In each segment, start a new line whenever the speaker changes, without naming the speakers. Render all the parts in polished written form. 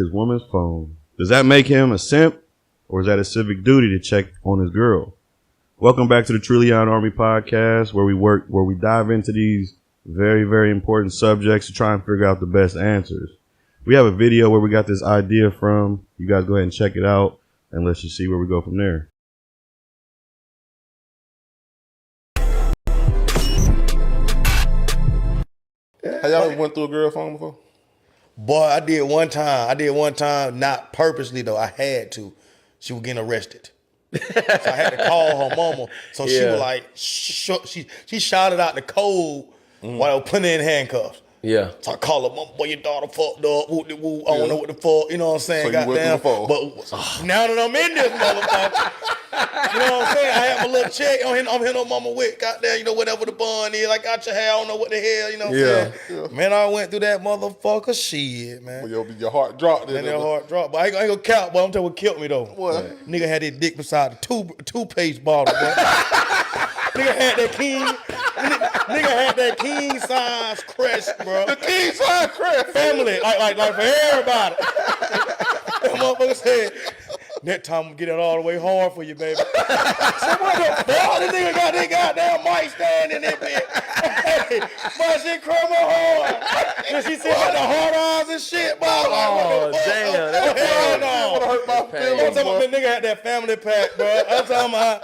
his woman's phone. Does that make him a simp, or is that a civic duty to check on his girl? Welcome back to the Trueleon Army Podcast, where we dive into these very, very important subjects to try and figure out the best answers. We have a video where we got this idea from. You guys go ahead and check it out, and let's just see where we go from there.
Have y'all ever went through a girl's phone before?
Boy, I did one time, not purposely though. I had to. She was getting arrested. So I had to call her mama. So she was like, she shouted out the code while I was putting her in handcuffs.
Yeah.
So I call her, mama, boy, your daughter fucked up. Woo-de-woo. I don't know what the fuck. You know what I'm saying?
So you went through the phone.
But now that I'm in this motherfucker, you know what I'm saying? I have a little check. I'm hitting her mama with, goddamn, you know, whatever the bond is. I got your hair. I don't know what the hell, you know what I'm saying? Yeah. Man, I went through that motherfucker. Shit, man.
Well, your heart dropped.
And that heart dropped. But I ain't gonna count, boy. I'm telling you what killed me, though.
What?
Nigga had that dick beside the toothpaste bottle, boy. Nigga had that king. Nigga had that king size crest, bro.
The king size crest.
Family, like for everybody. That motherfucker said, next time I'm gonna get it all the way hard for you, baby. So what the fuck? This nigga got this goddamn mic stand in that bitch. Hey, my shit crumble hard. And she said about the hard eyes and shit, boy.
Oh, damn. That's
hell no.
Wanna hurt my feelings,
I'm talking
boy.
about the nigga had that family pack, bro. I'm talking about,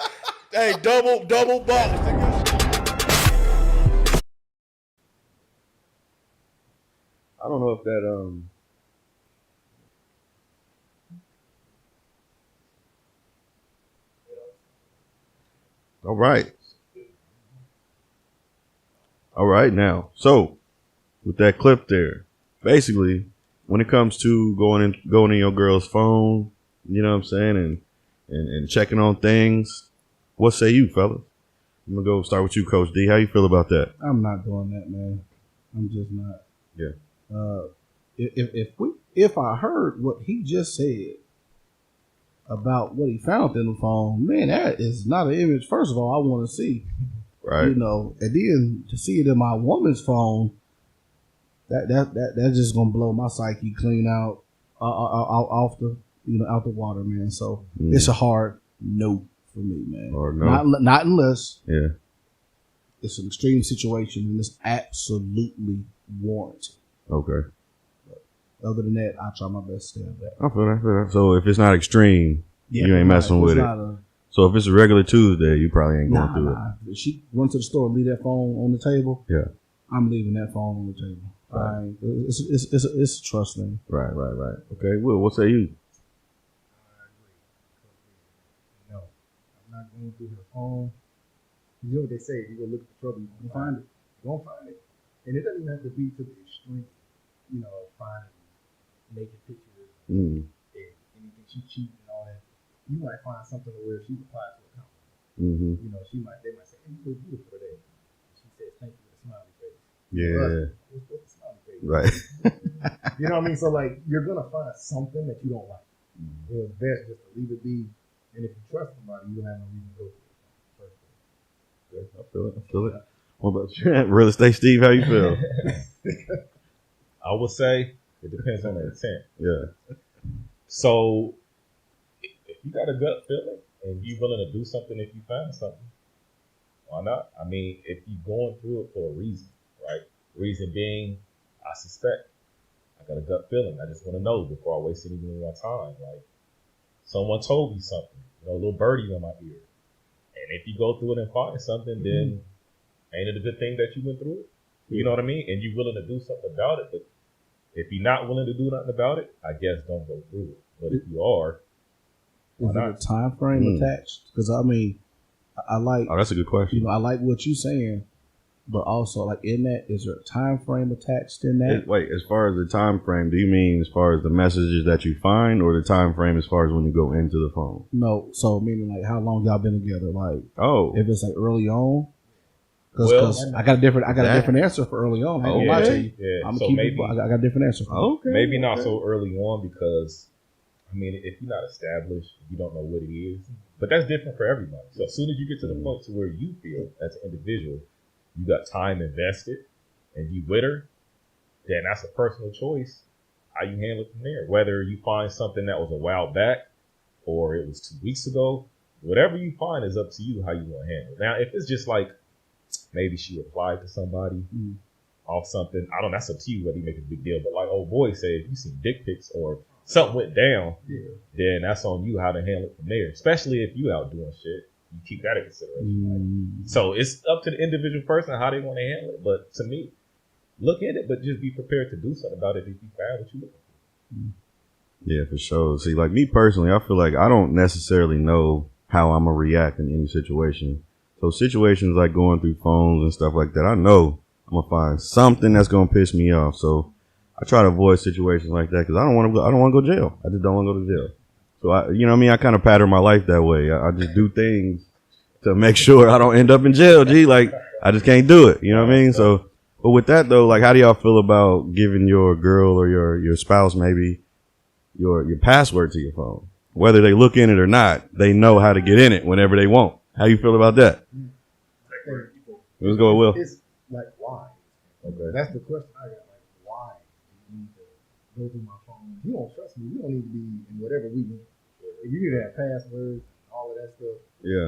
hey, double box.
I don't know if that All right now. So with that clip there, basically, when it comes to going in your girl's phone, you know what I'm saying, and checking on things, what say you, fellas? I'm gonna go start with you, Coach D. How you feel about that?
I'm not doing that, man. I'm just not.
Yeah.
If I heard what he just said about what he found in the phone, man, that is not an image. First of all, I want to see,
right?
You know, and then to see it in my woman's phone, that's just gonna blow my psyche clean out off the out the water, man. So it's a hard no for me, man.
Or no,
not unless
it's
an extreme situation and it's absolutely warranted.
Okay.
Other than that, I try my best to stay back.
I feel that. So if it's not extreme, you ain't messing with it. So if it's a regular Tuesday, you probably ain't going through it.
If she runs to the store and leave that phone on the table, I'm leaving that phone on the table.
Right.
It's a trust thing.
Right. Okay, Will, what say you?
I agree. No, I'm not going through her phone. You know what they say? You're going to look for trouble, you're going to find it. You're going to find it. And it doesn't have to be to the extreme, you know, finding naked pictures and anything she cheating and all that. You might find something where she replies to a compliment. You know, they might say, hey, you look beautiful today. And she says, thank you with a smiley face.
Yeah.
What's the smiley face?
Right.
You know what I mean? So, like, you're going to find something that you don't like. It's best just to leave it be. And if you trust somebody, you don't have no reason to go through it.
Yeah, I feel it. What about you? Real estate Steve, how you feel?
I would say it depends on the intent.
Yeah.
So if you got a gut feeling and you're willing to do something if you find something, why not? I mean, if you're going through it for a reason, right? Reason being, I suspect. I got a gut feeling. I just want to know before I waste any more time. Like, someone told me something, a little birdie in my ear. And if you go through it and find something, then ain't it a good thing that you went through it? You know what I mean? And you're willing to do something about it. But if you're not willing to do nothing about it, I guess don't go through it. But if you are,
is there a time frame attached? Because I mean, I like.
Oh, that's a good question.
You know, I like what you're saying, but also like in that, is there a time frame attached in that?
Wait, as far as the time frame, do you mean as far as the messages that you find, or the time frame as far as when you go into the phone?
No, so meaning like how long y'all been together? Like,
if
it's like early on. Because I got a different answer for early on. I ain't gonna lie to you.
Yeah.
I'm
so
keep
maybe
I got a different answer for you.
Okay.
Maybe not so early on because, I mean, if you're not established, you don't know what it is. But that's different for everybody. So as soon as you get to the point to where you feel as an individual, you got time invested and you with her, then that's a personal choice. how you handle it from there. Whether you find something that was a while back or it was 2 weeks ago, whatever you find is up to you how you want to handle it. Now, if it's just like maybe she replied to somebody off something, I don't know, that's up to you whether you make a big deal. But like old boy said, if you see dick pics or something went down, then that's on you how to handle it from there. Especially if you out doing shit, you keep that in consideration. Right? So it's up to the individual person how they want to handle it. But to me, look at it, but just be prepared to do something about it if you find what you're looking for.
Yeah, for sure. See, like me personally, I feel like I don't necessarily know how I'm gonna react in any situation. So situations like going through phones and stuff like that, I know I'm gonna find something that's gonna piss me off. So I try to avoid situations like that because I don't want to go to jail. I just don't want to go to jail. So I kind of pattern my life that way. I just do things to make sure I don't end up in jail. Like I just can't do it. You know what I mean? So, but with that though, like how do y'all feel about giving your girl or your spouse maybe your password to your phone? Whether they look in it or not, they know how to get in it whenever they want. How you feel about that? Let's go with Will.
It's like, why?
Okay.
That's the question I got. Like, why do you need to go through my phone? If you don't trust me, you don't need to be in whatever we do. If you need to have passwords and all of that stuff,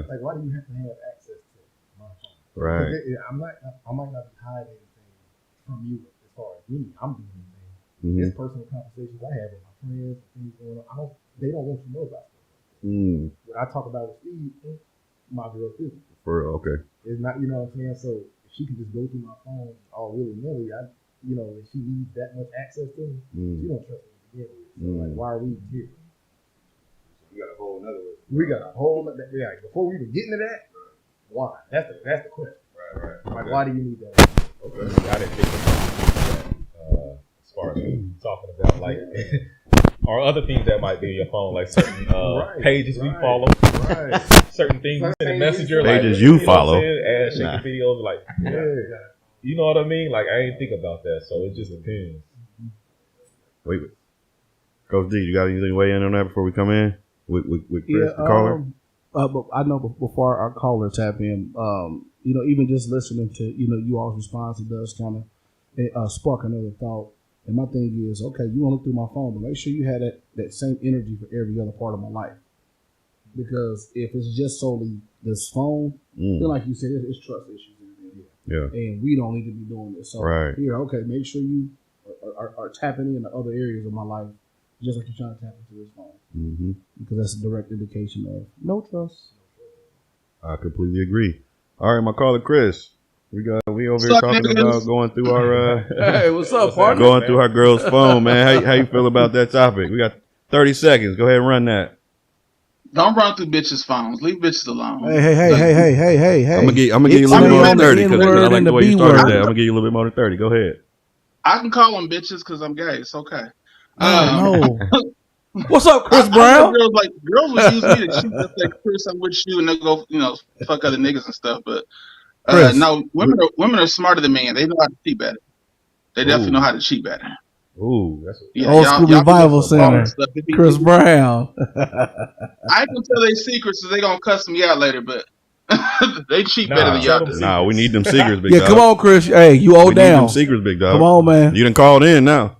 like, why do you have to have access to my phone?
Right.
I might not be hiding anything from you as far as me. I'm doing anything.
Mm-hmm.
It's personal conversations I have with my friends, things going on. They don't want you to know about stuff. What I talk about with Steve, my girl too.
Okay.
It's not, you know what I'm saying? So if she can just go through my phone all willy-nilly, if she needs that much access to me, she don't trust me to begin with. So like, why are we here? We got a whole nother. Before we even get into that, why? That's the question. Right. Like, why do you need that?
Okay. I didn't think about that. As far as talking about like or other things that might be in your phone, like certain pages we follow, certain things in the messenger,
pages
like,
you follow,
ads, shaking videos, like you know what I mean? Like I ain't think about that, so it just depends.
Wait, Coach D, you got anything to weigh in on that before we come in with Chris, the caller?
But I know before our caller tap in, even just listening to you all's response, it does kind of spark another thought. And my thing is, okay, you want to look through my phone, but make sure you have that same energy for every other part of my life. Because if it's just solely this phone, then like you said, it's trust issues in there. Yeah. And we don't need to be doing this. So here, okay, make sure you are tapping into other areas of my life, just like you're trying to tap into this phone. Mm-hmm. Because that's a direct indication of no trust.
I completely agree. All right, my caller, Chris. We over here talking about going through our
hey, what's up, partner?
Going through our girl's phone, man. How you feel about that topic? We got 30 seconds. Go ahead and run that.
Don't run through bitches' phones. Leave bitches alone.
Hey.
I'm gonna give you a little bit more than 30 because I like the way you started that. I'm gonna give you a little bit more than 30. Go ahead.
I can call them bitches because I'm gay. It's okay.
No. What's up, Chris Brown?
Girls would use me to cheat. Just like, Chris, I'm with you, and they'll go, fuck other niggas and stuff. But no, women are smarter than men. They know how to cheat better. They definitely know how to cheat better.
Ooh, that's
old school revival center. Chris Brown.
I can tell their secrets, so they gonna cuss me out later, but they cheat better than y'all do.
Nah, we need them secrets, big dog.
Yeah, come on, Chris. Hey, you owe down.
Need them secrets, big dog.
Come on, man.
You done called in now.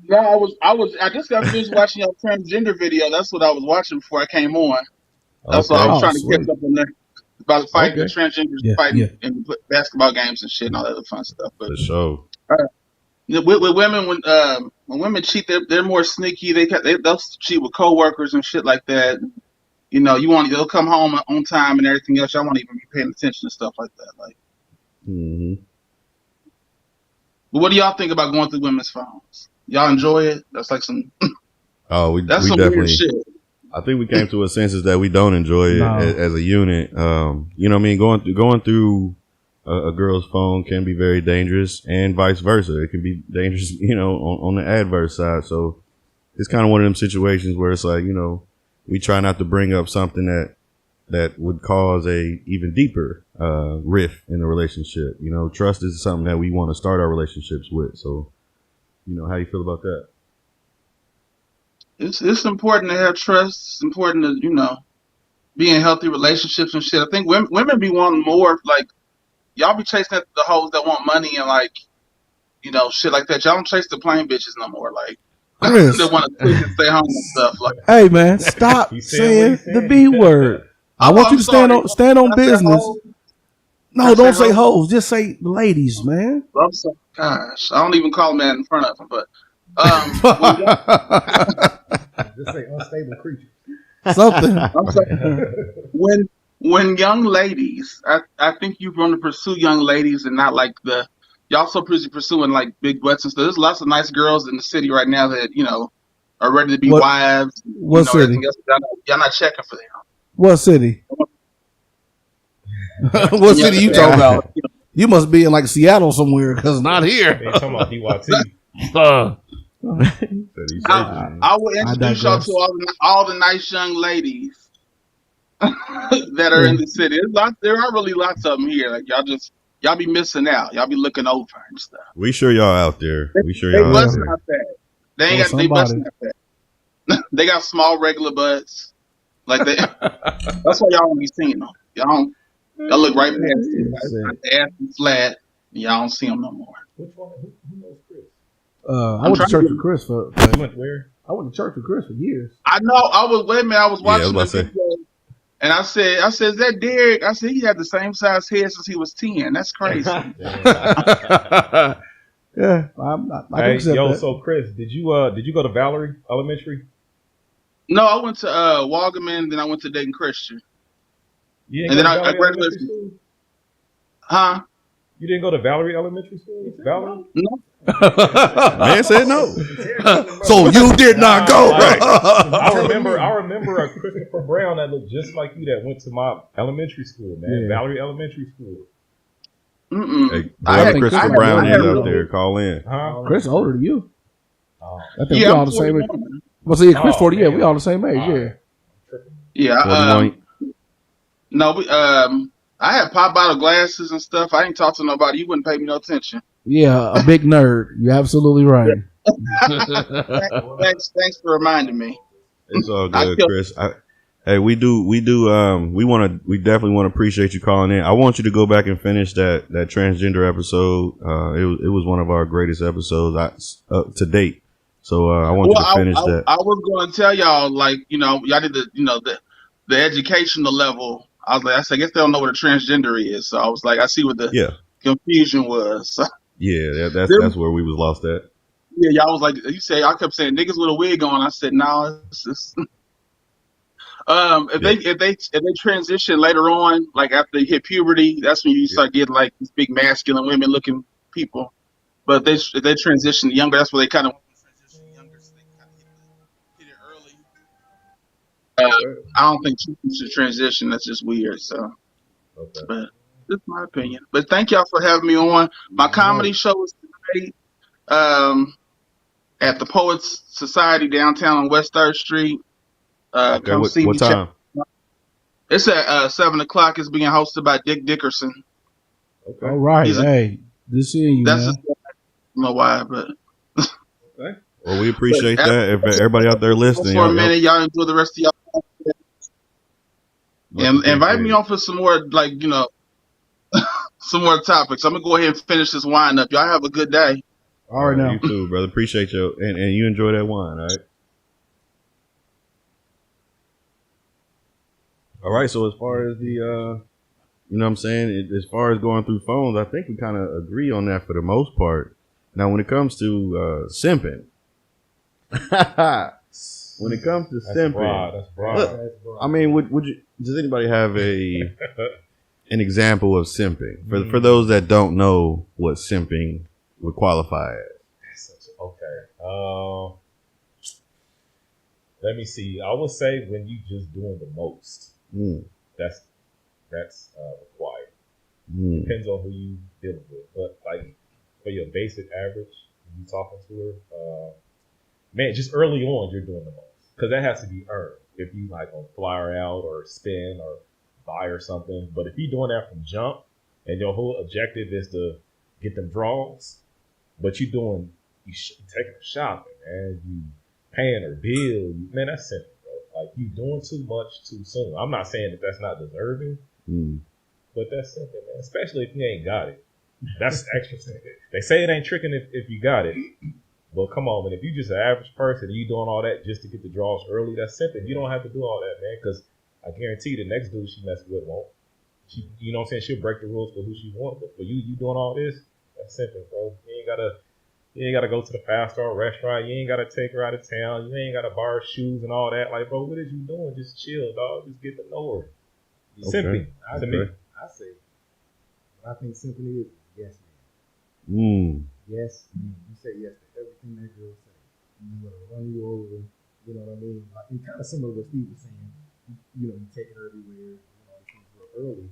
No, I just got finished watching your transgender video. That's what I was watching before I came on. That's what I was trying to catch up on there. About fighting the transgenders, fighting in basketball games and shit and all that other fun stuff. But
for sure.
With women, when women cheat, they're more sneaky. They'll cheat with coworkers and shit like that. They'll come home on time and everything else. Y'all won't even be paying attention to stuff like that. Like, But what do y'all think about going through women's phones? Y'all enjoy it? That's like some.
That's
some
definitely,
weird shit.
I think we came to a census that we don't enjoy it as a unit. You know what I mean? Going through a girl's phone can be very dangerous, and vice versa. It can be dangerous, on the adverse side. So it's kind of one of them situations where it's like, we try not to bring up something that would cause a even deeper rift in the relationship. Trust is something that we want to start our relationships with. So, how you feel about that?
It's important to have trust. It's important to, be in healthy relationships and shit. I think women be wanting more, like, y'all be chasing the hoes that want money and, like, shit like that. Y'all don't chase the plain bitches no more. Like,
Chris.
they want to stay home and stuff. Like,
Hey man, stop saying the B word. I want you to stand on business. No, don't say hoes. Just say ladies, man.
I'm sorry. Gosh, I don't even call them that in front of them. But
Just say unstable creatures.
Something.
I'm sorry. When young ladies, I think you want to pursue young ladies and not like y'all so busy pursuing like big butts and stuff. There's lots of nice girls in the city right now that are ready to be wives.
What city?
Y'all not checking for them.
What city? What city you talking about? You must be in like Seattle somewhere, because not here.
They talking about DYT.
I will introduce y'all to all the nice young ladies that are in the city. There are really lots of them here. Like y'all be missing out. Y'all be looking over and stuff.
We sure y'all out there. We sure
They
y'all out
busting
there.
out that. They ain't got. They busting out that. They got small regular butts. Like they. That's why y'all don't be seeing them. Y'all look right past them. The ass is flat. And y'all don't see them no more.
Which one? Who knows Chris?
I went to church with Chris for.
You went where?
I went to church with Chris for years.
I know. I was watching
the
video, and I said, "Is that Derek?" I said he had the same size head since he was 10. That's crazy.
Yeah, I
Hey,
accept that.
So Chris, did you go to Valerie Elementary?
No, I went to Wagaman, then I went to Dayton Christian.
And then I graduated.
Huh?
You didn't go to Valerie Elementary School? Valerie?
No.
Man said no.
So you did not go.
I remember a Christopher Brown that looked just like you that went to my elementary school, man. Yeah. Valerie Elementary School.
Hey, whoever Christopher Brown is out there, call in.
Huh?
Chris older than you. I think we all the same age. Well, see, Chris 40, yeah, we all the same age,
yeah. No, I had pop bottle glasses and stuff. I ain't talk to nobody. You wouldn't pay me no attention.
Yeah, a big nerd. You're absolutely right.
Thanks for reminding me.
It's all good, Chris. We definitely want to appreciate you calling in. I want you to go back and finish that transgender episode. It was one of our greatest episodes to date. So I want you to finish that.
I was going to tell y'all, like, y'all did the educational level. I guess they don't know what a transgender is. So I was like, I see what the confusion was.
Yeah, that's where we was lost at.
Yeah, y'all was like, I kept saying niggas with a wig on. I said, no, it's just. If they transition later on, like after they hit puberty, that's when you start getting like these big masculine women looking people. But if they transition younger, that's where they kind of transition younger, so they kind of hit it early. I don't think children should transition. That's just weird. So, but that's my opinion. But thank y'all for having me on. My comedy show is tonight at the Poets Society downtown on West 3rd Street. Come see me.
What time?
It's at 7:00. It's being hosted by Dick Dickerson.
Okay. All right. Good seeing you.
That's
man.
I don't know why, but.
Okay. Well, we appreciate that. If everybody out there listening,
for a minute, y'all enjoy the rest of y'all. And invite me on for some more, like some more topics. I'm gonna go ahead and finish this wine up. Y'all have a good day.
All right, now.
You too, brother. Appreciate you, and you enjoy that wine. All right. All right, so as far as the, what I'm saying, as far as going through phones, I think we kind of agree on that for the most part. Now, when it comes to simping, when it comes to simping,
that's broad.
I mean, does anybody have an example of simping for those that don't know what simping would qualify as?
Okay. Let me see. I would say when you just doing the most. That's required. Depends on who you dealing with, but like for your basic average, you talking to her, man, just early on you're doing the most because that has to be earned. If you like on fly her out or spin or buy or something, but if you're doing that from jump and your whole objective is to get them draws, but you taking her shopping and you paying her bill, man, that's simple. Like, you doing too much too soon. I'm not saying that that's not deserving, but that's simple, man. Especially if you ain't got it. That's extra. They say it ain't tricking if you got it. Well, come on, man. If you just an average person and you doing all that just to get the draws early, that's simple. You don't have to do all that, man, because I guarantee the next dude she messes with won't. She, you know what I'm saying? She'll break the rules for who she wants. But for you doing all this, that's simple, bro. You ain't gotta go to the fast-star restaurant. You ain't gotta take her out of town. You ain't gotta borrow shoes and all that. Like, bro, what is you doing? Just chill, dog. Just get to know her. Simply, to me.
I say, what I think simply is yes,
Mm.
man. Yes, man. You say yes to everything that girl say. You want to run you over. You know what I mean? Like, it's kind of similar to what Steve was saying. You take it everywhere. These things real early.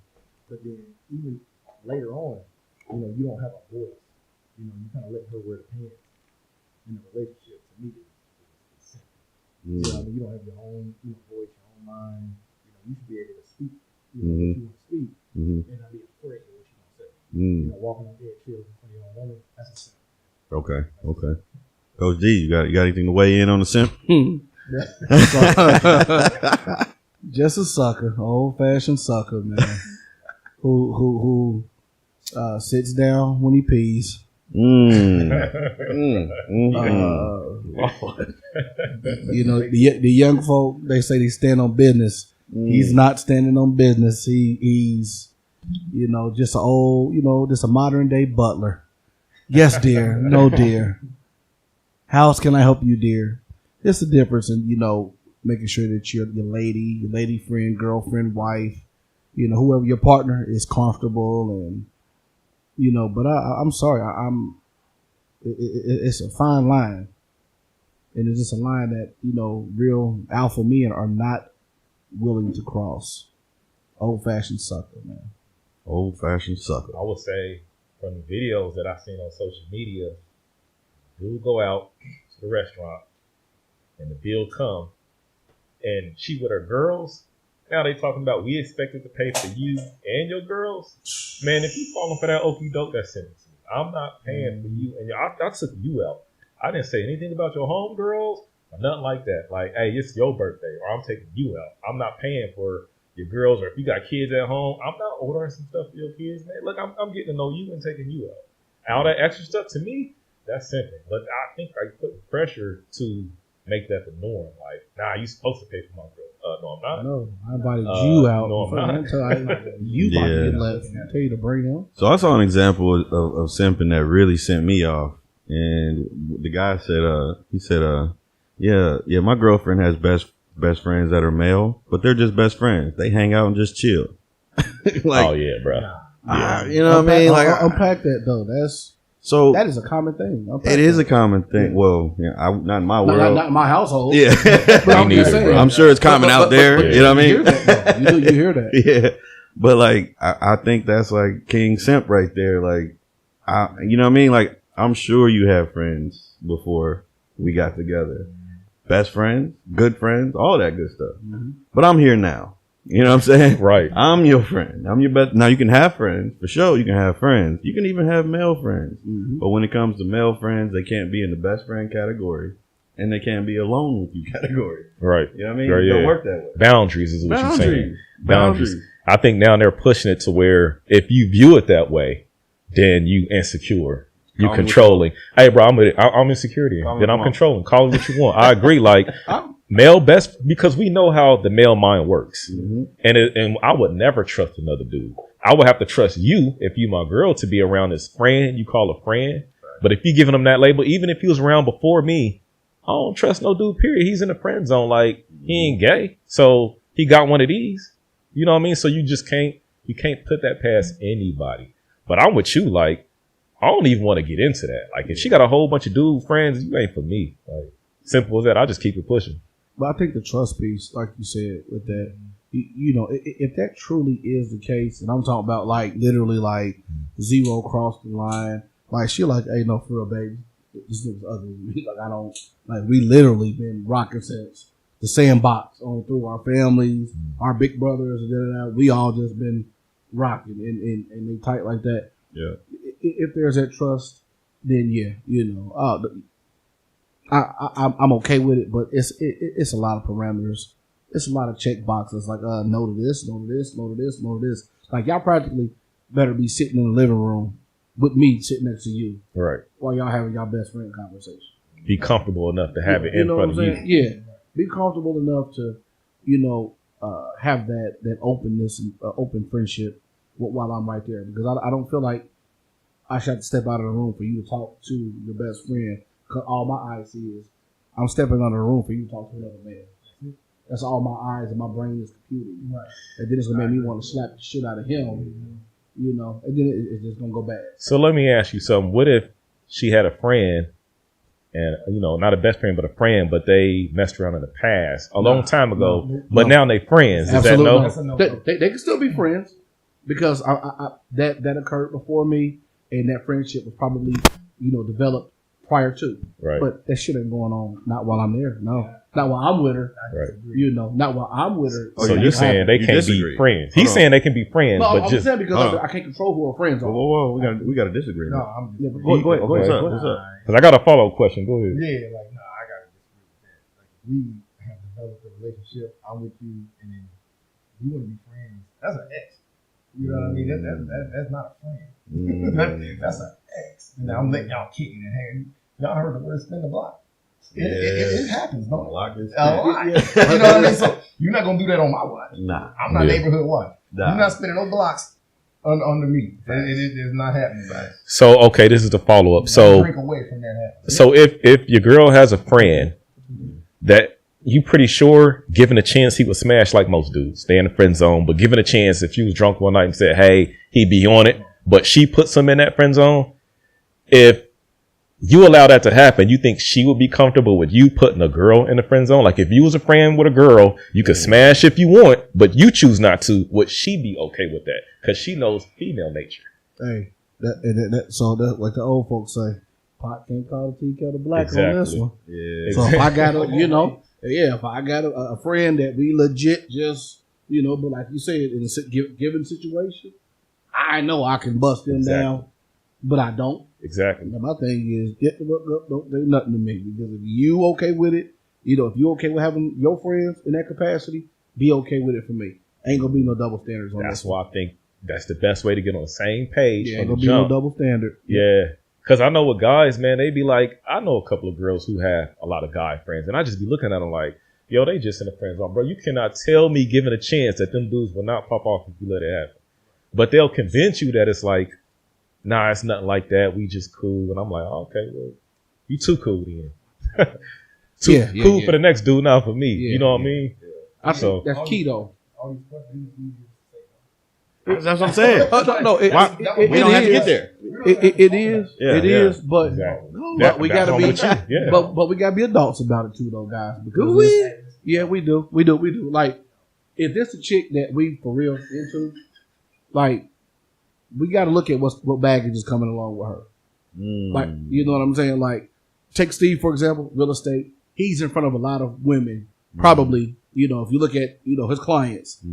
But then even later on, you don't have a voice. You kind of let her wear the pants in the relationship. To me, it's simple. You know what I mean? You don't have your own voice, your own mind. You should be able to speak. What you want to speak, and not be afraid of what you're going to say. Walking on eggshells in front of your own woman, that's a simp.
Okay. Coach D, you got anything to weigh in on the simp?
Just a sucker, old fashioned sucker, man. who sits down when he pees. The young folk, they say they stand on business. He's not standing on business. He's just an old, just a modern day butler. Yes, dear. No, dear. How else can I help you, dear? It's the difference in, making sure that your lady friend, girlfriend, wife, whoever your partner is comfortable and, but I'm sorry. It's a fine line. And it's just a line that, real alpha men are not willing to cross. Old fashioned sucker, man.
Old fashioned sucker.
I would say from the videos that I've seen on social media, dude go out to the restaurant and the bill come and she with her girls. Now they talking about we expected to pay for you and your girls. Man, if you falling for that okie doke, that's simple. I'm not paying for you. And I took you out. I didn't say anything about your homegirls or nothing like that. Like, hey, it's your birthday or I'm taking you out. I'm not paying for your girls, or if you got kids at home, I'm not ordering some stuff for your kids, man. Look, I'm getting to know you and taking you out. All that extra stuff, to me, that's simple. But I think I put pressure to make that the norm. Like, nah, you supposed to pay for my girl. No, I'm not.
No, I invited you out.
No, I'm not.
You about to get left. I tell you to bring them.
So I saw an example of simping that really sent me off. And the guy said, yeah, my girlfriend has best friends that are male, but they're just best friends. They hang out and just chill.
Like, oh yeah, bro.
You know what I mean? Like,
unpack that though. That is a common thing.
It is a common thing. Well, not in my world,
not in my household.
Yeah,
but I'm just saying.
I'm sure it's common out there. You know what I mean?
You hear that?
Yeah, but like I think that's like King Simp right there. Like, you know what I mean? Like, I'm sure you have friends before we got together. Best friends, good friends, all that good stuff. Mm-hmm. But I'm here now. You know what I'm saying?
Right.
I'm your friend. I'm your best. Now you can have friends. For sure, you can have friends. You can even have male friends. Mm-hmm. But when it comes to male friends, they can't be in the best friend category. And they can't be alone with you category.
Right.
You know what I mean? It don't work that way.
Boundaries is what you're saying. Boundaries. I think now they're pushing it to where if you view it that way, then you insecure. You controlling. Hey, bro, I'm insecurity. Then I'm controlling. Call it what you want. I agree. Like, male best, because we know how the male mind works. Mm-hmm. And I would never trust another dude. I would have to trust you, if you my girl, to be around this friend you call a friend. Right. But if you giving him that label, even if he was around before me, I don't trust no dude, period. He's in the friend zone. Like, he ain't gay. So he got one of these. You know what I mean? So you can't put that past anybody. But I'm with you. Like, I don't even want to get into that. Like, if she got a whole bunch of dude friends, you ain't for me. Like, simple as that. I just keep it pushing.
But I think the trust piece, like you said, with that, if that truly is the case, and I'm talking about like literally like zero cross the line, like she like, hey, no, for real, baby, this nigga's ugly. Like, I don't, like, we literally been rocking since the sandbox on through our families, our big brothers, and we all just been rocking and they tight like that.
Yeah.
If there's that trust, then yeah, I'm okay with it. But it's a lot of parameters. It's a lot of check boxes. Like no to this, no to this, no to this, no to this. Like, y'all practically better be sitting in the living room with me sitting next to you
Right.
while y'all having y'all best friend conversation.
Be comfortable enough to have it in front of you.
Yeah. Be comfortable enough to, have that openness and open friendship while I'm right there. Because I don't feel like I should have to step out of the room for you to talk to your best friend. Because all my eyes see is I'm stepping out of the room for you to talk to another man. That's all my eyes and my brain is computing. Right. And then it's going to make me want to slap the shit out of him. And then it's just going to go bad.
So let me ask you something. What if she had a friend and, not a best friend, but a friend, but they messed around in the past a long time ago, but now they friends?
Absolutely.
Is that no?
They can still be friends because that occurred before me, and that friendship was probably, developed prior to.
Right.
But that shit ain't going on, not while I'm there. No. Not while I'm with her.
Right.
Not while I'm with her.
So you're saying they can't be friends. He's saying they can be friends,
no,
but
I'm
just
saying because I can't control who her friends are.
Whoa, we got to disagree.
No,
Go ahead.
What's up?
Because I got a follow-up question. Go ahead.
Yeah, I got to disagree with that. Like, if we have developed a relationship, I'm with you, and then you want to be friends. That's an ex. You know what I mean? That's not a friend. That's an ex. And I'm letting y'all kick it and hang. Y'all heard the word spin the block. It happens, don't it? A lot. You know what I mean? So you're not gonna do that on my watch.
Nah.
I'm not neighborhood watch.
Nah.
You're not spinning no blocks under me. It's not happening. Right?
So okay, this is the follow-up. So
drink away from that happening.
So if your girl has a friend that you pretty sure, given a chance, he would smash like most dudes, stay in the friend zone, but given a chance, if you was drunk one night and said, hey, he'd be on it, but she puts him in that friend zone, if you allow that to happen, you think she would be comfortable with you putting a girl in the friend zone? Like if you was a friend with a girl, you could smash if you want, but you choose not to. Would she be okay with that? Because she knows female nature.
Hey, so like the old folks say, pot can't call the tea kettle black on this one.
Yeah.
So if I got if I got a friend that we legit just, but like you said, in a given situation, I know I can bust them down, but I don't.
Exactly.
Now my thing is, get the look up, don't say nothing to me. Because if you okay with it, if you okay with having your friends in that capacity, be okay with it for me. Ain't gonna be no double standards on that.
That's why I think that's the best way to get on the same page.
Yeah, ain't gonna be no double standard.
Yeah. Because I know with guys, man, they be like, I know a couple of girls who have a lot of guy friends, and I just be looking at them like, yo, they just in the friend zone, bro. You cannot tell me, given a chance, that them dudes will not pop off if you let it happen. But they'll convince you that it's like, nah, it's nothing like that. We just cool. And I'm like, oh, okay, well, you too cool then. Cool for the next dude, not for me. You know what I mean?
I think that's key, though.
That's what I'm saying.
We
don't have to get there.
It is, but we gotta be,
Yeah.
but we gotta be adults about it too, though, guys. Because we do. Like, if this a chick that we for real into, like, we got to look at what baggage is coming along with her. Like, you know what I'm saying? Like, take Steve, for example, real estate. He's in front of a lot of women. Probably, if you look at, his clients,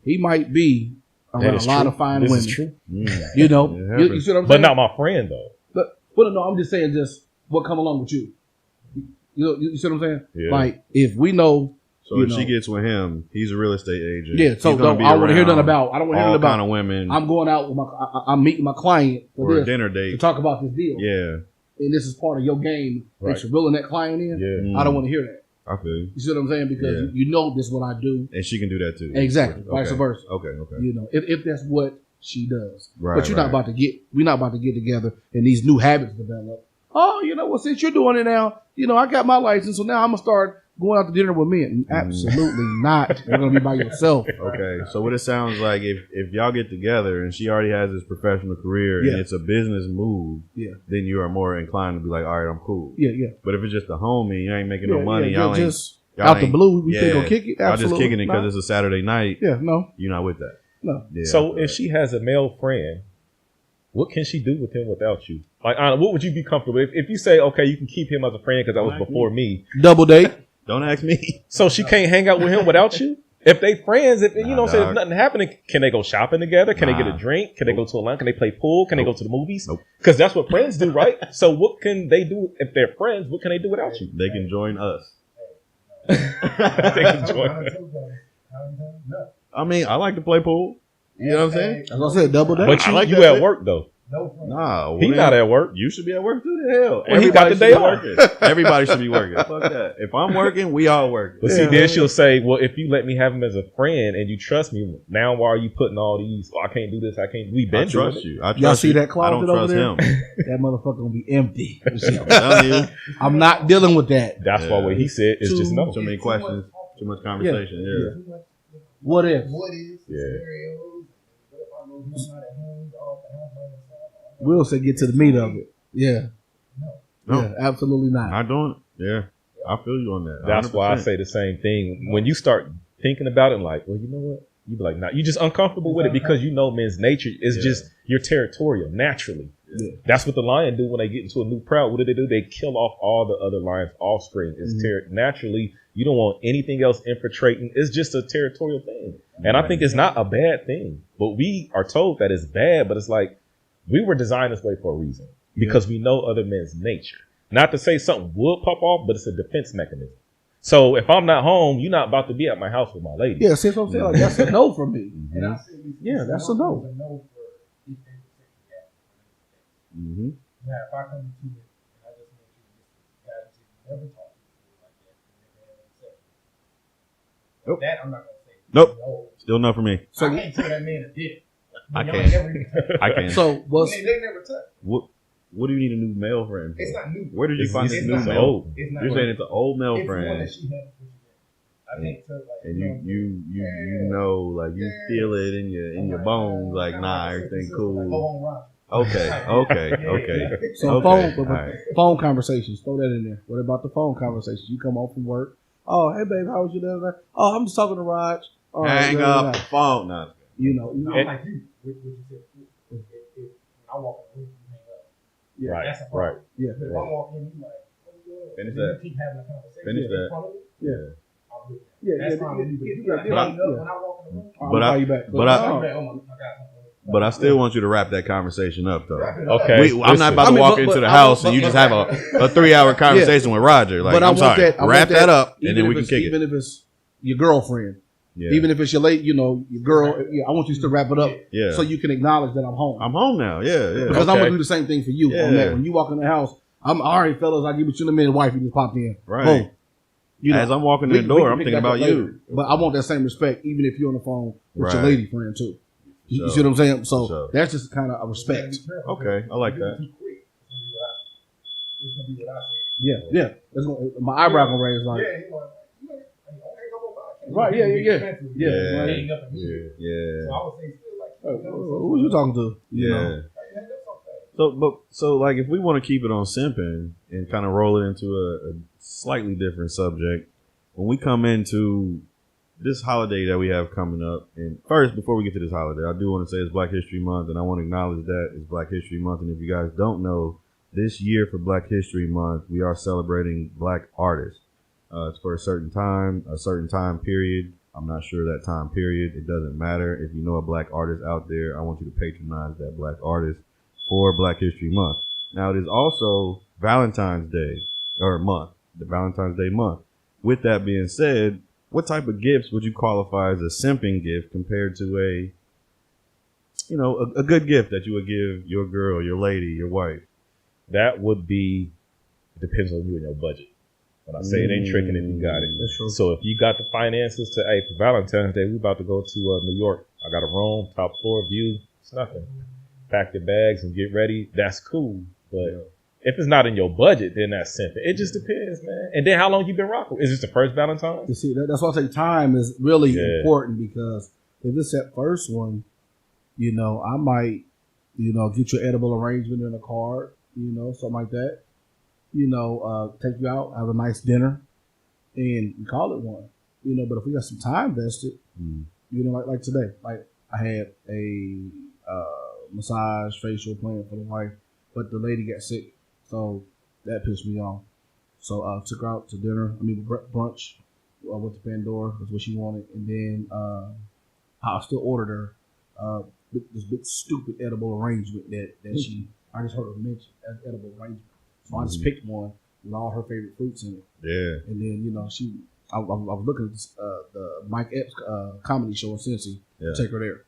he might be around a lot of fine women.
Is true.
You see what I'm saying?
But not my friend, though.
But no, I'm just saying just what come along with you. You see what I'm saying?
Yeah.
Like, if we know.
So if she gets with him, he's a real estate agent.
Yeah, so I don't want to hear nothing about. I don't want to hear nothing about.
Kind of women.
I'm going out with I'm meeting my client
for a dinner date
to talk about this deal.
Yeah,
and this is part of your game.
Right.
That you're reeling that client in.
Yeah.
I don't want to hear that.
I feel you.
You see what I'm saying? Because you know this is what I do,
and she can do that too.
Exactly,
Okay.
vice versa.
Okay.
If that's what she does,
right?
But we're not about to get together and these new habits develop. Oh, well, since you're doing it now, I got my license, so now I'm gonna start going out to dinner with men. Absolutely not. You're going to be by yourself.
Okay. So what it sounds like, if y'all get together and she already has this professional career and it's a business move, then you are more inclined to be like, all right, I'm cool.
Yeah.
But if it's just a homie, you ain't making no money, y'all ain't
just out the blue, we think go kick it.
Y'all just kicking it because it's a Saturday night.
Yeah, no.
You're not with that.
No.
Yeah,
so if she has a male friend, what can she do with him without you? Like, what would you be comfortable with? If you say, okay, you can keep him as a friend because that was before me.
Double date.
Don't ask me.
So she can't hang out with him without you? If they friends, if if nothing happening, can they go shopping together? Can they get a drink? Can they go to a lunch? Can they play pool? Can they go to the movies? Because that's what friends do, right? So what can they do if they're friends? What can they do without you?
They can join us.
They can join us.
I mean, I like to play pool. You know what I'm saying?
As I said, double date.
But you at work though.
No friend.
Nah, well,
He not at work.
You should be at work too. The hell,
Well, he got the day off.
Everybody should be working. Fuck that. If I'm working, we all working.
But see, then she'll say, "Well, if you let me have him as a friend and you trust me, now why are you putting all these? Oh, I can't do this. I can't. We been
I trust you. I trust
Y'all see
you.
that closet
I don't
over
trust
there?
him.
That motherfucker gonna be empty.
I'm telling you.
I'm not dealing with that.
That's why what he said is just no.
Too many questions. Too much conversation. Yeah.
What if?
What is the
Yeah.
scenarios? What if I know he's not at home? All the house by himself?
We'll say get to the meat of it. Yeah.
No.
Yeah, absolutely not.
Not doing it. Yeah. I feel you on that.
That's why I
100%.
say the same thing. When you start thinking about it, like, well, you know what? You be like, nah, you just uncomfortable with it because you know men's nature is just you're territorial naturally.
Yeah.
That's what the lion do when they get into a new pride. What do? They kill off all the other lion's offspring. It's naturally you don't want anything else infiltrating. It's just a territorial thing, and I think it's not a bad thing. But we are told that it's bad. But it's like we were designed this way for a reason because we know other men's nature. Not to say something would pop off, but it's a defense mechanism. So if I'm not home, you're not about to be at my house with my lady.
Yeah, see what I'm saying? Like, that's a no for me.
And I say
Yeah, that's a no.
It's a no for if they protect the
Mm-hmm.
Now, if I come to it and I just want you to guys never talk to me like that, never have sex.
Nope.
That I'm not gonna say.
Nope.
No.
Still no for me.
So I can't tell that man a dick.
I
Y'all
can't.
never even touch.
I can.
So what's
They never touch.
What do you need a new male friend for?
It's not new.
Where did you find this
it's
new
not
male?
old.
It's not
You're saying it's an old male
it's one
friend,
that she had before she got. I can't tell like
and you know, like you feel it in your bones, like nah, everything
Go
cool.
home, rock.
Okay.
so
Okay,
phone
all right.
phone conversations? Throw that in there. What about the phone conversations? You come home from work. Oh, hey babe, how was your day? Oh, I'm just talking to Raj. Oh,
Hang up the phone. Nah.
You know.
No, I'm like you. What you said. If I walk in the room, you hang up.
Yeah.
Right,
That's a problem.
right.
Yeah.
But if I walk in, you like,
Finish
then
that.
you keep having a conversation.
Finish
in
that.
front of me,
Yeah.
I'll do that.
Yeah,
That's
yeah,
fine
yeah,
with me. But
yeah,
if you got
yeah,
hang up
yeah.
when I walk in the room,
But
I'll call you back.
but I-
I'm like, oh my, I got something.
But I still want you to wrap that conversation up, though.
Okay.
I'm not about to walk into the house and you just have a 3-hour conversation with Roger. Like,
But I
I'm
want
sorry.
that- I want
Wrap that up, and
even
then
if
we can
it's-
kick
Even
it.
if it's your girlfriend,
Yeah.
even if it's your late, your girl. Yeah, I want you to wrap it up
Yeah.
so you can acknowledge that I'm home.
I'm home now. Yeah.
Because I'm
Okay.
gonna do the same thing for you on
Yeah.
that. When you walk in the house, I'm all right, fellas. I'll give it to you in a minute. Wife, you just popped in.
Right.
Boom. You know,
As I'm walking in
we
the
can
door, I'm
pick
thinking
that up
about
later.
you.
But I want that same respect, even if you're on the phone with your
Right.
lady friend too. You
Sure.
see what I'm saying? So
Sure.
that's just kind of a respect.
Okay, I like that.
Too quick. It's gonna be what I say.
Yeah, yeah. That's gonna, my eyebrow gonna raise like.
Yeah, you know, you hang up on my
Right, yeah.
Yeah.
Hang up immediately.
Yeah.
So I would say still like,
Who you talking to? You know?
Yeah. So like, if we want to keep it on simping and kind of roll it into a slightly different subject, when we come into this holiday that we have coming up, and first, before we get to this holiday, I do want to say it's Black History Month, and I want to acknowledge that it's Black History Month. And if you guys don't know, this year for Black History Month, we are celebrating Black artists. It's for a certain time period. I'm not sure that time period. It doesn't matter. If you know a Black artist out there, I want you to patronize that Black artist for Black History Month. Now, it is also Valentine's Day or month, the Valentine's Day month. With that being said, what type of gifts would you qualify as a simping gift compared to a good gift that you would give your girl, your lady, your wife?
That would be, it depends on you and your budget. When I say it ain't tricking if you got it.
That's true.
So if you got the finances to, hey, for Valentine's Day, we about to go to New York. I got a room, top floor view. It's nothing. Pack your bags and get ready. That's cool. But if it's not in your budget, then that's simping. It just depends, man. And then how long you been rocking? Is this the first Valentine's?
You see, that's why I say time is really
Yeah.
important, because if it's that first one, I might, get you an edible arrangement in a card, something like that. Take you out, have a nice dinner, and call it one. But if we got some time vested, like today, like I had a massage, facial plan for the wife, but the lady got sick, so that pissed me off. So I took her out to dinner. Brunch. I went to Pandora. That's what she wanted, and then I still ordered her this big stupid edible arrangement that she. I just heard her mention as edible arrangement. So I just picked one with all her favorite fruits in it.
Yeah.
And then, I was looking at this, the Mike Epps comedy show in Cincy.
Yeah.
Take her there.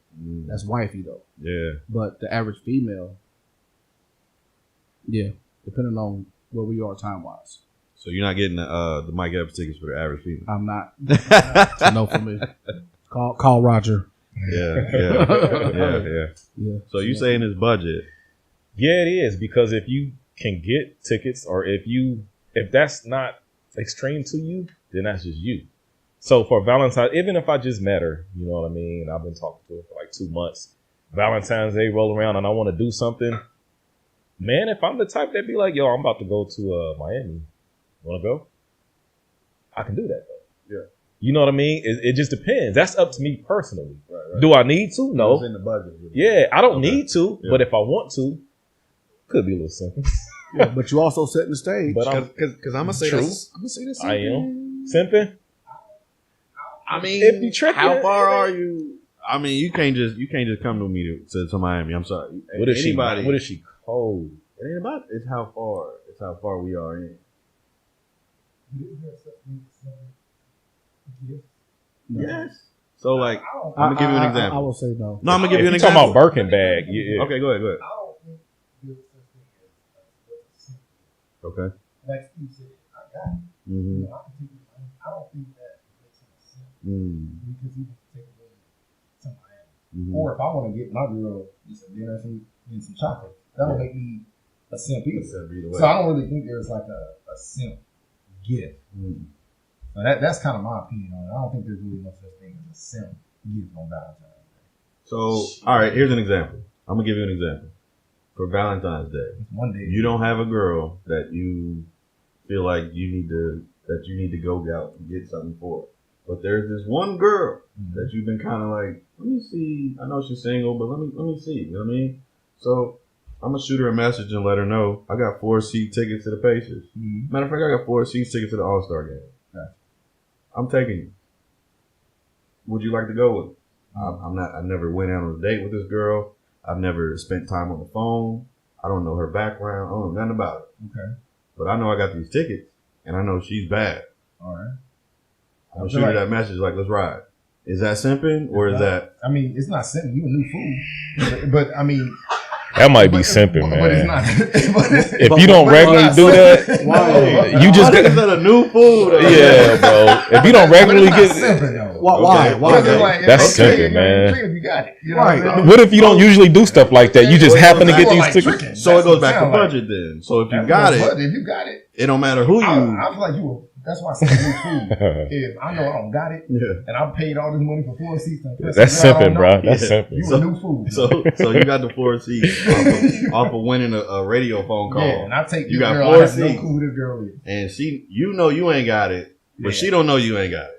That's wifey, though.
Yeah.
But the average female, Yeah, depending on where we are time wise.
So you're not getting the Mike Epps tickets for the average female.
I'm not. It's a no for me. Call Roger.
Yeah. So you saying it's budget?
Yeah, it is, because if you can get tickets, or if that's not extreme to you, then that's just you. So for Valentine's, even if I just met her, you know what I mean, I've been talking to her for like 2 months. Valentine's Day roll around and I want to do something. Man, if I'm the type that be like, yo, I'm about to go to Miami. Want to go? I can do that though.
Yeah.
You know what I mean? It just depends. That's up to me personally.
Right.
Do I need to? No.
It's in the budget.
Yeah, I don't need to, but if I want to, could be a little simple.
Yeah, but you also setting the stage.
But because I'm gonna say this. I'm gonna say this.
I am simping.
I mean,
if you trick,
how far are you? I mean, you can't just come to me to Miami. I'm sorry.
What is anybody? What is she cold?
It ain't about. It's how far. It's how far we are in. Yes. So like, I'm gonna give you an example.
I will say no.
No, I'm gonna give you an
example.
example.
Talking about Birkin bag. Yeah.
Okay, go ahead. Okay.
Like you said, I got it.
Mm-hmm.
You know, I can take it. I don't think that makes any sense because you can take it to Miami. Or if I want to get my girl just a dinner and some chocolate, that'll make me a simp either. So I don't really think there's like a simp gift. So that's kind of my opinion on it. I don't think there's really no such thing as a simp gift on Valentine's Day.
So, all right, here's an example. I'm gonna give you an example. For Valentine's Day,
one day
you don't have a girl that you feel like you need to go out and get something for, but there's this one girl that you've been kind of like, let me see. I know she's single, but let me see. You know what I mean? So I'm gonna shoot her a message and let her know I got 4-seat tickets to the Pacers. Matter of fact, I got 4-seat tickets to the All-Star game. I'm taking you. Would you like to go with me? I never went out on a date with this girl. I've never spent time on the phone. I don't know her background. I don't know nothing about it.
Okay.
But I know I got these tickets, and I know she's bad.
All right.
I'm shooting her that message like, let's ride. Is that simping, or is that?
I mean, it's not simping. You a new fool. But I mean...
That might be simping, man.
But it's not.
If you don't regularly do that, you just
get a new food.
Yeah, bro. If you don't regularly get
why?
That's simping, man.
If you got it,
right.
What if you don't usually do stuff like that? You just happen to get these tickets.
So it goes back to budget then. So if you got it, it don't matter who you.
I feel like you. That's why I say new food. If I know I don't got it, and I paid all this money for 4 seats,
that's simping, bro. That's simping.
You a new food.
So you got the 4 seats off of winning a radio phone call.
Yeah, and I take
you
this
got
girl.
4
I have
seats,
no clue who this girl is,
and she, you know, you ain't got it, but she don't know you ain't got it.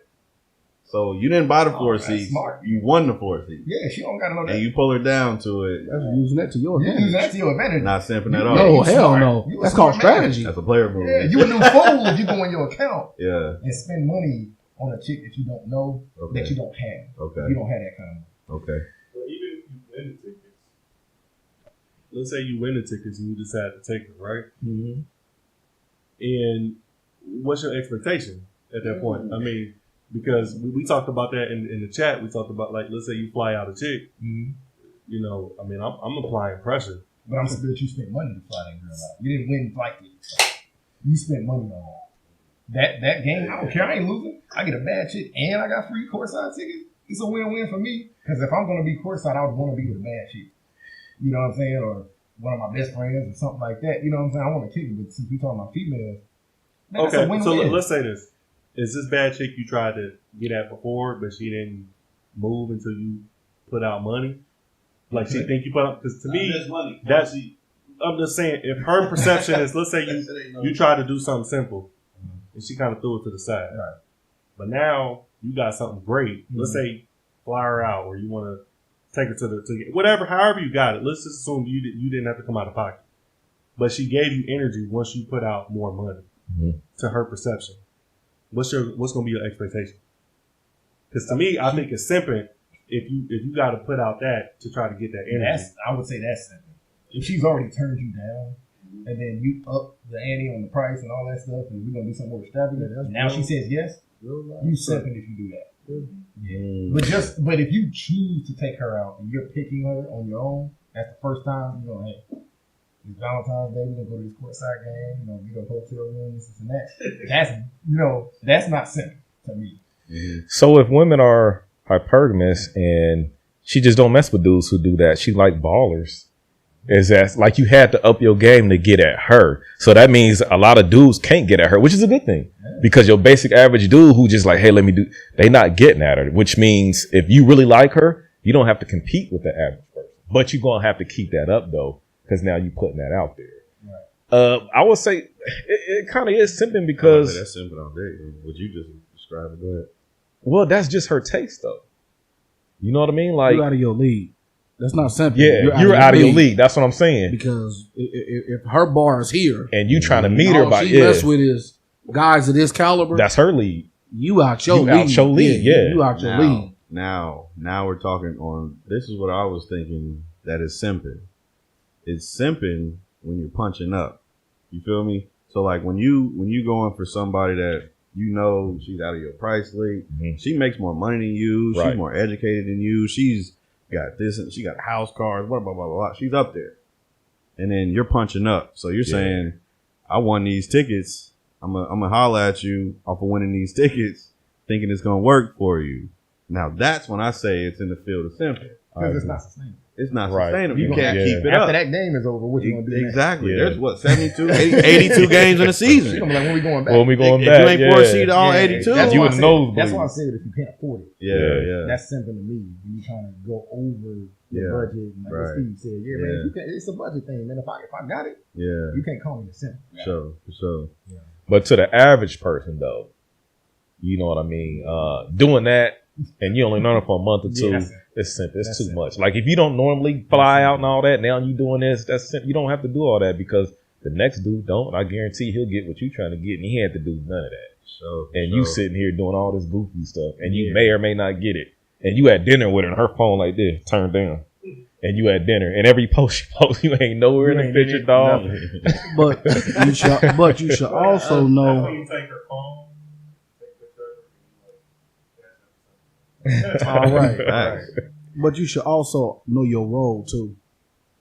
So you didn't buy the 4 seats.
Smart.
You won the 4 seats.
Yeah, she don't got to know that.
And you pull her down to it.
That's using that to your advantage.
Using that to your advantage.
Not simping at all.
No, hell no. That's called strategy.
That's a player move.
Yeah, you a new fool if you go in your account
and
spend money on a chick that you don't know, that you don't have.
Okay.
You don't have that kind of money.
Okay.
Well, even if you win the tickets, let's say you win the tickets and you decide to take it, right?
Mm-hmm.
And what's your expectation at that point? I mean, because we talked about that in the chat. We talked about, like, let's say you fly out a chick.
Mm-hmm.
You know, I mean, I'm applying pressure.
But I'm saying that you spent money to fly that girl out. You didn't win flight tickets. You spent money on that. That game, I don't care. I ain't losing. I get a bad chick and I got free courtside tickets. It's a win-win for me. Because if I'm going to be courtside, I would want to be with a bad chick. You know what I'm saying? Or one of my best friends or something like that. You know what I'm saying? I want to kick it. But since we talking about females, man,
okay, so let's say this. Is this bad chick you tried to get at before, but she didn't move until you put out money? Like she think you put out, because to me, that's, I'm just saying, if her perception is, let's say you try to do something simple, and she kind of threw it to the side.
Right.
But now you got something great. Let's say fly her out, or you want to take her to whatever, however you got it. Let's just assume you didn't have to come out of pocket, but she gave you energy once you put out more money to her perception. What's going to be your expectation? Because to me, I think it's simping if you got to put out that to try to get that energy.
I would say that's simping. If she's already turned you down, and then you up the ante on the price and all that stuff, and we're gonna do something more extravagant. Now she says yes, you simping if you do that. Yeah. But if you choose to take her out and you're picking her on your own, that's the first time, you know, hey, It's Valentine's Day. We're gonna go to this courtside game. Get a hotel room, this and that. That's not simple to me.
So if women are hypergamous and she just don't mess with dudes who do that, she like ballers. Is that like you had to up your game to get at her? So that means a lot of dudes can't get at her, which is a good thing because your basic average dude who just like, hey, let me do, they not getting at her, which means if you really like her, you don't have to compete with the average person, but you're going to have to keep that up though. Because now you're putting that out there. Right. I would say it kind of is simping because
that's simping all day. What you just described, go ahead.
Well, that's just her taste, though. You know what I mean? Like
you're out of your league. That's not simping.
Yeah, you're out of your league. That's what I'm saying.
Because if her bar is here
and you trying to meet her, by
she mess with is guys of this caliber.
That's her league.
You out your league.
Out your league. Yeah,
you out your league.
Now we're talking on. This is what I was thinking. That is simping. It's simping when you're punching up. You feel me? So like when you going for somebody that you know she's out of your price league, she makes more money than you, she's more educated than you, she's got this and she got house cars, blah blah blah blah. She's up there, and then you're punching up. So you're saying, I won these tickets. I'm gonna holler at you off of winning these tickets, thinking it's gonna work for you. Now that's when I say it's in the field of simping.
Because it's not sustainable.
It's not sustainable. You can't keep it
After
up.
After that game is over, what you going to do
Exactly. There's what, 72, 82 games in a season.
You're like, when we going back?
When we going back,
if you ain't foreseen all 82.
You would know.
That's why I said if you can't afford it.
Yeah.
That's simple to me. You trying to go over your budget. Like what Steve said. Man, you can't, it's a budget thing, man. If I got it, you can't call me a simple.
For sure.
Yeah. But to the average person, though, you know what I mean? Doing that, and you only known it for a month or two, it's simple. It's too much. Like if you don't normally fly out and all that, now you doing this, that's simple. You don't have to do all that because the next dude don't. I guarantee he'll get what you trying to get, and he had to do none of that. You sitting here doing all this goofy stuff, and you may or may not get it. And you at dinner with her, and her phone like this, turned down. And you at dinner, and every post you post, you ain't nowhere in the picture, dog.
But you should also know. All right. But you should also know your role too.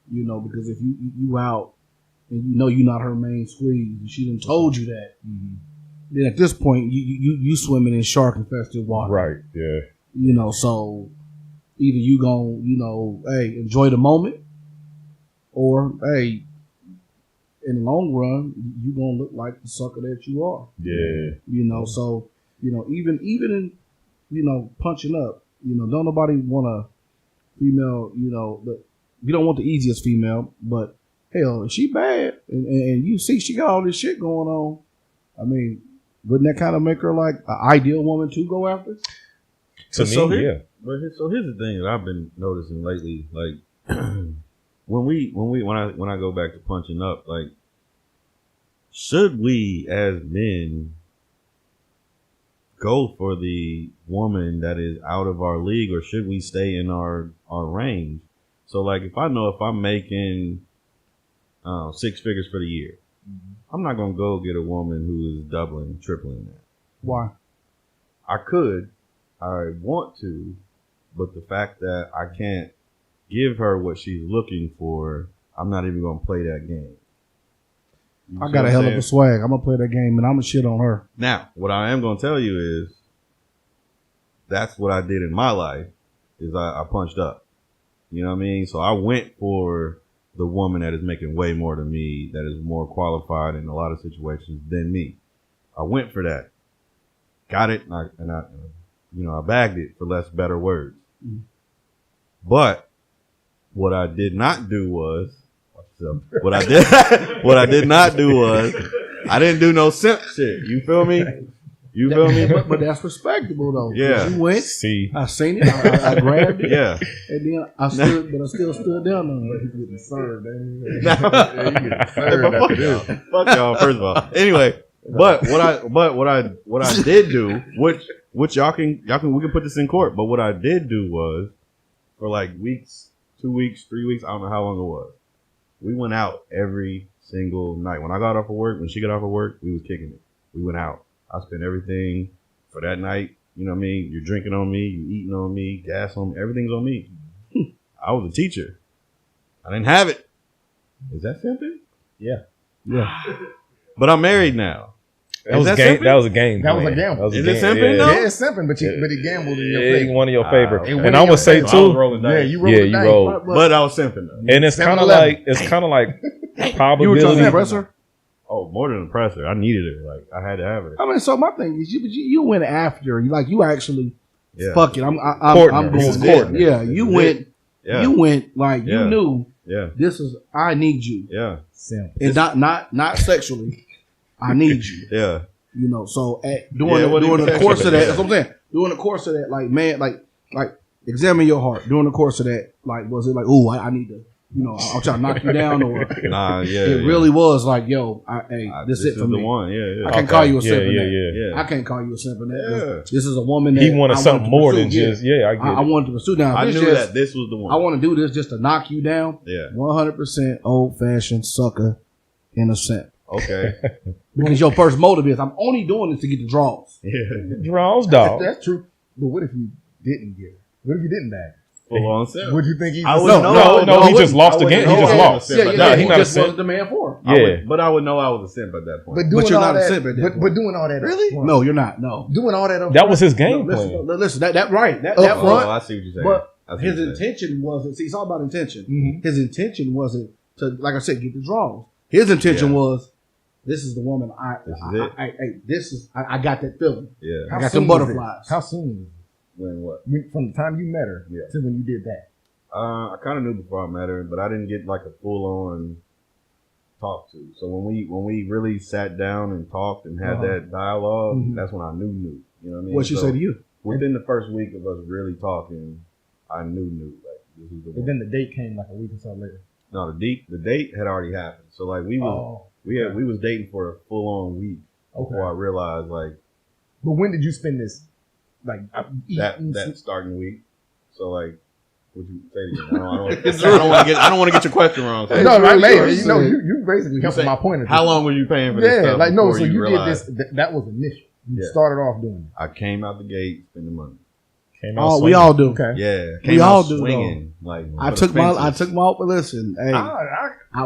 You know, because if you out and you know you're not her main squeeze, and she done told you that, then at this point you swimming in shark infested water.
Right. Yeah.
You know, so either you gonna, hey, enjoy the moment, or hey, in the long run, you gonna look like the sucker that you are.
Yeah.
You know, so even in punching up, don't nobody want a female, you don't want the easiest female, but hell, if she bad and you see she got all this shit going on, I mean, wouldn't that kind of make her like an ideal woman to go after?
But here's
the thing that I've been noticing lately, like when I go back to punching up, like, should we as men go for the woman that is out of our league, or should we stay in our range? So like if I know if I'm making 6 figures for the year, I'm not gonna go get a woman who is doubling, tripling that.
Why?
I want to, but the fact that I can't give her what she's looking for, I'm not even gonna play that game.
I got a hell of a swag. I'm gonna play that game and I'm gonna shit on her.
Now, what I am gonna tell you is that's what I did in my life, is I punched up. You know what I mean? So I went for the woman that is making way more than me, that is more qualified in a lot of situations than me. I went for that. Got it, and I bagged it, for less better words. But what I did not do was what I did not do was I didn't do no simp shit. You feel me? You feel me?
But that's respectable though.
Yeah.
You went.
See,
I seen it. I grabbed it.
Yeah.
And then I still stood down on it.
He's getting served, man.
Fuck y'all. First of all. Anyway, but what I did do, which y'all can we can put this in court. But what I did do was, for like weeks, 2 weeks, 3 weeks, I don't know how long it was, we went out every single night. When I got off of work, when she got off of work, we was kicking it. We went out. I spent everything for that night. You know what I mean? You're drinking on me, you eating on me, gas on me, everything's on me. I was a teacher. I didn't have it. Is that simping?
Yeah.
But I'm married now.
That was a game. That was a game.
That was a gamble.
Is it simping though?
Yeah, it's simping, but he gambled in your favor.
One of your favorite.
It
And I would say too.
you rolled
you rolled.
But I was simping though.
And it's kind of like probability.
You were trying to impress her?
Oh, more than impress her. I needed her. Like I had to have her.
I mean, so my thing is, you went after. You actually.
Yeah.
Fuck it. I'm
going.
Yeah, you went.
Yeah.
You went like you knew.
Yeah.
This is I need you.
Yeah.
Simple.
And not sexually. I need you.
Yeah.
You know. So during the course of that, that's what I'm saying. During the course of that, like man, like examine your heart. During the course of that, like was it like, oh, I need to. I'm trying to knock you down, or it really was like, yo, this is it for me.
The one,
I can't call you a simp.
Yeah.
I can't call you a simp. This is a woman that
he wanted something more than just I
wanted to pursue down.
I knew that this was the one.
I want to do this just to knock you down.
Yeah,
100% old fashioned sucker and a simp.
Okay,
because your first motive is I'm only doing this to get the draws.
Yeah,
draws, dog.
That's true. But what if you didn't get it? What if you didn't bag?
Full on simp.
Would you think he?
No. He just lost again. He just lost.
Yeah, he just wasn't the man for
her. Yeah,
but I would know I was a simp at that point.
But you're not a simp at that point.
But doing all that,
really? No, you're not. No,
doing all that.
That was his game plan.
Listen, that right. That
front. Oh, I see what you're saying.
But his intention wasn't. See, it's all about intention. Mm-hmm. His intention wasn't to, like I said, get the draws. His intention was, this is the woman. I got that feeling.
Yeah,
I got some butterflies.
How soon?
When what?
From the time you met her to when you did that.
I kind of knew before I met her, but I didn't get like a full on talk to. So when we really sat down and talked and had that dialogue, that's when I knew. You know what I mean?
What she said to you?
Within the first week of us really talking, I knew like this is the one.
But then the date came like a week or so later.
No, the date had already happened. So like we was dating for a full on week before I realized like.
But when did you spend this? Like
that starting week. So like. What you say again? I don't want to get your question wrong. So
no, right, maybe. You basically helping my point.
How long were you paying for this stuff?
Like no, so you did this. That was initial. You started off doing it.
I came out the gate, spending money.
We all do.
Okay.
Yeah,
we all do.
Swinging, like
I took my. Listen, hey,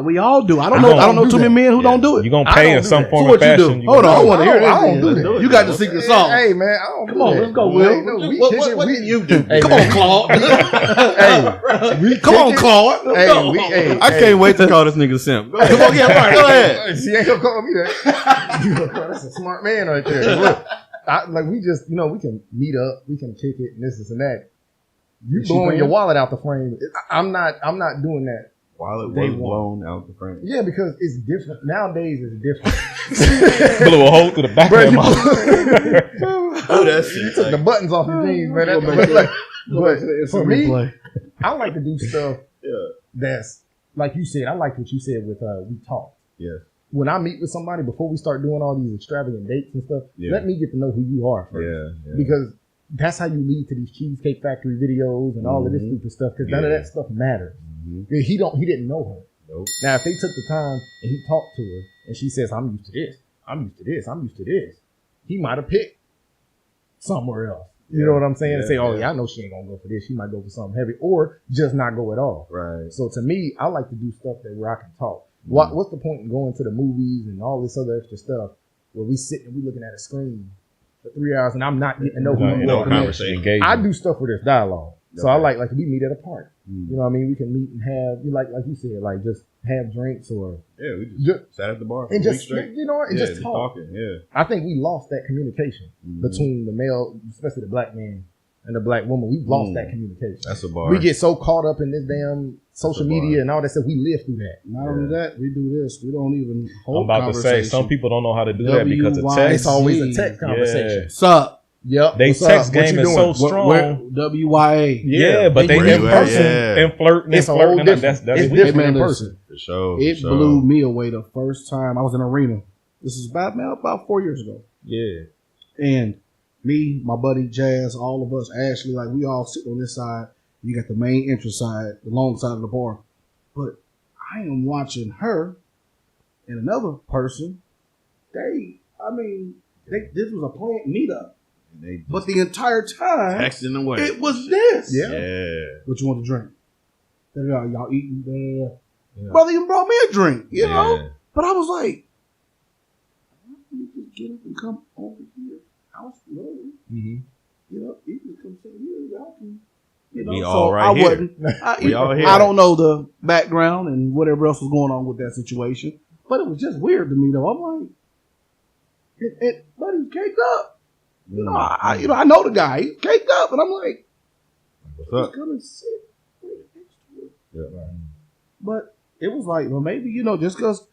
we all do. I don't know too many men who don't do it.
You gonna pay in some form of fashion?
Hold on, I want to hear this.
I don't do that.
You got the secret sauce.
Hey man, I don't.
Come on, let's go, Will. What did you do? Come on, Claude. Hey, come on, Claude.
Hey,
I can't wait to call this nigga simp. Come on, yeah, right. Go ahead.
She ain't gonna call me that. That's a smart man right there. Look. We just, we can meet up, we can kick it, and this and that. You blowing your wallet out the frame. I'm not doing that.
Wallet was blown out the frame.
Yeah, because it's different. Nowadays, it's different.
Blew a hole through the back of your mouth.
Oh, that's shit.
You took the buttons off your jeans, man. But for me, I like to do stuff that's, like you said, I like what you said with we talk.
Yes.
When I meet with somebody, before we start doing all these extravagant dates and stuff, let me get to know who you are first.
Yeah.
Because that's how you lead to these Cheesecake Factory videos and all of this stupid stuff. Because none of that stuff matters. Mm-hmm. He didn't know her.
Nope.
Now, if they took the time and he talked to her and she says, I'm used to this, I'm used to this, I'm used to this, he might have picked somewhere else. You know what I'm saying? And say, I know she ain't gonna go for this. She might go for something heavy, or just not go at all.
Right.
So to me, I like to do stuff where I can talk. What's the point in going to the movies and all this other extra stuff where we sit and we looking at a screen for 3 hours and I'm not getting to know who you're
no conversation.
I do stuff where there's dialogue. So I like we meet at a park. You know what I mean? We can meet and have, like you said, like just have drinks or
we just sat at the bar for
and
a week
just
straight.
Just talk.
Talking. Yeah.
I think we lost that communication between the male, especially the black man and the black woman. We've lost that communication.
That's a bar.
We get so caught up in this damn social media and all that stuff. We live through that.
Not only that, we do this. We don't even hold
I'm about to say, some people don't know how to do that because of text.
It's always a text conversation.
What's up?
Yep.
They text game is so strong.
WYA.
Yeah, but they in person and flirting and flirting. That's
different in person.
For sure.
It blew me away the first time I was in an arena. This is about 4 years ago.
Yeah.
And me, my buddy Jazz, all of us, Ashley, like we all sit on this side. You got the main entrance side, the long side of the bar. But I am watching her and another person. This was a planned meetup. But the entire time,
texting away.
It was this.
Yeah.
What you want to drink? Y'all eating? Brother even brought me a drink, you know? But I was like, why don't you just get up and come over here? House road. You know, you can come sit here, y'all can. You know,
we
so
all right
I
here.
wasn't.
We all here.
I don't know the background and whatever else was going on with that situation, but it was just weird to me, though. I'm like, but he caked up. You know, I know the guy. He caked up, and I'm like,
what's up?
Come and sit right next to it. Yeah. But it was like, well, maybe, you know, just because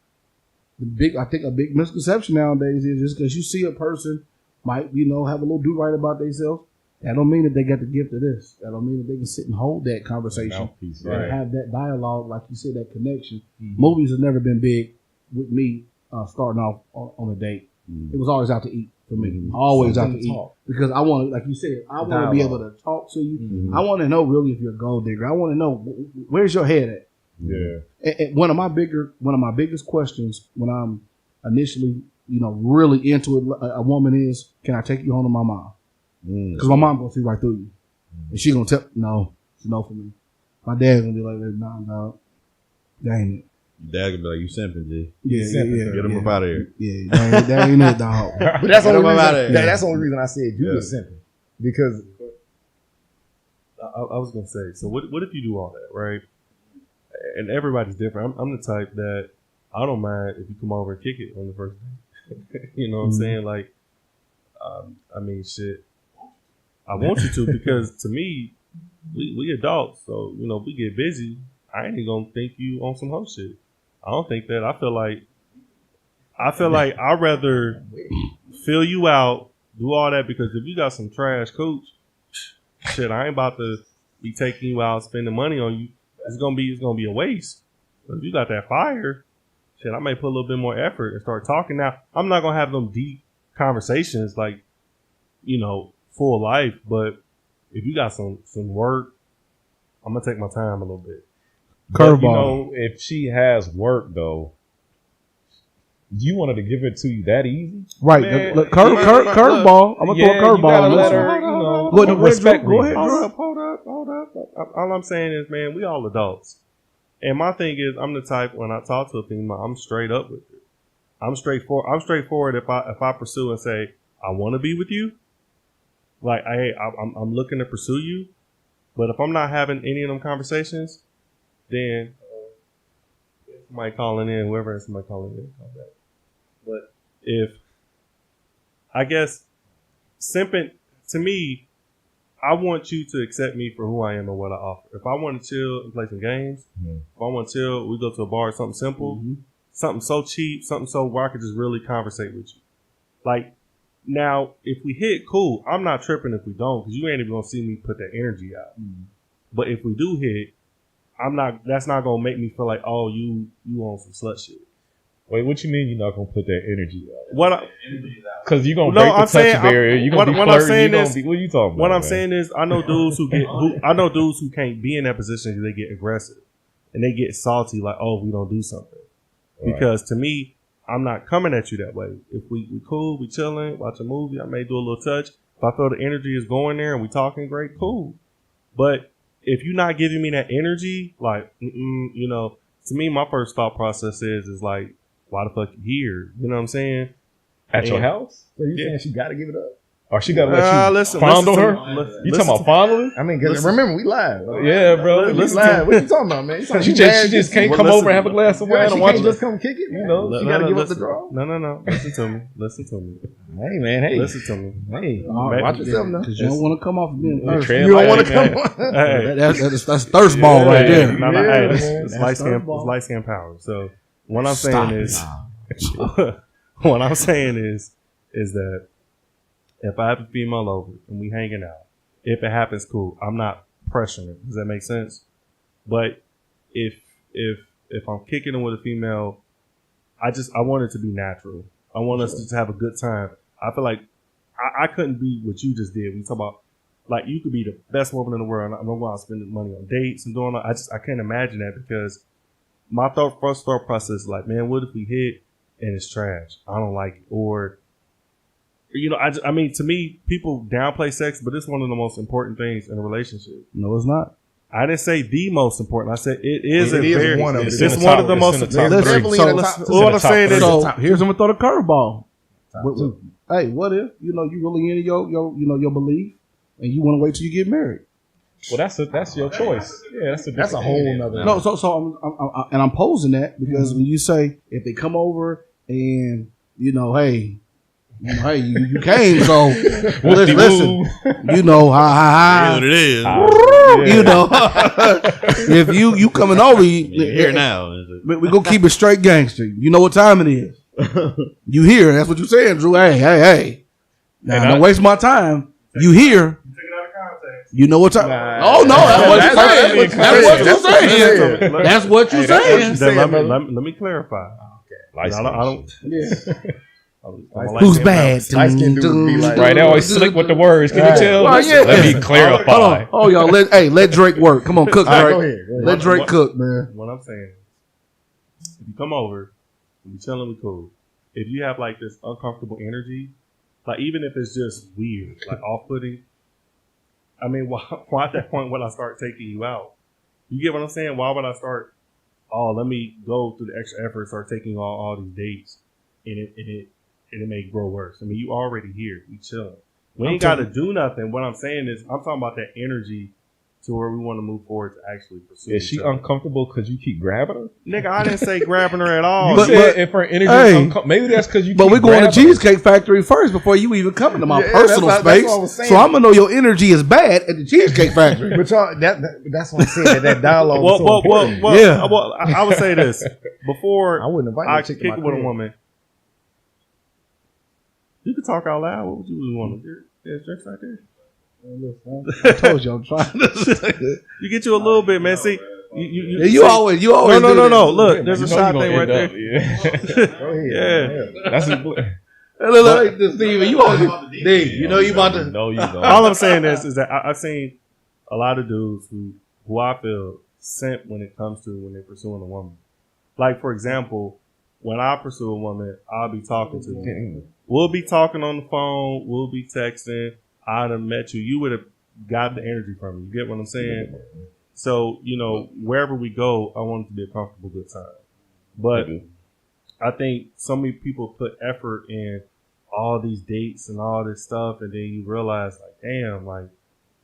I think a big misconception nowadays is just because you see a person might, you know, have a little do right about themselves. That don't mean that they got the gift of this. That don't mean that they can sit and hold that conversation and have that dialogue, like you said, that connection. Movies have never been big with me starting off on a date. It was always out to eat for me. Always out to eat. Because I want to, like you said, I want to be able to talk to you. I want to know really if you're a gold digger. I want to know where's your head at. Yeah. And one of my biggest questions when I'm initially, you know, really into it, a woman is, can I take you home to my mom? Because my mom gonna see right through you, and she gonna tell no, it's no for me. My dad gonna be like, nah, dog, that ain't it.
Your dad gonna be like, you simping, G.
Yeah.
Get him up out of here.
Yeah, that ain't it, dog.
But that's the only reason I said you was simping, because
I was gonna say. So what if you do all that, right? And everybody's different. I'm the type that I don't mind if you come over and kick it on the first day. You know what I'm saying? Like, I mean, shit. I want you to, because to me, we adults, so you know, if we get busy, I ain't gonna think you on some hoe shit. I don't think that. I feel like I'd rather fill you out, do all that, because if you got some trash coach, shit, I ain't about to be taking you out, spending money on you. It's gonna be a waste. But if you got that fire, shit, I may put a little bit more effort and start talking. Now, I'm not gonna have them deep conversations like, you know, full life, but if you got some work, I'm gonna take my time a little bit.
Curveball. You know, if she has work though, you wanted to give it to you that easy,
right? Curveball. I'm gonna throw a curveball.
Let her, you know, respect.
Go ahead. Hold up. All I'm saying is, man, we all adults, and my thing is, I'm the type when I talk to a female, I'm straight up with it. I'm straightforward. If I pursue and say I want to be with you, like, hey, I'm looking to pursue you, but if I'm not having any of them conversations, then somebody calling in, whoever is somebody calling in, call back. But if, I guess, simping, to me, I want you to accept me for who I am and what I offer. If I want to chill and play some games, if I want to chill, we go to a bar, something simple, something so cheap, something so where I could just really conversate with you. Like, now, if we hit, cool. I'm not tripping if we don't, because you ain't even gonna see me put that energy out. But if we do hit, that's not gonna make me feel like, oh, you on some slut shit.
Wait, what you mean you're not gonna put that energy out?
What?
Because you're gonna break the touch barrier. You're gonna be flirting. What are you talking about?
What I'm saying is, I know dudes who can't be in that position because they get aggressive and they get salty, like, oh, we don't do something. Because to me, I'm not coming at you that way. If we cool, we chilling, watch a movie, I may do a little touch. If I feel the energy is going there and we talking great, cool. But if you're not giving me that energy, like, you know, to me, my first thought process is like, why the fuck you here? You know what I'm saying?
At your house?
So you saying she got to give it up?
Or she got to let you fondle her? You talking about fondling?
I mean, remember, we live.
Yeah, bro.
We live. What you talking about, man?
She just can't come over and have a glass of wine and watch
just come kick it, you know? She got to give up the draw?
No. Listen to me.
Hey, man, hey.
Listen to me.
Hey, watch yourself now.
Because you don't want to come off being thirsty.
You don't want to come on.
Hey.
That's thirst ball right there.
No, it's light skin power. So what I'm saying is, what I'm saying is that if I have a female over and we hanging out, if it happens, cool. I'm not pressuring it. Does that make sense? But if I'm kicking it with a female, I want it to be natural. I want us to have a good time. I feel like I couldn't be what you just did. We talk about, like, you could be the best woman in the world. I'm going to spend money on dates and doing that. I can't imagine that, because my first thought process is like, man, what if we hit and it's trash? I don't like it. Or, you know, I mean, to me, people downplay sex, but it's one of the most important things in a relationship.
No, it's not.
I didn't say the most important. I said it is
one of
it's one of the most important.
What I'm saying is, here's I'm gonna throw the curveball. Hey, what if you really into your belief, and you want to wait till you get married?
Well, that's your choice. Yeah, that's a whole nother.
No, I'm posing that because when you say if they come over and hey, you came, so listen, hi,
what it is.
If you coming over,
you're here now.
We gonna keep it straight gangster. You know what time it is. You here? That's what you saying, Drew. Hey. Now don't waste my time. You here? You know what time? Oh no, that's what you're saying.
Let me clarify.
Okay.
I don't.
Who's bad?
Right now, always slick with the words. Can you tell? Let me clarify.
Oh, y'all, let Drake work. Come on, cook, Drake. Go ahead. Let Drake cook, man.
What I'm saying, if you come over, we chilling, we cool. If you have like this uncomfortable energy, like even if it's just weird, like off-putting, I mean, why at that point would I start taking you out? You get what I'm saying? Why would I start? Oh, let me go through the extra effort, start taking all these dates, and it may grow worse. I mean, you already here, you chilling. We ain't got to do nothing. What I'm saying is, I'm talking about that energy to where we want to move forward to actually pursue.
Is she uncomfortable because you keep grabbing her?
Nigga, I didn't say grabbing her at all.
You said if her energy maybe that's because you.
But we're going to Cheesecake Factory first before you even come into my personal space. So I'm gonna know your energy is bad at the Cheesecake Factory.
But y'all, that's what I'm saying. That dialogue.
Well, I would say this before
I wouldn't invite
I kick it with a woman. You can talk out loud. What would you want to do? There's drinks right there.
I told you I'm trying to.
You get you a little bit, man. See,
you always.
No. Look, there's a shot thing right there.
Yeah. That's
like this, Steven. You always. You know you about to.
No, you don't.
All I'm saying is that I've seen a lot of dudes who I feel simp when it comes to when they're pursuing a woman. Like for example, when I pursue a woman, I'll be talking to you. We'll be talking on the phone. We'll be texting. I'd have met you. You would have got the energy from me. You get what I'm saying? So, wherever we go, I want it to be a comfortable, good time. But I think so many people put effort in all these dates and all this stuff, and then you realize, like, damn, like,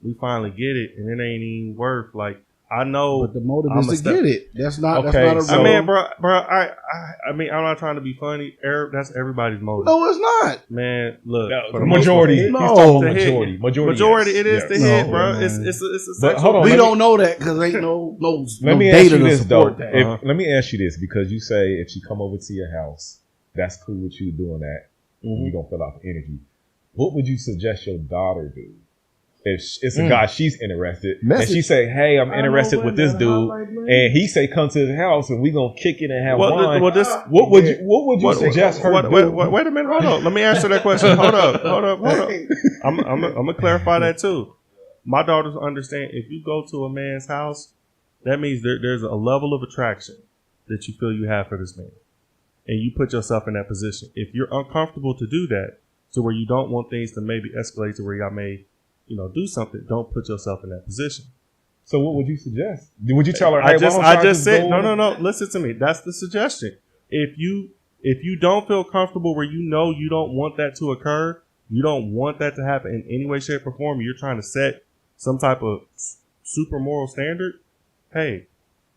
we finally get it, and it ain't even worth, like, I know.
But the motive is to get it. That's not.
Okay,
that's not a
I mean, bro. I mean, I'm not trying to be funny. That's everybody's motive.
No, it's not.
Man, look,
for the majority.
Majority. It is the hit, bro. It's a sexual.
Hold on, we don't know that because ain't no
let me
data
ask you
to
this
support
though.
that.
Let me ask you this because you say if she come over to your house, that's cool with you doing that. You gonna fill out the energy. What would you suggest your daughter do? If it's a guy she's interested, and she say, "Hey, I'm interested with this dude," and he say, "Come to the house, and we gonna kick it and have wine." What would you suggest her do?
Wait a minute, hold on. Let me answer that question. Hold up. I'm gonna clarify that too. My daughters understand if you go to a man's house, that means there's a level of attraction that you feel you have for this man, and you put yourself in that position. If you're uncomfortable to do that, to where you don't want things to maybe escalate to where y'all may do something. Don't put yourself in that position.
So what would you suggest? Would you tell her?
I just said no. Listen to me. That's the suggestion. If you don't feel comfortable where you don't want that to occur, you don't want that to happen in any way, shape, or form. You're trying to set some type of super moral standard. Hey,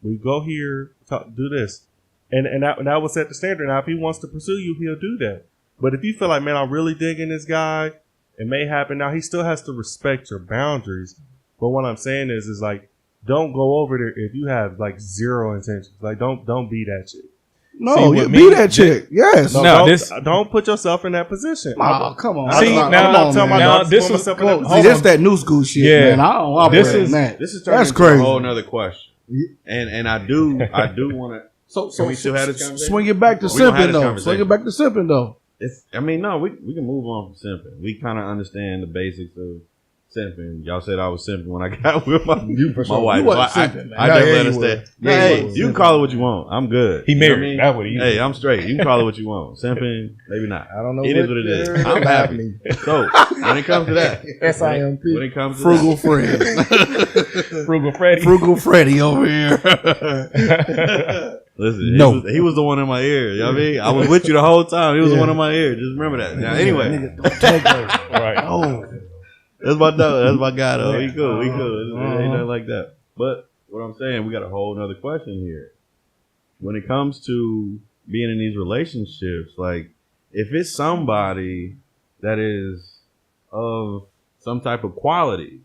we go here, do this, and that will set the standard. Now, if he wants to pursue you, he'll do that. But if you feel like, man, I'm really digging this guy. It may happen. Now, he still has to respect your boundaries. But what I'm saying is like, don't go over there if you have like zero intentions. Like, don't be that chick.
No, you be that chick. Yes.
Don't put yourself in that position.
Oh, come on.
See, this is
that new school shit, man. I don't operate in that.
This is turning into a whole nother question. And I do want to. So we still have this conversation?
Swing it back to simping though.
We can move on from simping. We kind of understand the basics of simping. Y'all said I was simping when I got with my wife.
You wasn't simping, man.
I definitely understand. Hey, you can call it what you want. I'm good.
He married.
You know
That's what he.
Hey, I'm straight. You can call it what you want. Simping, maybe not.
I don't know.
It is what it is. I'm happy. So when it comes to that,
SIMP.
when it comes to
Frugal Fred.
Frugal Freddy.
Frugal Freddy over here.
Listen,
No.
he was the one in my ear. You know what I mean? I was with you the whole time. He was the one in my ear. Just remember that. Now, anyway.
Nigga, don't take over.
Right.
Oh.
That's my dog. That's my guy, though. He cool. He cool. It ain't nothing like that. But what I'm saying, we got a whole nother question here. When it comes to being in these relationships, like, if it's somebody that is of some type of quality,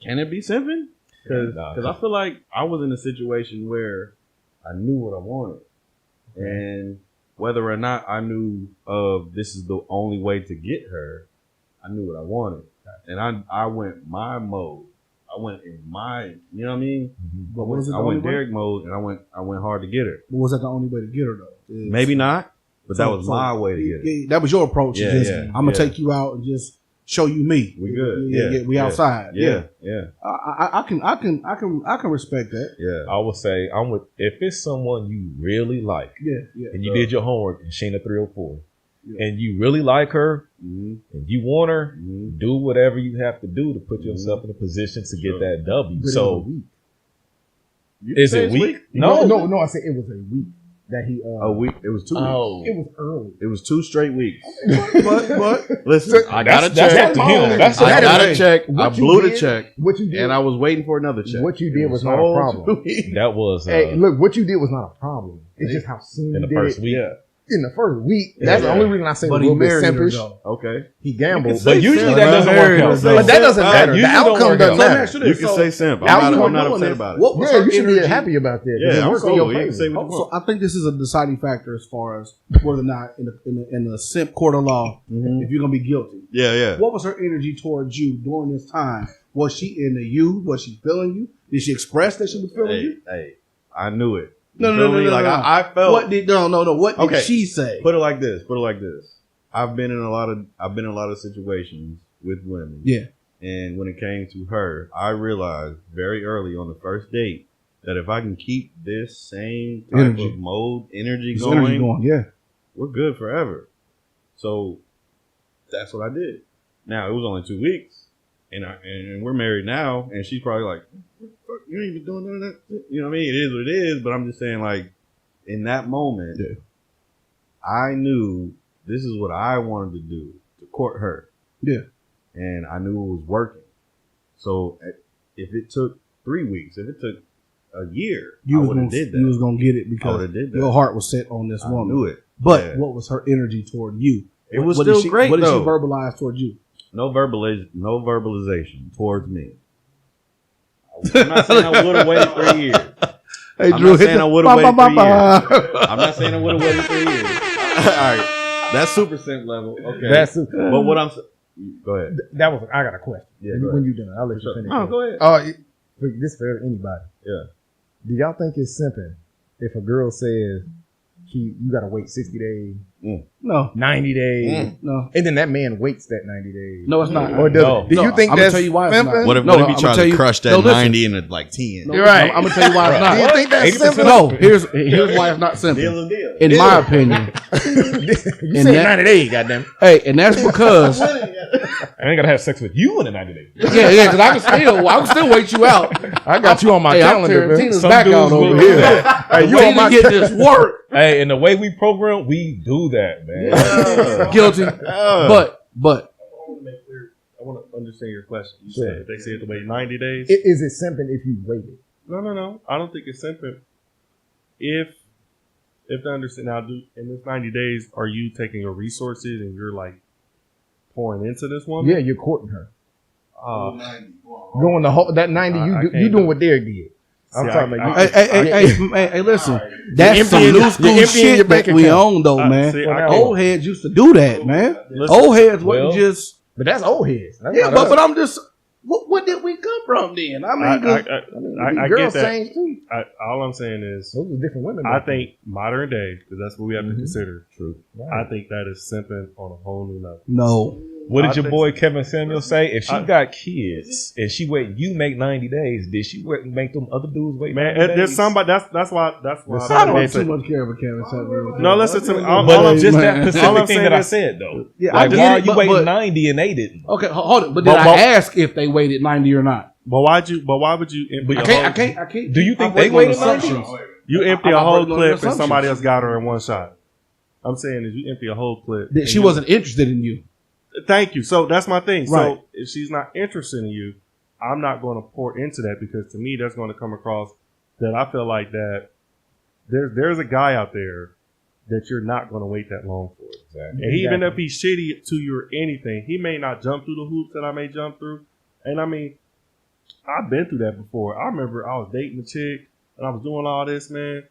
can it be simping? Because I feel like I was in a situation where I knew what I wanted. And whether or not I knew this is the only way to get her, I knew what I wanted. And I went my mode. I went in my, you know what I mean?
But was it the
I went
only way?
Derek mode, and I went hard to get her.
But was that the only way to get her, though?
Maybe not, but that was my way to get her.
Yeah, that was your approach.
Yeah,
I'm going to take you out and just show you me.
We good.
Yeah, we outside.
Yeah.
I can respect that.
Yeah.
I would say if it's someone you really like,
Yeah.
and you did your homework and Sheena 304, and you really like her, and you want her, do whatever you have to do to put yourself in a position to get that W. So, is it weak?
No. I said it was a week that he.
A week. It was 2 weeks.
It was early.
It was 2 straight weeks.
but
listen, I got a check.
That's up to him. That's
I got a check. I
What you
blew the
did-
check,
What you did?
and I was waiting for another check.
What you did was not a
whole
problem.
2 weeks.
That was
Hey, look, what you did was not a problem. It's just how soon
in
you
the
did
first
it.
week.
In the first week. That's the only reason I say
but
a
he
little bit
married her,
simpish.
though.
Okay.
He gambled.
say
But usually
simp.
that doesn't work out.
But
But that doesn't matter. The
usually don't
outcome
work
doesn't
out.
matter.
You can say simp.
Now
I'm
you
not
doing
upset
this.
about it.
What was
Yeah,
her
you should be
energy?
happy about that.
Yeah,
It
I'm
works in
cool.
your
You can
favor.
say what you
So
want.
I think this is a deciding factor as far as whether or not in the simp court of law, if you're gonna be guilty.
Yeah.
What was her energy towards you during this time? Was she into you? Was she feeling you? Did she express that she was feeling you?
Hey, I knew it.
No.
Like I felt.
What did What did she say?
Put it like this. I've been in a lot of situations with women.
Yeah.
And when it came to her, I realized very early on the first date that if I can keep this same type of mode, energy going,
yeah,
we're good forever. So that's what I did. Now it was only 2 weeks, and we're married now, and she's probably like, "Fuck, you ain't been doing none of that." You know what I mean? It is what it is. But I'm just saying, like, in that moment, I knew this is what I wanted to do to court her.
Yeah.
And I knew it was working. So if it took 3 weeks, if it took a year, I would have did that.
You was gonna get it
I
because
would have did that.
your heart was set on this
I
woman.
knew it.
But
Yeah.
what was her energy toward you?
It was
What
still
did she,
great,
What did
though.
she verbalize towards you?
No verbalization towards me. I'm not saying I would have waited 3 years.
Hey,
I'm not saying I would have waited 3 years. I'm not saying I would have waited 3 years. All right, that's super simp level. Okay, but what I'm go ahead.
That was. I got a question.
Yeah,
when you done, I'll let you finish.
Oh, go ahead.
This for anybody.
Yeah.
Do y'all think it's simping if a girl says you got to wait 60 days,
No,
90 days,
no,
and then that man waits that 90 days?
no. It's not.
Or does it? Do you think
I'm
that's
gonna tell you why it's not.
simping?
What if he tries to crush that 90 into like 10?
No,
You're right.
I'm gonna tell you why it's not.
Do you think that's
80%?
simping?
No, here's why it's not simple.
Deal is deal.
In my opinion,
You
And
said
that-
90 days, goddamn.
hey, and that's because
I ain't gotta have sex with you in the 90 days.
yeah, because I can still wait you out.
I got you on my
Hey, I'm
calendar, man.
Tarantino's
Some
back
dudes
out over
will.
here.
Hey, you on my
get this work.
Hey, and the way we program, we do that, man.
Guilty, but
I want to understand your question. You said if they said to wait 90 days.
Is it simping if you waited?
No. I don't think it's simple. If they understand now, in this 90 days, are you taking your resources and you're like pouring into this woman?
Yeah, you're courting her. Going the whole that 90, you doing what Derek did. I'm talking about you.
hey, listen, that's
You're
some
emptying-
new
you're
school
emptying your
shit
bank
that we
account.
own, though, man.
see, I
Old heads used to do that, man. Old heads wasn't
Well,
just
But that's old heads. That's
yeah,
not us.
but I'm just what did we come from then? I mean, 'cause-
I
girls
get that.
change too.
All I'm saying is,
Those were different women.
I
back then.
think modern day, because that's what we have to consider.
True.
I think that is simping on a whole new level.
no,
What did your boy Kevin Samuel say? If she got kids and she you make 90 days, did she make them other dudes wait? Man,
there's somebody. That's why.
I don't too much care about Kevin Samuel.
No, listen to me.
But just that specific thing that I said though.
Yeah,
like, why are you waiting 90 and they didn't?
Okay, hold it. But did I ask if they waited 90 or not?
But why would you?
I can't.
Do you think they waited 90?
You empty a whole clip and somebody else got her in one shot. I'm saying is you empty a whole clip.
She wasn't interested in you.
Thank you. So that's my thing.
Right.
So if she's not interested in you, I'm not going to pour into that because to me that's going to come across that I feel like that there's a guy out there that you're not going to wait that long for. Exactly. And even if he's shitty to you or anything, he may not jump through the hoops that I may jump through. And I mean, I've been through that before. I remember I was dating a chick and I was doing all this, man.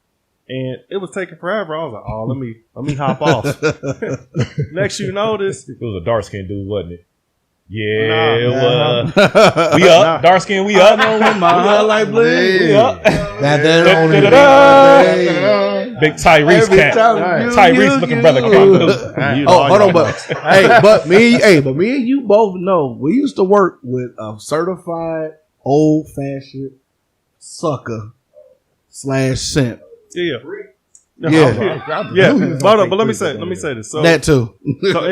And it was taking forever. I was like, oh, let me hop off. Next you notice.
It was a dark skinned dude, wasn't it? Yeah, it was. We up. Dark skin, we up.
My highlight blade.
We up. Big Tyrese cat. Tyrese looking brother. Come on,
hold on, but me and you both know we used to work with a certified old fashioned sucker / simp.
Yeah.
But
let me say this. So
that too.
So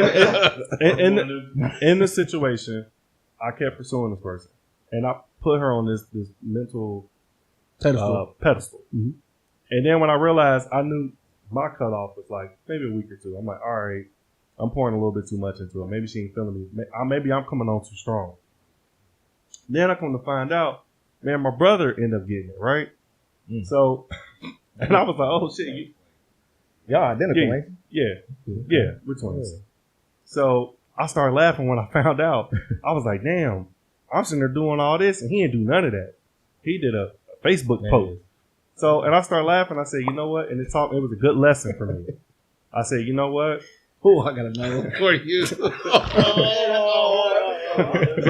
in the situation, I kept pursuing this person, and I put her on this mental pedestal. Mm-hmm. And then when I realized I knew my cutoff was like maybe a week or two, I'm like, all right, I'm pouring a little bit too much into it. Maybe she ain't feeling me. Maybe I'm coming on too strong. Then I come to find out, man, my brother ended up getting it right. So, and I was like, oh shit,
y'all identical, ain't
you? Yeah, we're twins. Yeah. So I started laughing when I found out. I was like, damn, I'm sitting there doing all this and he didn't do none of that. He did a Facebook post. So, and I started laughing. I said, you know what? And it was a good lesson for me. I said, you know what?
Oh, I gotta know for you.
So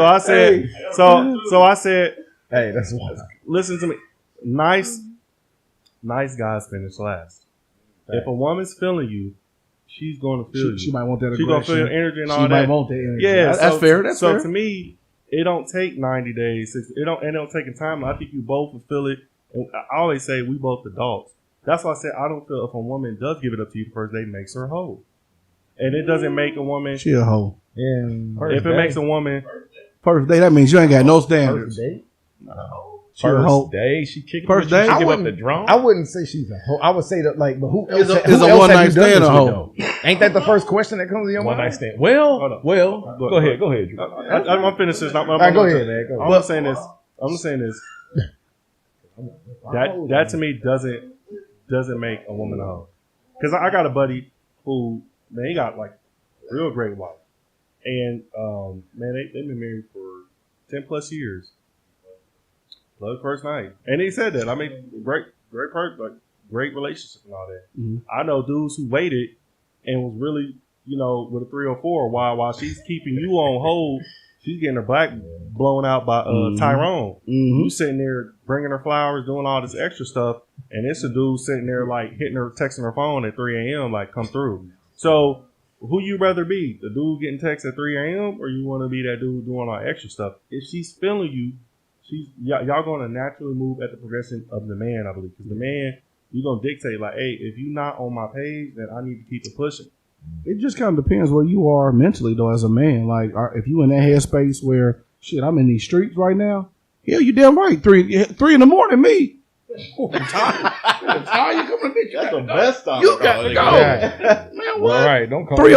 I said, so I said,
hey, that's wild.
Listen to me. Nice guys finish last. Right. If a woman's feeling you, she's going to feel you.
She might want that aggression.
She's going to feel your energy and all that.
She might want that energy.
Yeah,
that's fair.
So to me, it don't take 90 days. It don't take time. I think you both will feel it. And I always say we both adults. That's why I said I don't feel if a woman does give it up to you the first day, it makes her a hoe. And it doesn't make a woman.
She a hoe.
Yeah.
If it makes a woman.
First day, that means you ain't got no standards.
First date?
No. First day, she kicked
first day.
She give up the drum.
I wouldn't say she's a hoe. I would say that like, but who else
is a one night stand a hoe?
Ain't that the first question that comes to your mind?
One night stand. Well, go ahead. Drew.
I'm gonna finish this.
Go ahead, man.
I'm just saying this. That to me doesn't make a woman a hoe. Because I got a buddy who, man, he got like a real great wife, and man, they've been married for 10 plus years. Love first night, and he said that. I mean, great person, like great relationship and all that. Mm-hmm. I know dudes who waited and was really, with a 304 while she's keeping you on hold. She's getting her back blown out by Tyrone. Mm-hmm. You sitting there bringing her flowers, doing all this extra stuff, and it's a dude sitting there like hitting her, texting her phone at 3 a.m. like come through. So who you rather be, the dude getting texted at 3 a.m. or you want to be that dude doing all extra stuff? If she's feeling you, y'all going to naturally move at the progression of the man, I believe. Because the man, you're going to dictate like, hey, if you're not on my page, then I need to keep it pushing.
It just kind of depends where you are mentally, though, as a man. Like, if you in that headspace where, shit, I'm in these streets right now. Hell, you damn right. 3 in the morning, me. I'm tired. You coming to bitch?
That's the best time.
You got to go.
Yeah.
Man, what?
All right, don't call
3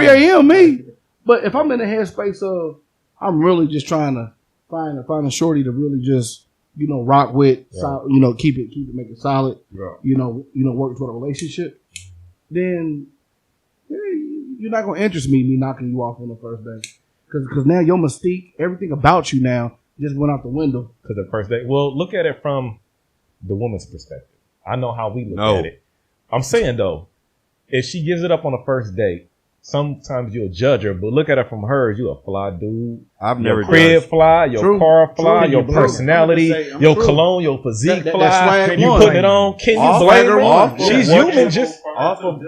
a.m. me. But if I'm in the headspace of, I'm really just trying to find a shorty to really just, rock with, keep it, make it solid, work toward a relationship, then you're not going to interest me knocking you off on the first day. Because now your mystique, everything about you now just went out the window.
To the first day. Well, look at it from the woman's perspective. I know how we look at it. I'm saying, though, if she gives it up on the first date, sometimes you'll judge her, but look at it from hers. You a fly dude.
I've never
your crib
judged.
Fly, your car fly, your personality, your cologne, your physique fly. You putting it on. Can you blame her? She's human. Just off of.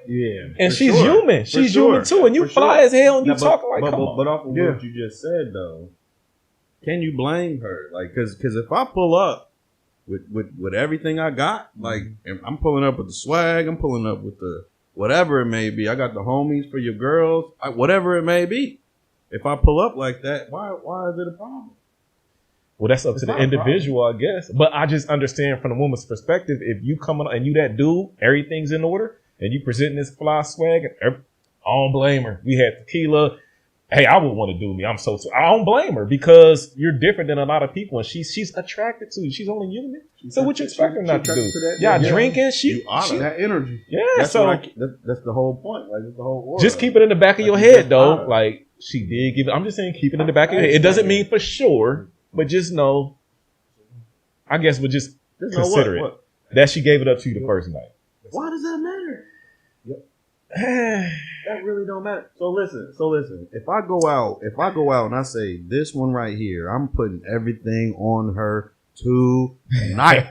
Yeah,
and she's human. She's human too. And you fly as hell and you talking like, come on.
But off of what you just said, though, can you blame her? Like, because if I pull up with everything I got, like, I'm pulling up with the swag, I'm pulling up with the whatever it may be. I got the homies for your girls, whatever it may be. If I pull up like that, why is it a problem?
Well, that's up to the individual, I guess. But I just understand from the woman's perspective, if you coming and you that dude, everything's in order, and you presenting this fly swag, I don't blame her. We had tequila. Hey, I would want to do me. I don't blame her because you're different than a lot of people, and she's attracted to you. She's only human. So what you expect her not to do? Drinking. She
that energy.
Yeah.
That's
so
that's the whole point. Like, it's the whole aura.
Just keep it in the back of your head, though. Like, she did give it. I'm just saying, keep it in the back of your head. It doesn't mean for sure, but just know. I guess we'll just consider it that she gave it up to you the first night.
Why does that matter? That really don't matter. So listen. If I go out and I say this one right here, I'm putting everything on her tonight.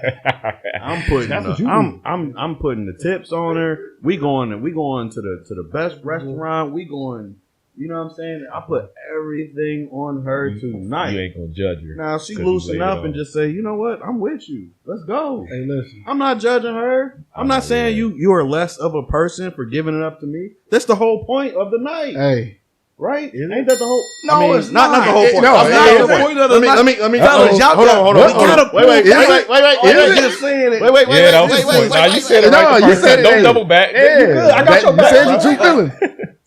I'm putting I'm putting the tips on her. We going to the best restaurant. We going. You know what I'm saying? I put everything on her tonight.
You ain't gonna judge her.
Now she loosen up and just say, you know what? I'm with you. Let's go.
Hey, listen.
I'm not judging her. I'm not saying you are less of a person for giving it up to me. That's the whole point of the night.
Hey.
Right? Ain't that the whole?
No,
I mean,
it's not
the whole point.
No, it's not the point of the night.
Let me.
Hold on.
Wait.
Just saying it.
Wait.
You said it right. You said it. Don't double back.
Yeah,
I got your back.
You said the true feeling.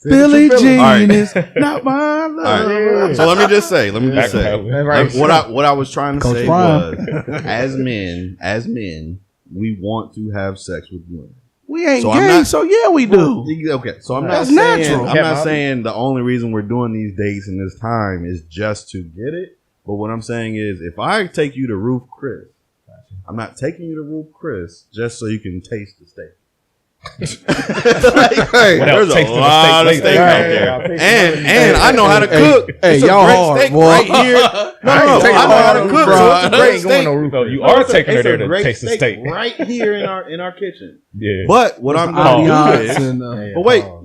Billie Jean is not my love.
So let me just say, what I was trying to say was, as men, we want to have sex with women.
We ain't gay, so yeah, we do.
Okay, so I'm not saying the only reason we're doing these dates in this time is just to get it. But what I'm saying is, if I take you to Roof Chris, I'm not taking you to Roof Chris just so you can taste the steak. There's a lot of steak out there, and I know how to cook.
Hey, y'all hard,
steak
boy.
Right here. I know how to cook. So it's a great steak.
You are taking her there to taste the steak
right here in our kitchen.
Yeah.
But what I'm going to do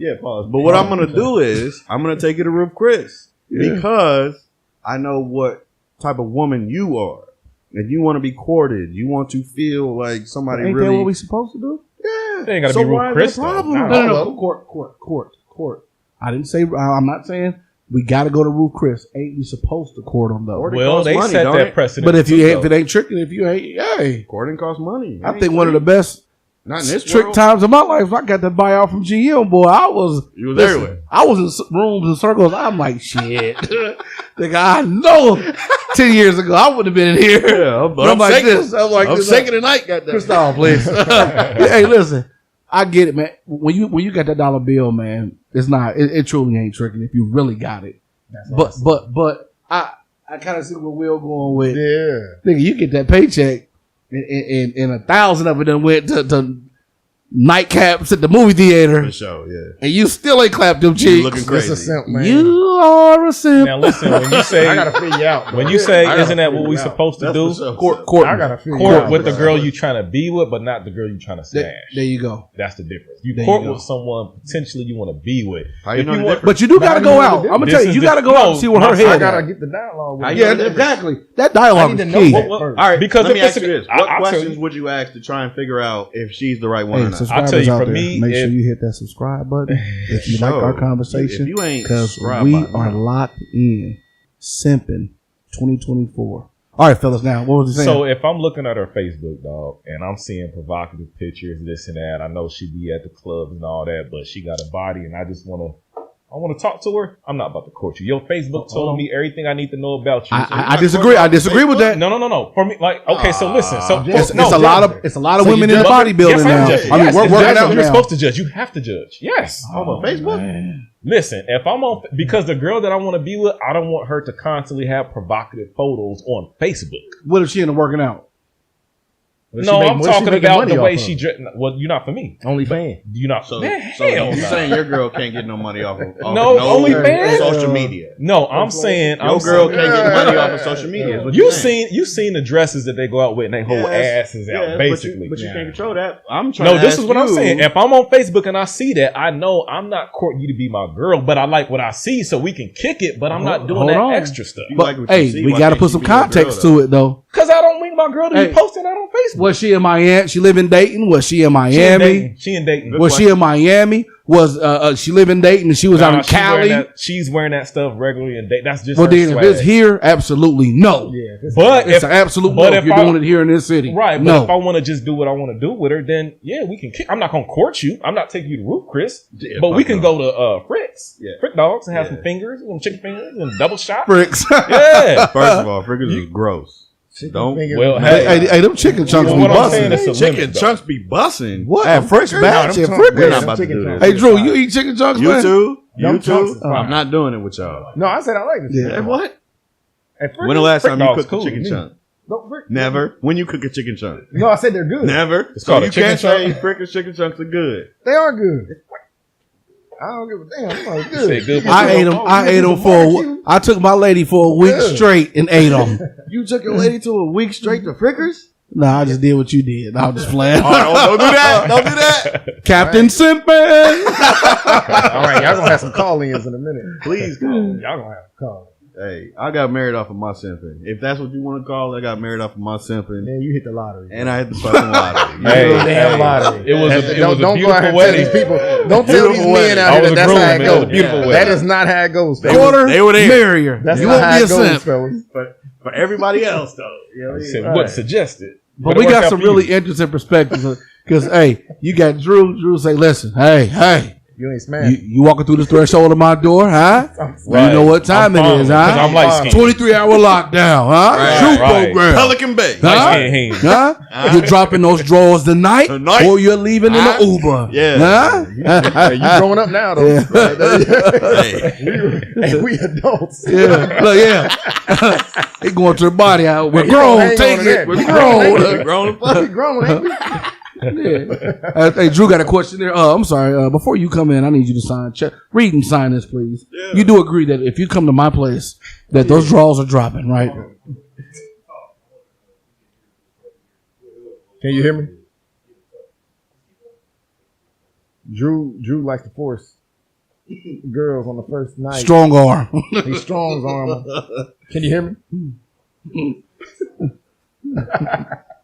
is, pause. But what I'm going to do is, I'm going to take you to Roof Chris because I know what type of woman you are, and you want to be courted. You want to feel like somebody
ain't
really.
That what we supposed to do?
Yeah.
They ain't gotta be real Chris.
No. Court. I didn't say. I'm not saying we got to go to Roof Chris. Ain't we supposed to court them though?
Well, they set that precedent.
But if it ain't tricking, if you ain't, hey,
courting costs money.
I think one of the best
not in this
trick
world.
times of my life. I got that buyout from GM, boy.
You was everywhere.
I was in rooms and circles. I'm like, shit. Nigga, I know 10 years ago I would have been in here.
Yeah, but I'm like this. I'm shaking tonight. Goddamn.
Crystal, please. Hey, listen. I get it, man. When you got that dollar bill, man, it's not. It truly ain't tricking if you really got it. But I kind of see where Will going with.
Yeah,
nigga, you get that paycheck, and 1,000 of it done went to nightcaps at the movie theater.
For sure, yeah.
And you still ain't clapped them cheeks.
You looking crazy.
That's a simp, man.
You are a simp.
Now listen, when you say
I gotta figure you out.
When you say isn't that what we supposed to do?
Court.
I gotta figure
Court
out
with the girl you trying to be with, but not the girl you trying to smash.
There you go.
That's the difference. You
There
court
you go.
with someone potentially you want to be with.
How you know the difference?
But you do got to go out. I'm gonna tell you, you got to go out and see what her head.
I gotta get the dialogue. With
Yeah, exactly. That dialogue is key.
All right,
because
let me
if
ask you this: what questions would you ask to try and figure out if she's the right one or not?
I'll tell you, for me,
make sure you hit that subscribe button if you like our conversation.
If you ain't,
because we are locked in simping 2024. All right, fellas. Now, what was he saying?
So if I'm looking at her Facebook, dog, and I'm seeing provocative pictures, this and that, I know she be at the clubs and all that, but she got a body, and I want to talk to her. I'm not about to court you. Your Facebook told me everything I need to know about you.
I disagree. I disagree with that.
No. For me, like, okay, so listen. So
it's a lot of women in bodybuilding now. I mean, we're working out.
You're supposed to judge. You have to judge. Yes.
On Facebook.
Man.
Listen, if I'm on, because the girl that I want to be with, I don't want her to constantly have provocative photos on Facebook.
What if she into working out?
No, I'm talking about the way she dressed. Well, you're not for me.
OnlyFans.
You're not.
So,
Man,
so
hell
you
no.
saying your girl can't get no money off of
No, OnlyFans?
social media?
No, I'm saying
Your girl can't get money off of social media. Is what
You
you're saying.
seen the dresses that they go out with and they hold asses out, basically.
But you can't control that. I'm trying.
No, this is what I'm saying. If I'm on Facebook and I see that, I know I'm not courting you to be my girl, but I like what I see, so we can kick it. But I'm not doing that extra stuff.
But hey, we got to put some context to it though.
Because I don't want my girl to be posting that on Facebook.
Was she in Miami? She live in Dayton. Was she in Miami?
She in Dayton.
Was she in Miami? Was she live in Dayton and she was out in Cali?
She's wearing that stuff regularly in Dayton. That's just
well,
her
then
swag.
if it's here, absolutely no.
Yeah,
but
it's an absolute no if you're doing it here in this city.
Right, but
no.
if I want to just do what I want to do with her, then yeah, we can kick. I'm not going to court you. I'm not taking you to Roof Chris. Yeah, but we can go to Frick's. Frick Dogs and have some fingers, some chicken fingers and double shot.
Frick's.
Yeah. First of all, Frick's is gross. Don't.
Well, hey, them chicken chunks be busting.
Chicken chunks be busting.
What? At Frick's batch at Frick's.
We're not about to do this.
Hey, Drew, you eat chicken chunks, man?
You too? I'm not doing it with y'all.
No, I said I like this.
Yeah. What? When the last time you cooked a chicken chunk? Never. When you cook a chicken chunk?
No, I said they're good.
Never. So you can't say Frick's chicken chunks are good.
They are good. I don't give a damn. I'm good.
I ate them for. I took my lady for a week straight and ate them.
You took your lady to a week straight to Frickers?
No, I just did what you did. I was just playing.
Don't do that. Don't do that.
Captain Simpin.
All right, y'all gonna have some call-ins in a minute.
Please call.
Y'all gonna have to call.
Hey, I got married off of my simping. If that's what you want to call it, I got married off of my simping.
Man, you hit the lottery.
And I hit the fucking lottery.
Damn lottery.
It was a
don't
beautiful
go out here
wedding.
and tell these people. Don't tell these men out here that that's how it goes. That is not how it goes.
Quarter,
they were there.
marry her.
That's
you
not
won't
how
be a
it goes,
simp.
fellas.
But for everybody else, though. You know
What suggested?
But we got some really interesting perspectives. Because, hey, you got Drew. Drew say, listen, hey.
You ain't smashed.
You walking through the threshold of my door, huh?
Right.
You know what time it is, huh?
I'm light-skinned.
23-hour lockdown, huh?
Right.
True
Right.
program.
Pelican Bay.
Huh? You're dropping those drawers tonight, or you're leaving in an Uber.
Yeah.
Huh?
You growing up now, though.
Yeah.
Hey, we adults.
Yeah. Look, yeah. They going to the body out. We're grown. Take it. We're grown.
We grown, ain't we?
Yeah. Hey, Drew got a question there. I'm sorry. Before you come in, I need you to sign. Read and sign this, please. Yeah. You do agree that if you come to my place, that those drawers are dropping, right?
Can you hear me? Drew likes to force girls on the first night.
Strong arm.
He strong arm. Can you hear me?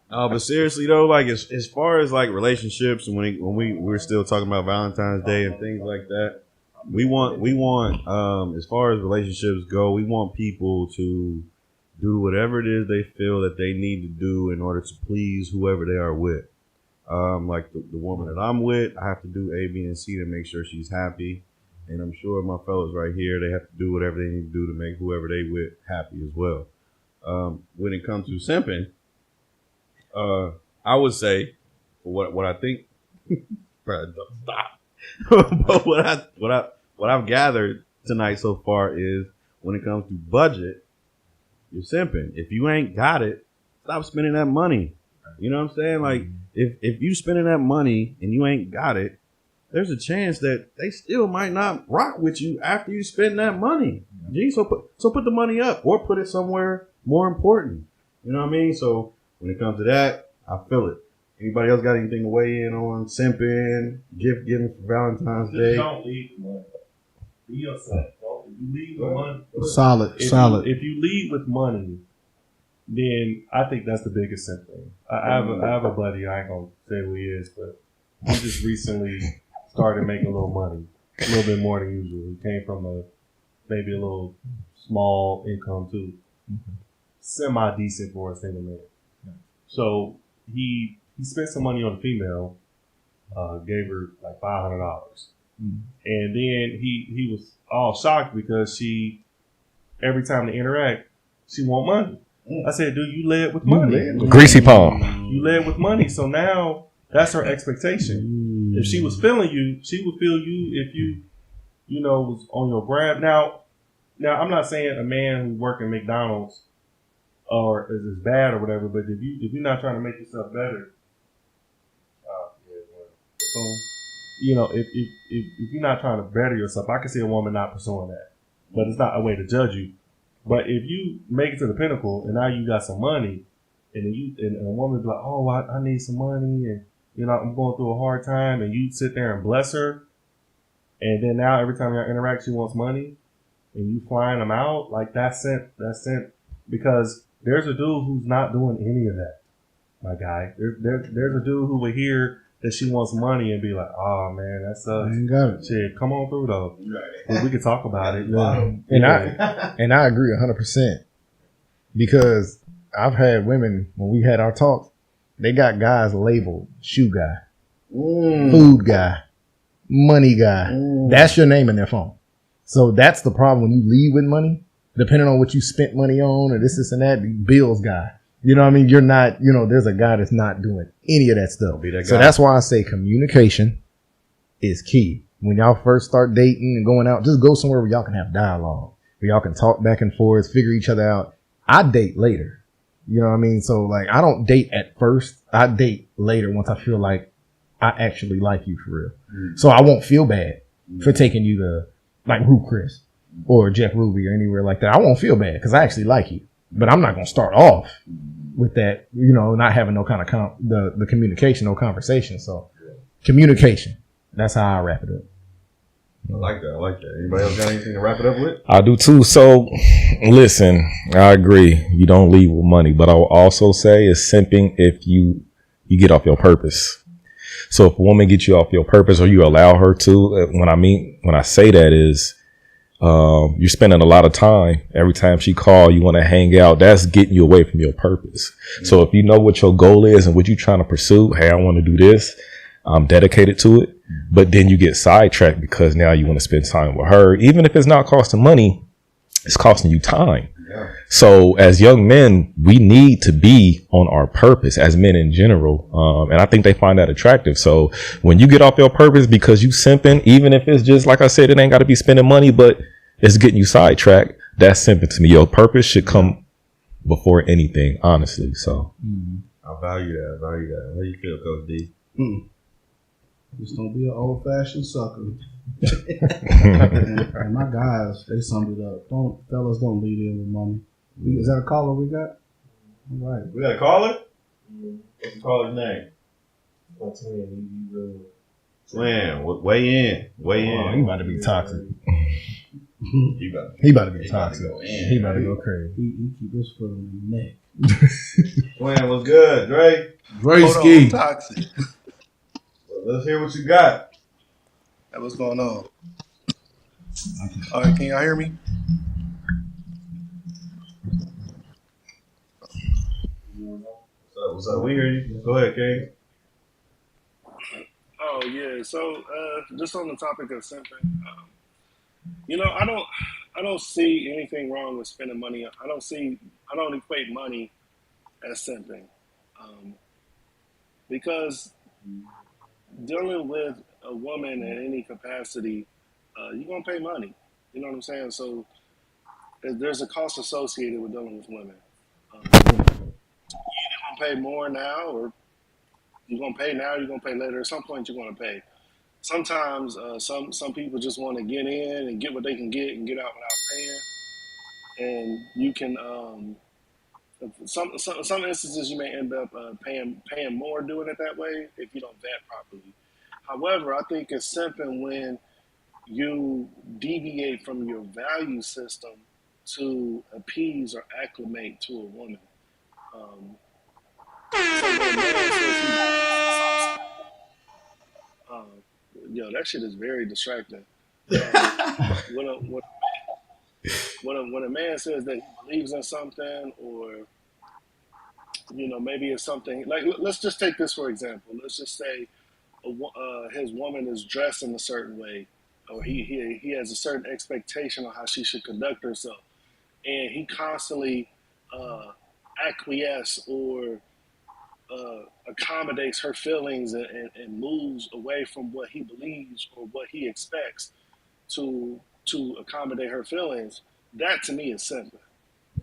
But seriously though, like as far as like relationships and when we're still talking about Valentine's Day and things like that, we want as far as relationships go, we want people to do whatever it is they feel that they need to do in order to please whoever they are with. Like the woman that I'm with, I have to do A, B, and C to make sure she's happy. And I'm sure my fellas right here, they have to do whatever they need to do to make whoever they with happy as well. When it comes to simping, I would say what I think. Bro, stop. But what I've gathered tonight so far is when it comes to budget, you're simping. If you ain't got it, stop spending that money. You know what I'm saying? Like if you spending that money and you ain't got it, there's a chance that they still might not rock with you after you spend that money. Gee, so put the money up or put it somewhere more important. You know what I mean? So when it comes to that, I feel it. Anybody else got anything to weigh in on simping, gift giving for Valentine's Day?
Just don't lead with money. Be yourself. If you lead with money,
solid.
If you lead with money, then I think that's the biggest simp thing. I have a buddy. I ain't gonna say who he is, but he just recently started making a little money, a little bit more than usual. He came from maybe a little small income too, semi decent for a single man. So he spent some money on a female, gave her like $500, and then he was all shocked because she every time they interact, she want money. I said, dude, you led with money.
Greasy palm.
You led with money, so now that's her expectation. If she was feeling you, she would feel you if you was on your grab. Now I'm not saying a man who work at McDonald's or is bad or whatever. But if you're not trying to make yourself better, you know, if you're not trying to better yourself, I can see a woman not pursuing that. But it's not a way to judge you. But if you make it to the pinnacle and now you got some money, and a woman's like, oh, I need some money, and you know, I'm going through a hard time, and you sit there and bless her, and then now every time y'all interact, she wants money, and you flying them out, like that's sent, because there's a dude who's not doing any of that, my guy. There's a dude who would hear that she wants money and be like, oh man, that sucks.
I ain't got it.
Shit, come on through though. Right. We can talk about it.
Yeah. And I agree 100% because I've had women, when we had our talks, they got guys labeled shoe guy, food guy, money guy. That's your name in their phone. So that's the problem when you leave with money, depending on what you spent money on or this and that, bills guy. You know what I mean? You're not, you know, there's a guy that's not doing any of that stuff. So that's why I say communication is key. When y'all first start dating and going out, just go somewhere where y'all can have dialogue, where y'all can talk back and forth, figure each other out. I date later. You know what I mean? So like, I don't date at first. I date later once I feel like I actually like you for real. So I won't feel bad for taking you to like Ruth Chris or Jeff Ruby or anywhere like that. I won't feel bad because I actually like you. But I'm not going to start off with that, you know, not having no kind of the communication, no conversation. So communication, that's how I wrap it up.
I like that. Anybody else got anything to wrap it up with?
I do too. So listen, I agree. You don't leave with money, but I will also say it's simping if you get off your purpose. So if a woman gets you off your purpose or you allow her to, when I say that is, you're spending a lot of time. Every time she calls, you want to hang out. That's getting you away from your purpose. So if you know what your goal is and what you're trying to pursue, hey, I want to do this. I'm dedicated to it. But then you get sidetracked because now you want to spend time with her. Even if it's not costing money, it's costing you time. Yeah. So as young men, we need to be on our purpose as men in general. And I think they find that attractive. So when you get off your purpose because you simping, even if it's just, like I said, it ain't got to be spending money, but it's getting you sidetracked. That's simping to me. Your purpose should come before anything, honestly. So
I value that. How do you feel, Coach D?
Just don't be an old-fashioned sucker. And my guys, they summed it up. Fellas, don't lead in with money. Is that a caller we got? All right.
We got a caller? What's the caller's name? Twin, weigh in.
He about to be toxic.
He about to be toxic.
He about to go crazy.
He keep his foot on the neck.
Twin, what's good, Dre?
Dre Ski. Toxic.
Let's hear what you got.
Hey, what's going on? All right, can y'all hear me?
What's up? We hear you. Go ahead, King.
Oh yeah. So just on the topic of simping, you know, I don't see anything wrong with spending money. I don't equate money as simping, because dealing with a woman in any capacity, you're gonna pay money. You know what I'm saying? So there's a cost associated with dealing with women. You're gonna pay more now, or you're gonna pay now. You're gonna pay later. At some point, you're gonna pay. Sometimes some people just want to get in and get what they can get and get out without paying. And you can some instances you may end up paying more doing it that way if you don't vet properly. However, I think it's simping when you deviate from your value system to appease or acclimate to a woman. So when a man says yo, that shit is very distracting. When a man says that he believes in something, or you know, maybe it's something like, let's just take this for example. Let's just say his woman is dressed in a certain way, or he has a certain expectation on how she should conduct herself, and he constantly acquiesce or accommodates her feelings and moves away from what he believes or what he expects to accommodate her feelings. That to me is simple.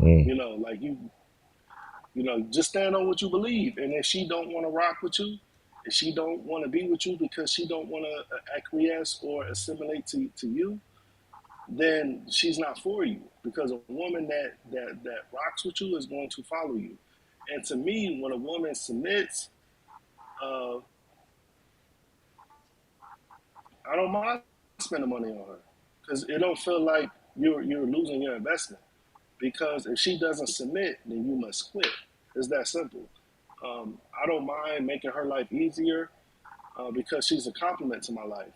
You know, like Just stand on what you believe. And if she don't want to rock with you, if she don't want to be with you because she don't want to acquiesce or assimilate to you, then she's not for you. Because a woman that rocks with you is going to follow you. And to me, when a woman submits, I don't mind spending money on her because it don't feel like you're losing your investment. Because if she doesn't submit, then you must quit. It's that simple. I don't mind making her life easier because she's a compliment to my life.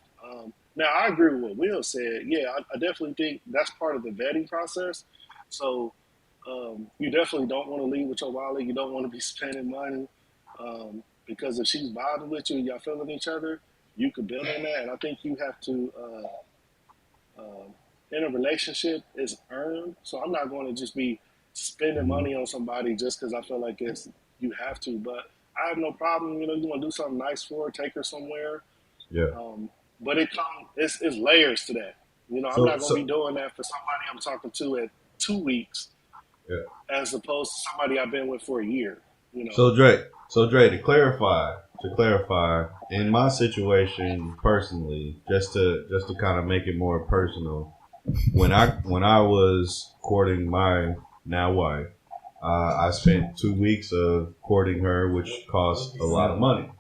Now, I agree with what Will said. Yeah, I definitely think that's part of the vetting process. So you definitely don't want to leave with your wallet. You don't want to be spending money because if she's vibing with you and y'all feeling each other, you could build on that. And I think you have to, in a relationship, it's earned. So I'm not going to just be spending money on somebody just because I feel like you have to. But I have no problem. You want to do something nice for her, take her somewhere.
Yeah.
But it's layers to that. I'm not going to be doing that for somebody I'm talking to at 2 weeks, as opposed to somebody I've been with for a year.
So Dre, to clarify, in my situation personally, just to kind of make it more personal, when I was courting my now wife, I spent 2 weeks of courting her, which cost a lot of money.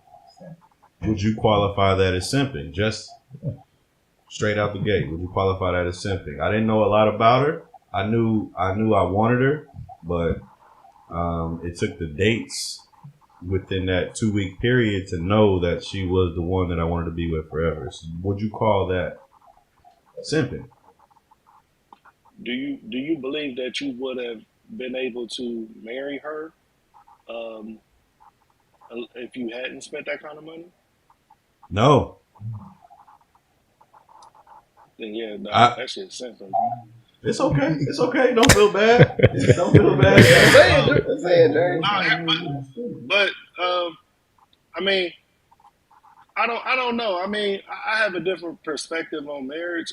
Would you qualify that as simping? Just straight out the gate, would you qualify that as simping? I didn't know a lot about her. I knew I wanted her, but it took the dates within that 2 week period to know that she was the one that I wanted to be with forever. So would you call that simping?
Do you believe that you would have been able to marry her if you hadn't spent that kind of money?
No.
Then yeah, that shit's simple.
It's okay. It's okay. Don't feel bad. Don't feel bad.
Say it, Jerry.
But I mean, I don't know. I mean, I have a different perspective on marriage.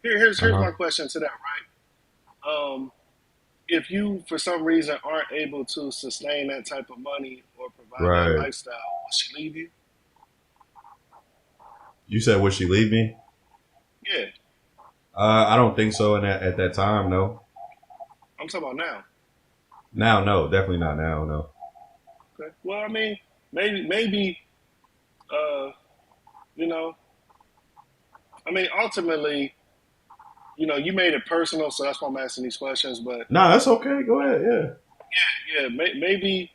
Here's my question to that, right? If you, for some reason, aren't able to sustain that type of money or provide that lifestyle, will she leave you?
You said, would she leave me?
Yeah.
I don't think so. At that time, no.
I'm talking about now.
Now, no, definitely not now, no.
Okay. Well, I mean, maybe, ultimately, you made it personal, so that's why I'm asking these questions. But
nah, that's okay. Go ahead.
Yeah. Maybe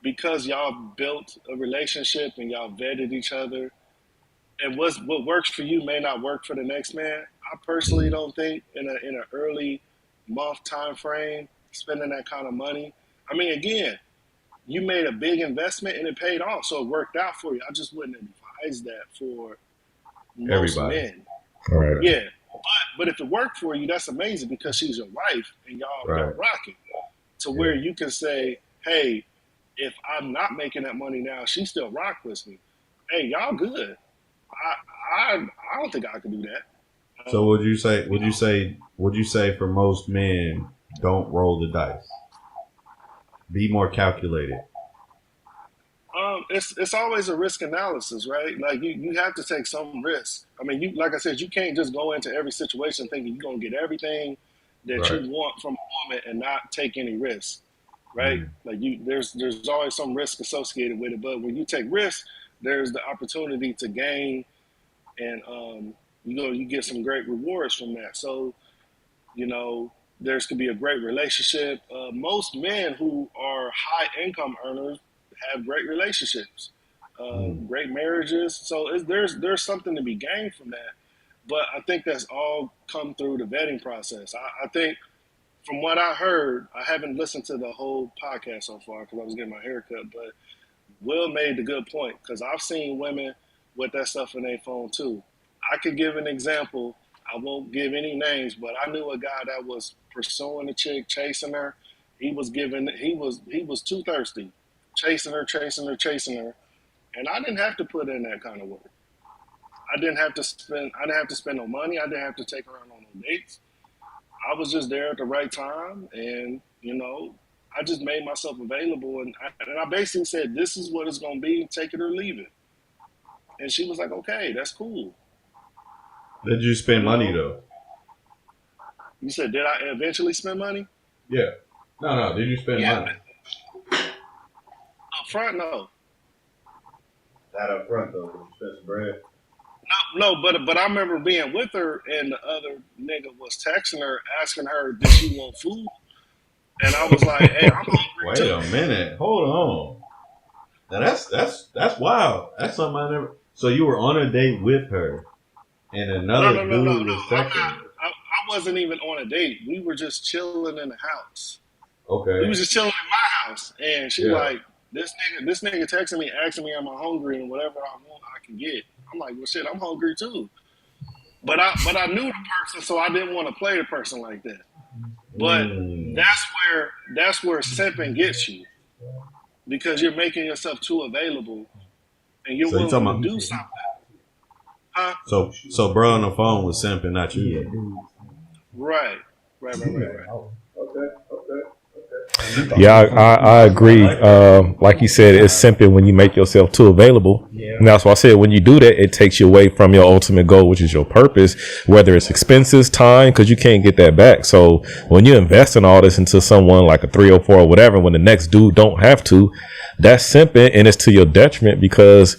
because y'all built a relationship and y'all vetted each other, and what works for you may not work for the next man. I personally don't think in an early month time frame spending that kind of money. I mean, again, you made a big investment and it paid off, so it worked out for you. I just wouldn't advise that for most men.
Right.
Yeah, but if it worked for you, that's amazing because she's your wife and y'all rocking. To where you can say, hey, if I'm not making that money now, she still rock with me. Hey, y'all good. I don't think I could do that.
So would you say for most men, don't roll the dice? Be more calculated.
It's always a risk analysis, right? Like you have to take some risk. I mean, like I said, you can't just go into every situation thinking you're gonna get everything that you want from a woman and not take any risk, right? Like there's always some risk associated with it, but when you take risks, there's the opportunity to gain, and you get some great rewards from that. So, there's could be a great relationship. Most men who are high income earners have great relationships, great marriages. So there's something to be gained from that. But I think that's all come through the vetting process. I think from what I heard, I haven't listened to the whole podcast so far because I was getting my hair cut, but Will made the good point because I've seen women with that stuff in their phone too. I could give an example. I won't give any names, but I knew a guy that was pursuing a chick, chasing her. He was too thirsty, chasing her, and I didn't have to put in that kind of work. I didn't have to spend no money. I didn't have to take her out on no dates. I was just there at the right time, and I just made myself available, and I basically said, this is what it's going to be, take it or leave it. And she was like, okay, that's cool.
Did you spend money, though?
You said, did I eventually spend money?
Yeah. No, did you spend money?
Up front, no.
Not up front, though. Did you spend some bread?
No, but I remember being with her, and the other nigga was texting her, asking her, did she want food? And I was like, hey, I'm hungry
Wait
too.
a minute. Hold on. Now that's wild. That's something I never. So you were on a date with her, and another dude was texting her.
I wasn't even on a date. We were just chilling in the house.
Okay.
We was just chilling in my house, and she like, this nigga texting me, asking me, am I hungry, and whatever I want, I can get. I'm like, well, shit, I'm hungry too. But I knew the person, so I didn't want to play the person like that. But that's where simping gets you, because you're making yourself too available, and you're willing to do something. Huh?
So bro on the phone was simping, not you.
Right.
Yeah, I agree. Like you said, it's simping when you make yourself too available. Yeah. And that's why I said when you do that, it takes you away from your ultimate goal, which is your purpose, whether it's expenses, time, because you can't get that back. So when you invest in all this into someone like a 304 or whatever, when the next dude don't have to, that's simping, and it's to your detriment because,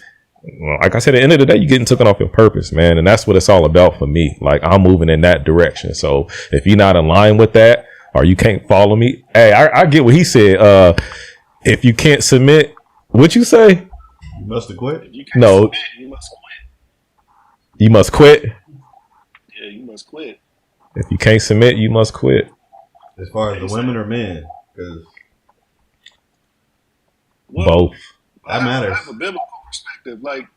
like I said, at the end of the day, you're getting taken off your purpose, man. And that's what it's all about for me. Like, I'm moving in that direction. So if you're not in line with that, or you can't follow me, hey, I get what he said. If you can't submit, what you say?
You must have quit.
If you can't submit, you must quit.
You must quit?
Yeah, you must quit.
If you can't submit, you must quit.
As far as the women or men? Because
both.
That matters.
I have a biblical perspective. Like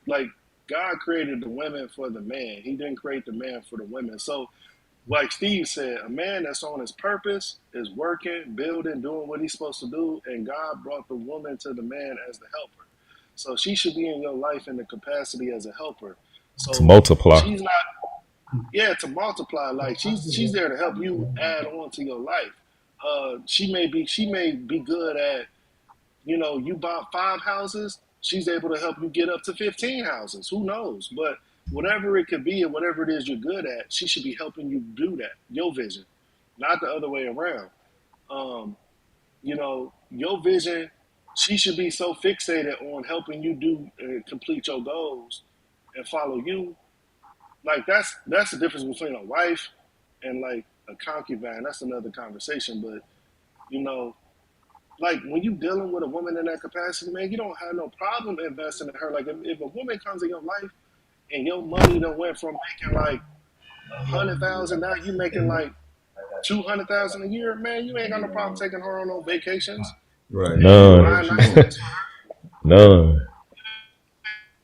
God created the women for the man. He didn't create the man for the women. So, like Steve said, a man that's on his purpose is working, building, doing what he's supposed to do, and God brought the woman to the man as the helper. So she should be in your life in the capacity as a helper. So
to multiply.
She's not, to multiply. Like she's there to help you add on to your life. She may be good at, you bought 5 houses. She's able to help you get up to 15 houses. Who knows? But whatever it could be and whatever it is you're good at, she should be helping you do that, your vision, not the other way around. Your vision, she should be so fixated on helping you do complete your goals and follow you. Like that's the difference between a wife and like a concubine. That's another conversation. But, like when you dealing with a woman in that capacity, man, you don't have no problem investing in her. Like if a woman comes in your life and your money done went from making like 100,000, now you making like 200,000 a year, man, you ain't got no problem taking her on no vacations.
Right.
None.
None. Ain't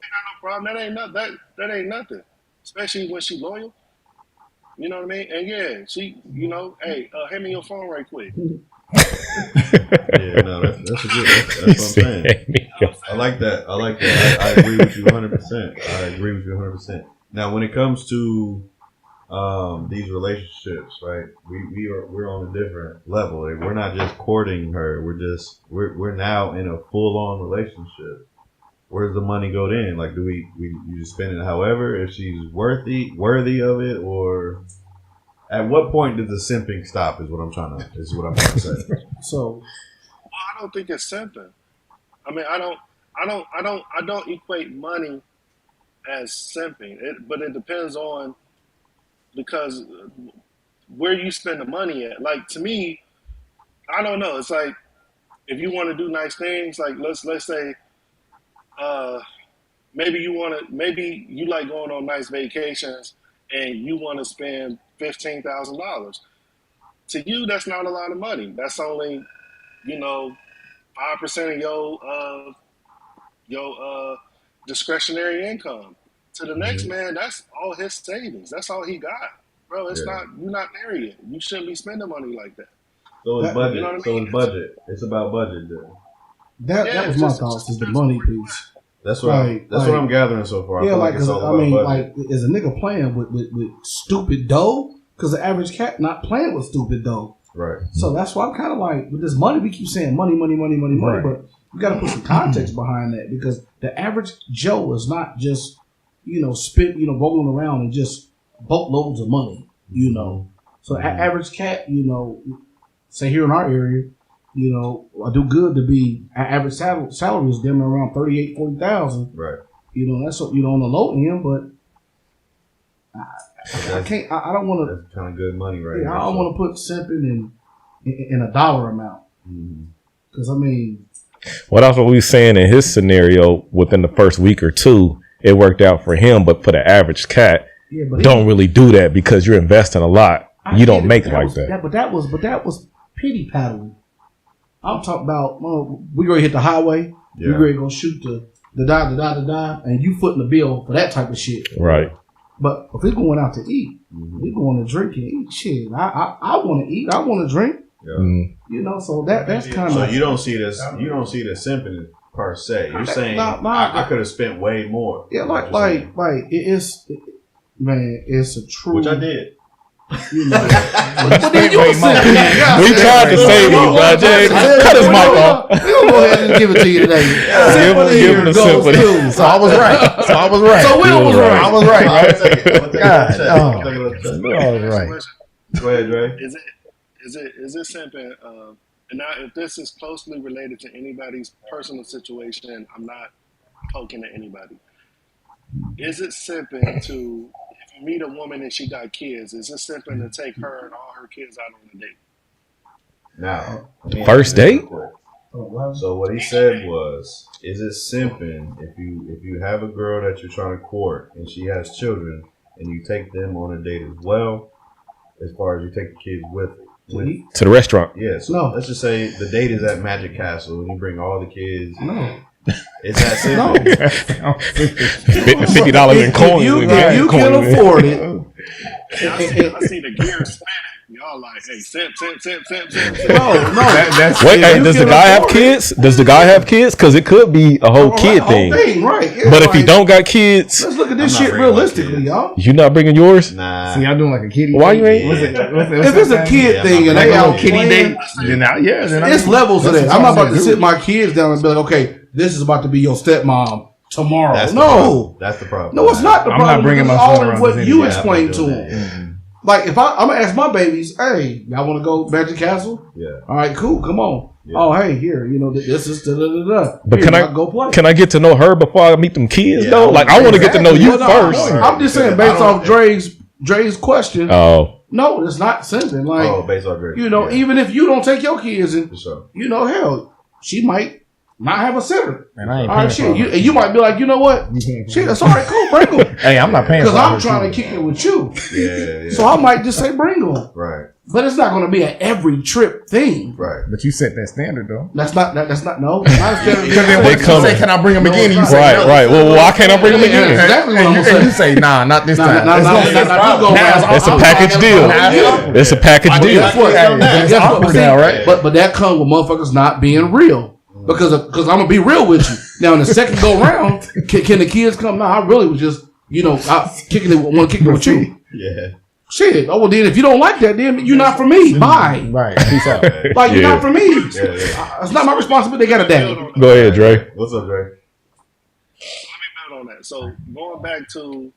got no problem. That ain't nothing. Especially when she loyal. You know what I mean? And yeah, she, hey, hand me your phone right quick.
Yeah, no, that's a good. That's what I'm saying. I like that. I agree with you 100%. Now, when it comes to these relationships, right? We're on a different level. Like, we're not just courting her. We're now in a full on relationship. Where's the money go then? Like, do you just spend it however if she's worthy of it, or at what point does the simping stop? Is what I'm trying to say.
So,
I don't think it's simping. I mean, I don't equate money as simping. But it depends on, because where you spend the money at. Like, to me, I don't know. It's like if you want to do nice things, like let's say, maybe you like going on nice vacations and you want to spend $15,000. To you, that's not a lot of money. That's only, 5% of your discretionary income. To the next man, that's all his savings. That's all he got, bro. It's not, you're not there yet. You shouldn't be spending money like that.
So it's budget. It's budget. It's about budget, then.
That was my thoughts. Is the money piece.
That's what I'm gathering so far.
Yeah, like, cause is a nigga playing with stupid dough? Because the average cat not playing with stupid dough.
Right.
So that's why I'm kind of like, with this money, we keep saying money, but you got to put some context behind that, because the average Joe is not just, rolling around and just boatloads of money, So average cat, say here in our area, I do good to be, average salary is damn around 38,000, 40,000.
Right.
That's what, on the low end, but I can't, I don't want to.
That's kind of good money right now.
I don't want to put simping in a dollar amount. Because,
well, that's what we were saying in his scenario. Within the first week or two, it worked out for him, but for the average cat, don't really do that because you're investing a lot. You don't make like that.
But that was pity paddling. I'm talking about, we ready to hit the highway. We ready to go shoot the die, and you footing the bill for that type of shit.
Right.
But if we're going out to eat, we're going to drink and eat. Shit, I want to eat. I want to drink.
Yeah.
So that's kind of.
So you don't see this. You don't see the simping per se. You're saying I could have spent way more.
Yeah, like it's a true.
Which I did.
But then you
we tried to save you, bro. Jay, cut his mic off.
We're going to go ahead and give it to you today.
Give him the sympathy.
So I was right.
So Will was right.
I was right.
I was right. Go ahead, Dre.
Is it simping? And now, if this is closely related to anybody's personal situation, I'm not poking at anybody. Is it simping to, if you meet a woman and she got kids, is it simping to take her and all her kids out on a date?
Now,
first date?
So what he said was, is it simping if you have a girl that you're trying to court and she has children and you take them on a date as well, as far as you take the kids with
to the restaurant?
Yeah. So let's just say the date is at Magic Castle and you bring all the kids.
No.
It's that simple.
$50 in coins.
If you can afford it.
I see the gears spinning. Y'all like, hey, simp.
No.
Wait, does the guy have kids? Does the guy have kids? Because it could be a whole kid thing.
Right. Yeah,
but if he don't got kids,
let's look at this shit realistically, y'all.
You not bringing yours?
Nah.
See, I'm doing like a kiddie.
Why you ain't?
If it's a kid thing and they got a kiddie date,
then
it's levels of that. I'm not about to sit my kids down and be like, okay, this is about to be your stepmom tomorrow.
That's the problem.
No, it's not the problem.
I'm not bringing my son around.
What you explained to him. Like, if I'm going to ask my babies, hey, y'all want to go Magic Castle?
Yeah.
All right, cool. Come on. Yeah. Oh, hey, here, this is da-da-da-da.
But
here, go play.
Can I get to know her before I meet them kids, though? Like, I want to get to know you first.
I'm just saying, based off Dre's question.
Oh.
No, it's not simping. Like,
based off Dre.
Even if you don't take your kids and,
for sure.
Hell, she might not have a sitter.
And I ain't
all right, shit. You might be like, you know what? Shit, that's all right, cool, bring them.
Hey, I'm not paying
because I'm trying to kick it with you.
Yeah.
So I might just say bring them.
Right.
But it's not going to be an every trip thing.
Right.
But you set that standard, though.
That's not no. It's not a standard.
Because then they come. Say, can I bring them again? And you say,
right. Well, why can't I bring them again?
Exactly what I'm going to say.
You say, nah, not this time.
It's a package deal. It's a package deal.
But that comes with motherfuckers not being real. Because I'm gonna be real with you. Now in the second go round, can the kids come? No, I really was just want to kick it with you.
Yeah.
Shit. Oh well, then if you don't like that, then you're not for me. Bye.
Right. Peace out.
Like you're not for me. Yeah. It's not my responsibility. They got a daddy.
Go ahead, Dre.
What's up, Dre?
Let me build on that. So going back to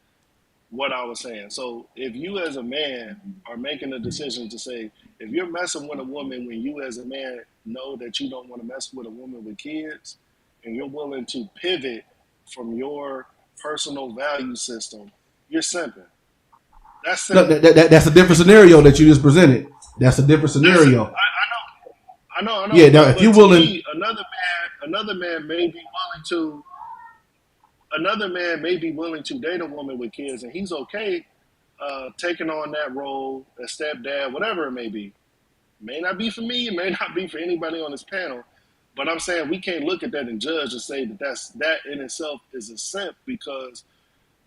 what I was saying. So if you as a man are making a decision to say, if you're messing with a woman when you as a man know that you don't want to mess with a woman with kids, and you're willing to pivot from your personal value system, you're simping. That's simping.
That's a different scenario that you just presented. That's a different scenario.
I know.
Yeah, now if you're willing,
another man may be willing to date a woman with kids, and he's okay taking on that role as stepdad, whatever it may be. May not be for me, it may not be for anybody on this panel, but I'm saying we can't look at that and judge and say that in itself is a simp, because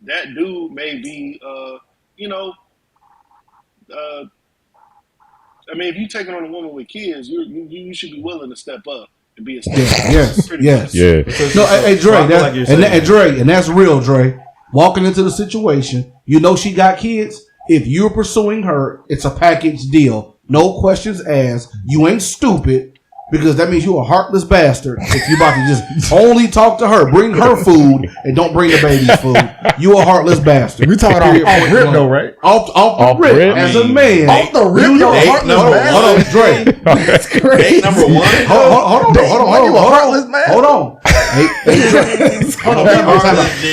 that dude may be, if you're taking on a woman with kids, you should be willing to step up and be a stepdad.
Yes.
Yeah.
No, hey Dre, Dre, and that's real, Dre. Walking into the situation, she got kids. If you're pursuing her, it's a package deal. no questions asked. You ain't stupid. Because that means you're a heartless bastard if you about to just only talk to her, bring her food, and don't bring the baby's food. You a heartless bastard.
We talking off rip though, right?
Off the rip. As a man.
Off the rip, you're a heartless bastard.
Hold on, Dre.
That's crazy.
Date number one.
Hold on.
You a heartless man?
Hold on.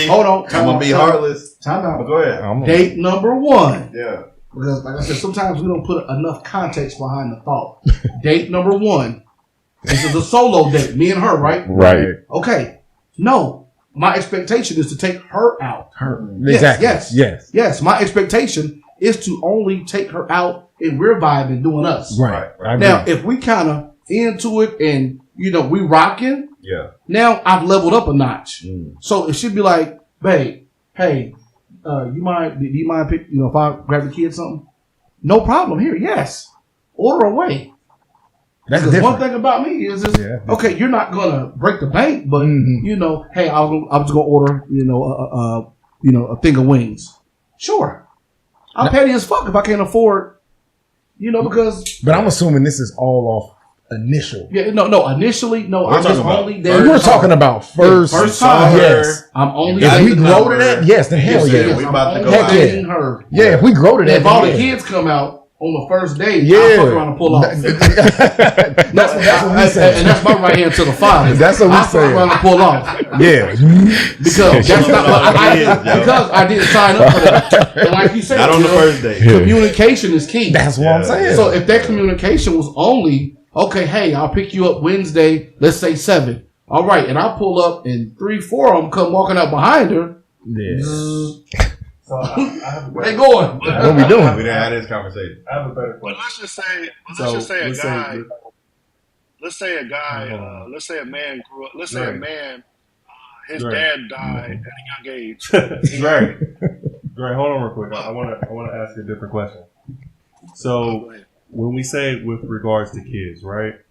Hold on.
I'm gonna be heartless.
Time out.
Go ahead.
Date number one.
Yeah.
Because, like I said, sometimes we don't put enough context behind the thought. Date number one. This is a solo date, me and her, right?
Right.
Okay. No, my expectation is to take her out.
Exactly.
Yes. My expectation is to only take her out and we're vibing doing us.
Right.
Now, if we kind of into it and we rocking.
Yeah.
Now I've leveled up a notch. So it should be like, babe, hey, do you mind pick? If I grab the kid something? No problem. Here, yes. Order away.
That's
because
different.
one thing about me is okay, you're not gonna break the bank, but hey, I was gonna order, a thing of wings. Sure. I'm petty as fuck if I can't afford, because.
But I'm assuming this is all off initial.
Yeah, no. Initially, no. I'm just only there.
We're talking about first
time.
Yes.
I'm only.
If we grow to that, yes, then hell yeah.
We about to go
out.
Her.
Yeah, if we grow to that,
if all the kids come out on the first day,
yeah,
I'll fuck around and pull off.
that's what we say.
And that's my right hand to the father.
That's what we say.
I'll fuck around and pull off.
Yeah.
Because that's not because I didn't sign up for that. And like you said,
not on the first day.
Communication is key.
That's what I'm saying.
So if that communication was only, okay, hey, I'll pick you up Wednesday, let's say 7. All right, and I pull up and 3-4 of them come walking up behind her.
Yeah.
So
where they going?
What we doing?
We didn't have this conversation.
I have a better question.
But let's just say a man grew up. Let's say a man, his dad died at a young age.
Right. Hold on real quick. I want to ask you a different question. So when we say with regards to kids, right?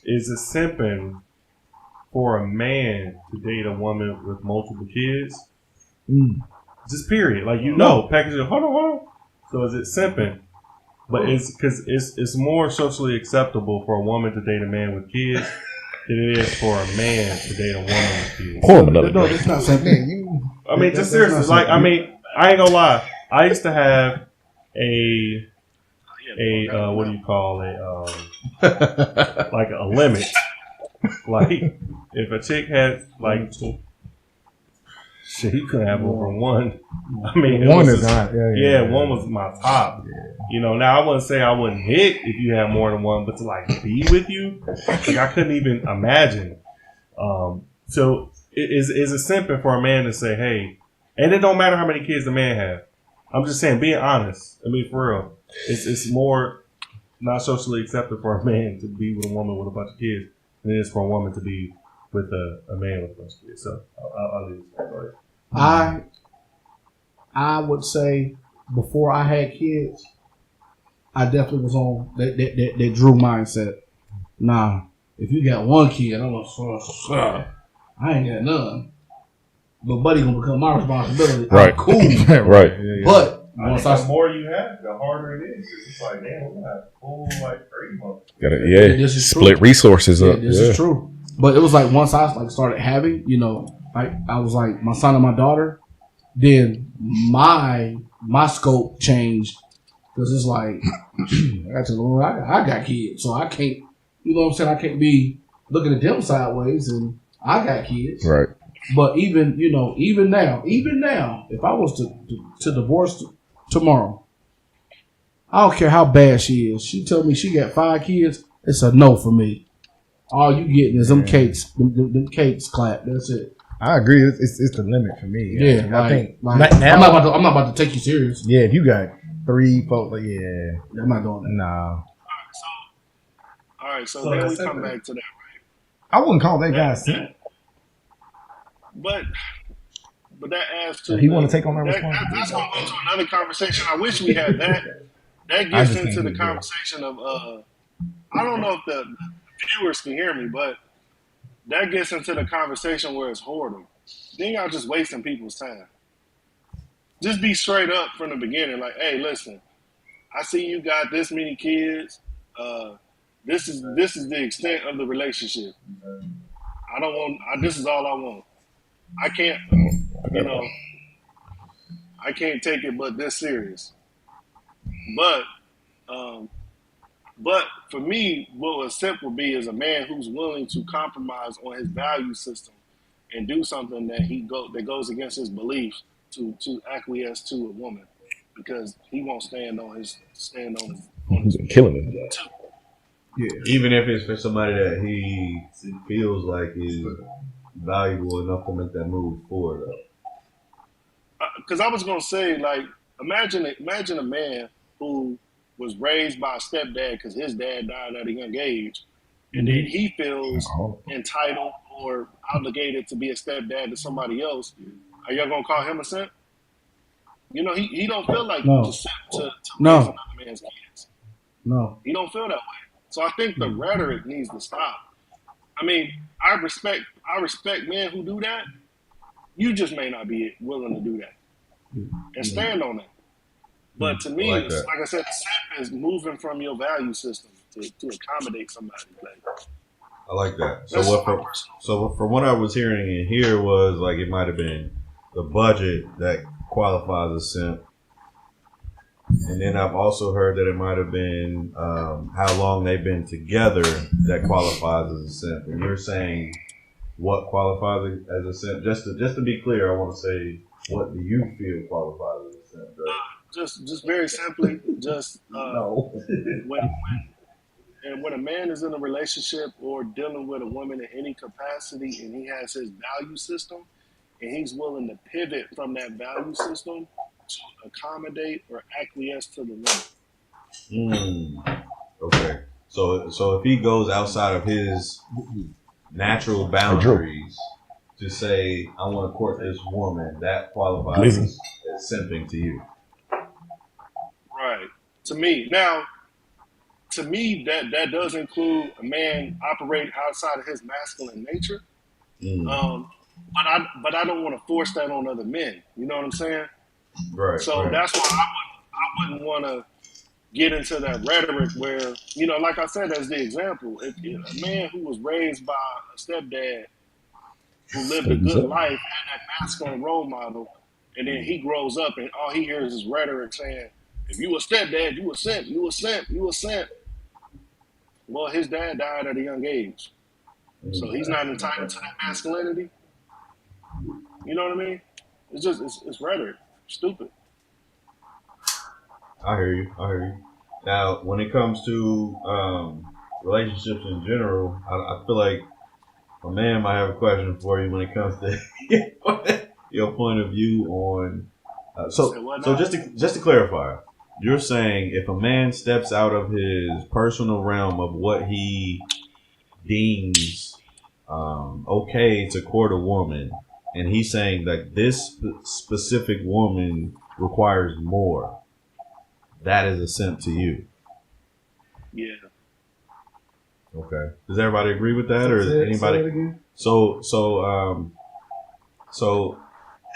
Is it simping for a man to date a woman with multiple kids? Just period. Like package it. Hold on. So is it simping? But it's because it's more socially acceptable for a woman to date a man with kids than it is for a man to date a woman with kids.
Pour him another drink.
It's not simping.
I mean, just seriously. Like, I mean, I ain't gonna lie. I used to have a what do you call it? Like a limit. Like if a chick had like. Shit, he couldn't have over one. I mean,
one is not.
Yeah, one was my top. Yeah. Now I wouldn't say I wouldn't hit if you had more than one, but to like be with you, like I couldn't even imagine. So is it simping for a man to say, hey, and it don't matter how many kids the man have. I'm just saying, being honest. I mean, for real, it's more not socially acceptable for a man to be with a woman with a bunch of kids than it is for a woman to be with a man with a bunch of kids. So I'll leave it there.
I would say before I had kids, I definitely was on that Drew mindset. Nah, if you got one kid, I ain't got none. But Buddy gonna become my responsibility.
Right.
I'm cool.
Right.
But
the more you have, the harder it is. It's like, damn, we're gonna have full like 3 months.
Gotta split resources up.
This is true. But it was like once I started having, I was like my son and my daughter, then my scope changed because it's like I got kids, so I can't, I can't be looking at them sideways, and I got kids,
right?
But even now, if I was to divorce tomorrow, I don't care how bad she is. She told me she got 5 kids. It's a no for me. All you getting is them cakes, them cakes clap. That's it.
I agree. It's the limit for me.
Yeah,
I think now,
I'm not about to take you serious.
Yeah, if you got 3, 4, yeah,
I'm not doing that.
Nah.
All right, so then we come back to that, right?
I wouldn't call that guy simp.
But that adds to.
He want to take on that responsibility.
That's going to go to another conversation. I wish we had that. That gets into the conversation of. I don't know if the viewers can hear me, but that gets into the conversation where it's hoarding. Then y'all just wasting people's time. Just be straight up from the beginning. Like, hey, listen, I see you got this many kids. This is the extent of the relationship. I don't want. This is all I want. I can't. I can't take it, but this serious. But for me, what a simp would be is a man who's willing to compromise on his value system and do something that goes against his beliefs to acquiesce to a woman, because he won't stand on his
killing him.
Yeah. Even if it's for somebody that he feels like is valuable enough to make that move forward.
Because I was gonna say, like, imagine a man who was raised by a stepdad because his dad died at a young age, and then he feels entitled or obligated to be a stepdad to somebody else. Are y'all gonna call him a simp? You know, he don't feel like he's a simp to raise another man's kids.
No,
he don't feel that way. So I think the rhetoric needs to stop. I mean, I respect men who do that. You just may not be willing to do that and stand on that. But to me, like I said, simp is moving from your value system to accommodate somebody.
I like that. So from what I was hearing in here was like it might have been the budget that qualifies as simp. And then I've also heard that it might have been how long they've been together that qualifies as a simp. And you're saying what qualifies as a simp? Just to be clear, I want to say, what do you feel qualifies as a simp?
Just very simply, when a man is in a relationship or dealing with a woman in any capacity, and he has his value system, and he's willing to pivot from that value system to accommodate or acquiesce to the woman.
Okay. So if he goes outside of his natural boundaries to say, I want to court this woman, that qualifies as simping to you.
Right. To me, that does include a man operating outside of his masculine nature. But I don't want to force that on other men. You know what I'm saying?
Right.
So that's why I wouldn't want to get into that rhetoric where, you know, like I said, as the example, if a man who was raised by a stepdad who lived a good life, had that masculine role model, and then he grows up and all he hears is rhetoric saying, if you a stepdad, you a simp, you a simp, you a simp. Well, his dad died at a young age. So he's not entitled to that masculinity. You know what I mean? It's just, it's rhetoric. Stupid.
I hear you. Now, when it comes to relationships in general, I feel like a man might have a question for you when it comes to your point of view on. So just to clarify, you're saying if a man steps out of his personal realm of what he deems okay to court a woman, and he's saying that this specific woman requires more, that is a simp to you.
Yeah.
Okay. Does everybody agree with that, or anybody? So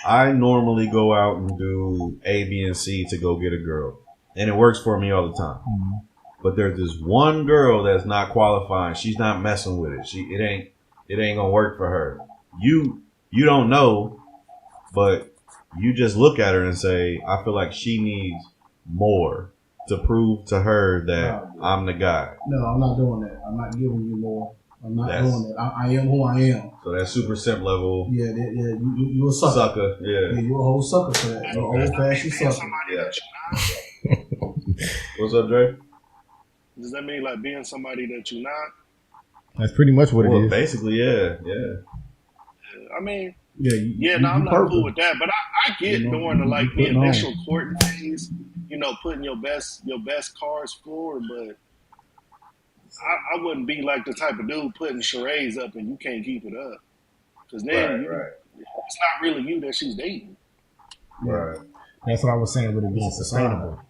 I normally go out and do A, B, and C to go get a girl, and it works for me all the time. Mm-hmm. But there's this one girl that's not qualifying. She's not messing with it. It ain't gonna work for her. You don't know, but you just look at her and say, I feel like she needs more to prove to her that I'm the guy.
No, I'm not doing that. I'm not giving you more. I'm not doing that. I am who I am.
So that super simp level.
Yeah. You a sucker.
Yeah,
you a whole sucker for that. You're an old fashioned sucker.
Yeah. What's up, Dre?
Does that mean like being somebody that you're not?
That's pretty much what it is.
Basically, yeah.
I mean,
I'm
not cool with that. But I get during the initial courting phase, putting your best cards forward. But I wouldn't be like the type of dude putting charades up and you can't keep it up, because then it's not really you that she's dating.
Right.
That's what I was saying with it being sustainable.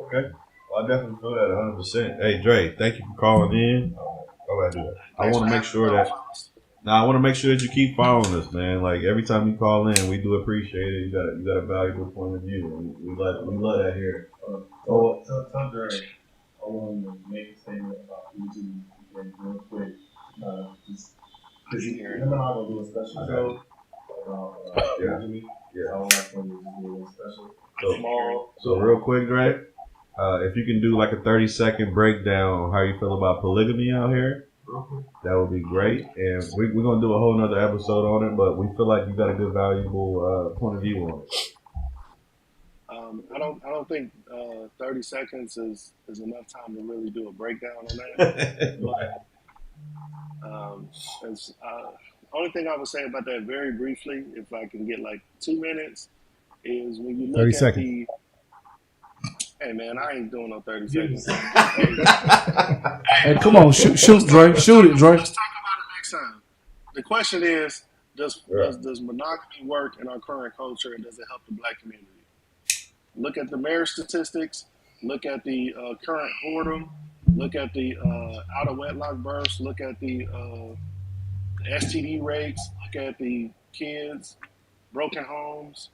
Okay. Well, I definitely feel that 100%. Hey, Dre, thank you for calling in. I want to make sure that Now I want to make sure that you keep following us, man. Like every time you call in, we do appreciate it. You got a valuable point of view. We love that here.
Tell Dre, I want to make a statement about YouTube real quick. Because him and I will do a special show. Yeah. I would like for you to do a special.
So real quick, Dre, if you can do like a 30-second breakdown on how you feel about polygamy out here, that would be great. And we're going to do a whole nother episode on it, but we feel like you got a good, valuable point of view on it.
I don't think 30 seconds is enough time to really do a breakdown on that. Only thing I would say about that very briefly, if I can get like 2 minutes, is when you look at the. Hey man, I ain't doing no 30 seconds.
Hey, come on, shoot, Dre, shoot it, Dre.
Let's talk about it next time. The question is, does monogamy work in our current culture, and does it help the black community? Look at the marriage statistics. Look at the current whoredom. Look at the out of wedlock births. Look at the STD rates. Look at the kids, broken homes.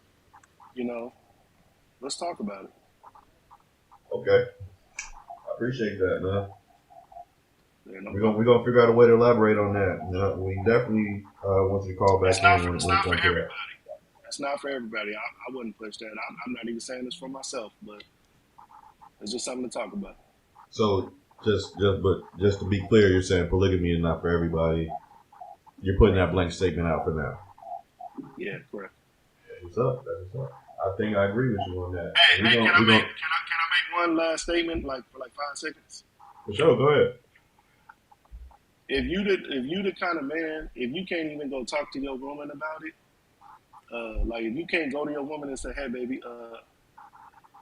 Let's talk about it.
Okay, I appreciate that, man. We're gonna figure out a way to elaborate on that. We definitely want you to call back in when it comes to that.
It's not for everybody. I wouldn't push that. I'm not even saying this for myself, but it's just something to talk about.
So just to be clear, you're saying polygamy is not for everybody. You're putting that blank statement out for now.
Yeah, correct.
That's what's up. I think I agree with you on that.
Hey, can I make one last statement, for 5 seconds?
For sure, go ahead.
If you the kind of man, if you can't even go talk to your woman about it, if you can't go to your woman and say, hey baby,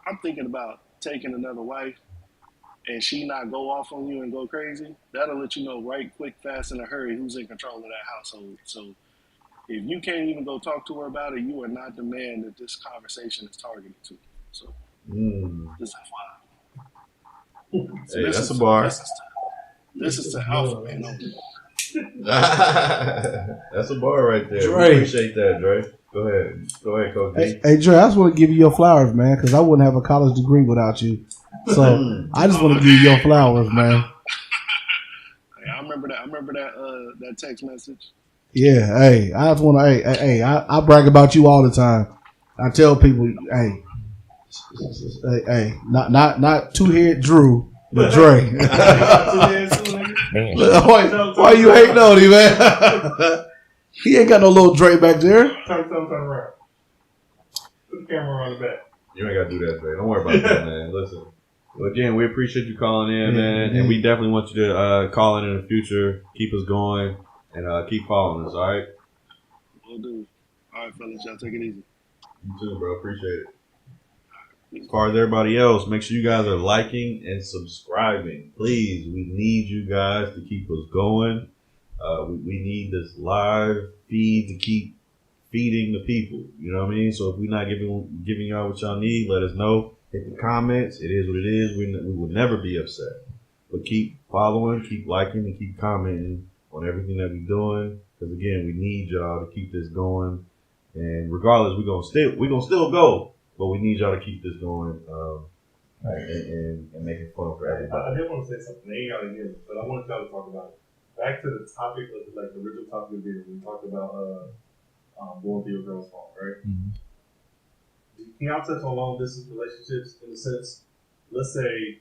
I'm thinking about taking another wife, and she not go off on you and go crazy, that'll let you know right quick, fast, in a hurry who's in control of that household. So if you can't even go talk to her about it, you are not the man that this conversation is targeted to. So this is why.
So hey, that's a bar.
This is to alpha man only.
That's a bar right there.
Dre.
We appreciate that, Dre. Go ahead, Coach D.
Hey, Dre, I just want to give you your flowers, man, because I wouldn't have a college degree without you. So I just want to give you your flowers, man.
Hey, I remember that text message.
Yeah, hey, I just want to, I brag about you all the time. I tell people, not two-head Drew, but Dre. Why you hating on him, man? He ain't got no little Dre back there.
Turn around. Put the camera on the back.
You ain't got to do that, Dre. Don't worry about that, man. Listen. Well, again, we appreciate you calling in, man. And we definitely want you to call in the future. Keep us going. And keep following us, all right?
Will do. All right, fellas. Y'all take it easy.
You too, bro. Appreciate it. As far as everybody else, make sure you guys are liking and subscribing. Please, we need you guys to keep us going. We need this live feed to keep feeding the people. You know what I mean? So if we're not giving y'all what y'all need, let us know. Hit the comments. It is what it is. We will never be upset. But keep following, keep liking, and keep commenting on everything that we're doing, because again, we need y'all to keep this going. And regardless, we're gonna still go, but we need y'all to keep this going and make it fun for everybody.
I did want to say something. They ain't gotta hear it, but I wanted y'all to talk about it. Back to the topic of the original topic of the video, we talked about going through your girl's phone, right? Mm-hmm. Can y'all touch on long distance relationships in the sense, let's say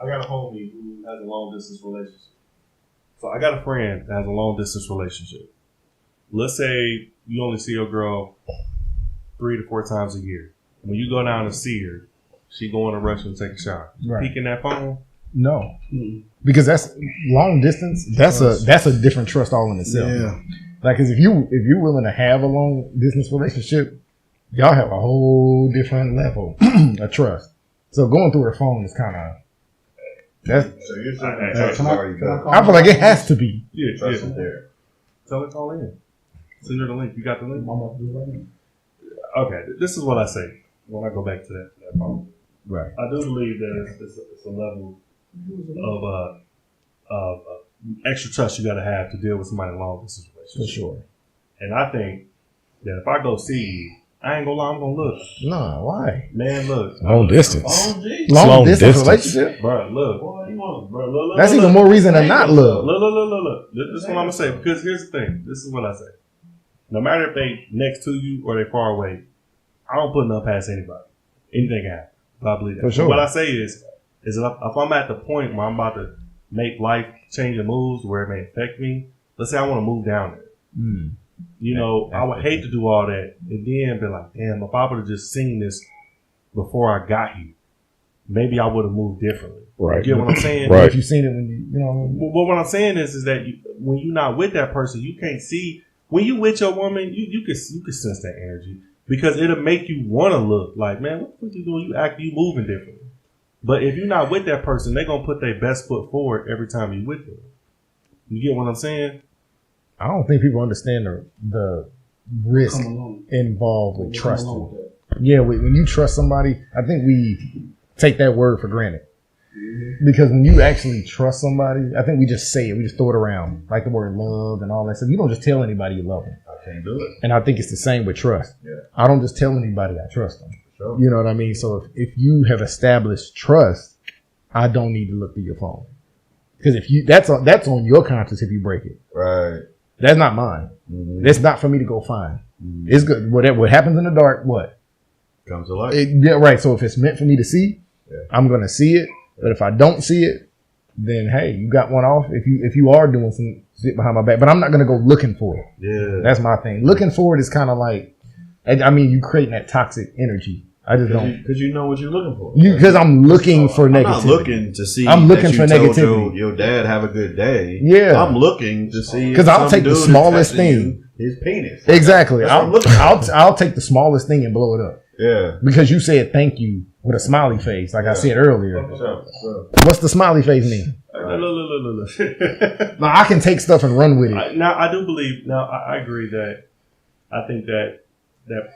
I got a homie who has a long distance relationship. So I got a friend that has a long distance relationship. Let's say you only see your girl 3 to 4 times a year. When you go down and see her, she go in a rush and take a shower.
Right.
Peeking that phone?
No, because that's long distance. That's a different trust all in itself.
Yeah,
like, cause if you're willing to have a long distance relationship, y'all have a whole different level of trust. So going through her phone is kind of. So you're saying I feel like it has to be.
Yeah. There. Tell her call in. Send her the link. You got the link? I'm about to do it right now. Okay, this is what I say when I go back to that phone. Right. I do believe that it's a level of extra trust you got to have to deal with somebody in a long distance relationship.
For sure.
And I think that if I go see you, I ain't gonna lie, I'm gonna look.
Nah, why?
Man, look.
Long distance.
Long distance relationship?
Bro, look. Boy, you want, bro, look.
That's even more reason to not look.
Look. This is what I'm gonna say, because here's the thing. This is what I say. No matter if they next to you or they far away, I don't put nothing past anybody. Anything can happen. I believe that.
For sure.
What I say is if I'm at the point where I'm about to make life-changing moves where it may affect me, let's say I want to move down there. You know, I would hate to do all that and then be like, damn, if I would have just seen this before I got here, maybe I would have moved differently.
Right.
You get what I'm saying?
Right.
If you've seen it when you know what I mean?
Well, what I'm saying is that when you're not with that person, you can't see. When you with your woman, you can sense that energy because it'll make you want to look like, man, what the fuck you doing? You moving differently. But if you're not with that person, they're going to put their best foot forward every time you're with them. You get what I'm saying?
I don't think people understand the risk involved with trusting. Yeah, when you trust somebody, I think we take that word for granted. Because when you actually trust somebody, I think we just say it. We just throw it around. Like the word love and all that stuff. You don't just tell anybody you love them.
I can't do it.
And I think it's the same with trust. Yeah. I don't just tell anybody I trust them.
Sure.
You know what I mean? So if you have established trust, I don't need to look through your phone. Because if you that's on your conscience if you break it.
Right.
That's not mine. Mm-hmm. That's not for me to go find. Mm-hmm. It's good. What happens in the dark, what?
Comes to light.
Yeah, right. So if it's meant for me to see, I'm going to see it. But if I don't see it, then hey, you got one off. If you are doing some shit behind my back, but I'm not going to go looking for it.
Yeah.
That's my thing. Looking for it is kind of like, I mean, you creating that toxic energy. I just don't.
Because you know what you're looking for.
Because I'm looking for negativity.
I'm not looking to see.
I'm looking for
told
negativity.
Your dad have a good day.
Yeah.
I'm looking to see.
Because I'll take the smallest thing.
His penis.
Exactly. I'll take the smallest thing and blow it up.
Yeah.
Because you said thank you with a smiley face, like I said earlier. What's the smiley face mean?
Look.
Now I can take stuff and run with it.
I do believe. Now I agree that I think that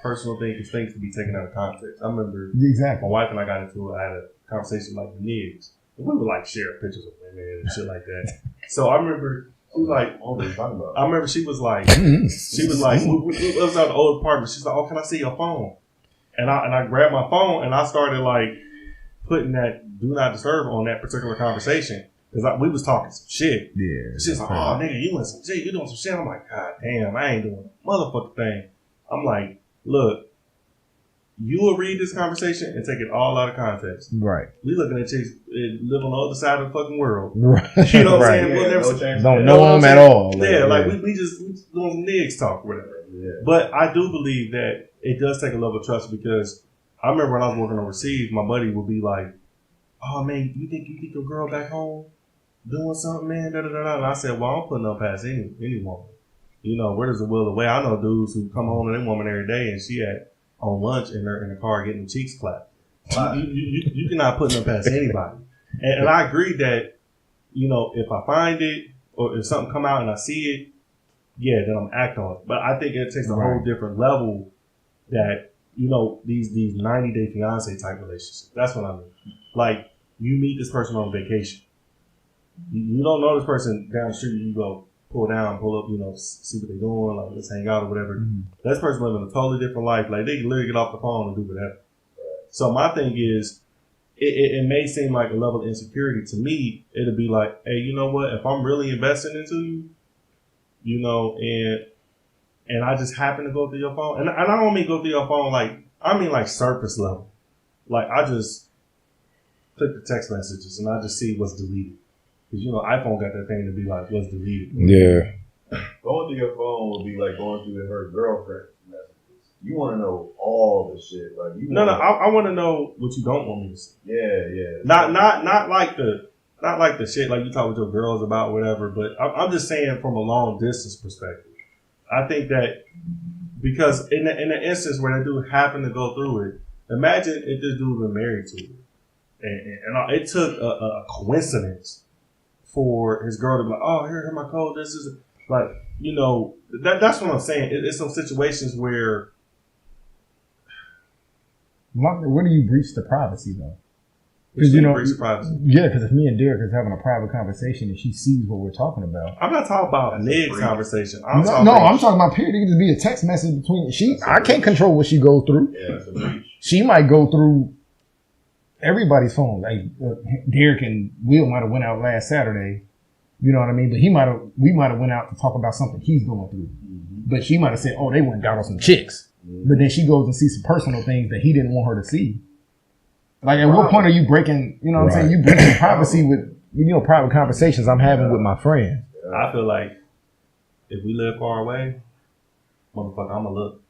personal thing is things to be taken out of context. I remember
exactly.
My wife and I got into it. I had a conversation like the niggas. We would like share pictures of women and shit like that. So I remember she was like, I remember she was like, it was our old apartment. She's like, oh, can I see your phone? And I grabbed my phone and I started like putting that do not disturb on that particular conversation because we was talking some shit. Yeah. She's like, oh nigga, you doing some shit? You doing some shit? I'm like, God damn, I ain't doing a motherfucking thing. I'm like, look, you will read this conversation and take it all out of context.
Right.
We looking at chicks live on the other side of the fucking world.
Right.
You know what I'm saying?
Yeah,
we'll
don't know them at all.
Yeah, like we just doing some niggas talk, whatever. Yeah. But I do believe that it does take a level of trust because I remember when I was working overseas, my buddy would be like, oh man, you think your girl back home doing something, man? Da, da, da, da. And I said, well, I don't put no past any woman. You know, where does the will of the way? I know dudes who come home to their woman every day and she on lunch in the car getting cheeks clapped. Wow. You cannot put them past anybody. And I agree that, you know, if I find it or if something come out and I see it, yeah, then I'm act on it. But I think it takes a whole different level that, you know, these 90-day fiance type relationships. That's what I mean. Like, you meet this person on vacation. You don't know this person down the street. You go pull up, you know, see what they're doing, like let's hang out or whatever. Mm-hmm. This person living a totally different life. Like they can literally get off the phone and do whatever. So my thing is, it may seem like a level of insecurity to me. It'll be like, hey, you know what? If I'm really investing into you, you know, and I just happen to go through your phone, and I don't mean go through your phone I mean like surface level. Like I just click the text messages and I just see what's deleted. Because, you know, iPhone got that thing to be like, what's deleted.
Yeah.
Going through your phone would be like going through her girlfriend's messages. You want to know all the shit. Like
I want to know what you don't want me to see.
Yeah.
Not like the shit like you talk with your girls about, whatever. But I'm just saying from a long distance perspective. I think that because in the instance where that dude happened to go through it, imagine if this dude been married to her. And it took a coincidence for his girl to be like, oh, here my code. This is like, you know, that's what I'm saying. It's some situations where.
Where do you breach the privacy though? Because because if me and Derek is having a private conversation and she sees what we're talking about,
I'm not talking about Ned's conversation.
I'm talking about period. It could be a text message between I can't control what she goes through.
Yeah,
she might go through everybody's phone. Like Derek and Will might have went out last Saturday. You know what I mean? But we might have went out to talk about something he's going through. Mm-hmm. But she might have said, "Oh, they went and got on some chicks." Mm-hmm. But then she goes and sees some personal things that he didn't want her to see. Like, at what point are you breaking, you know what I'm saying? You breaking privacy with, private conversations I'm having with my friends.
I feel like if we live far away, motherfucker, I'm going to look.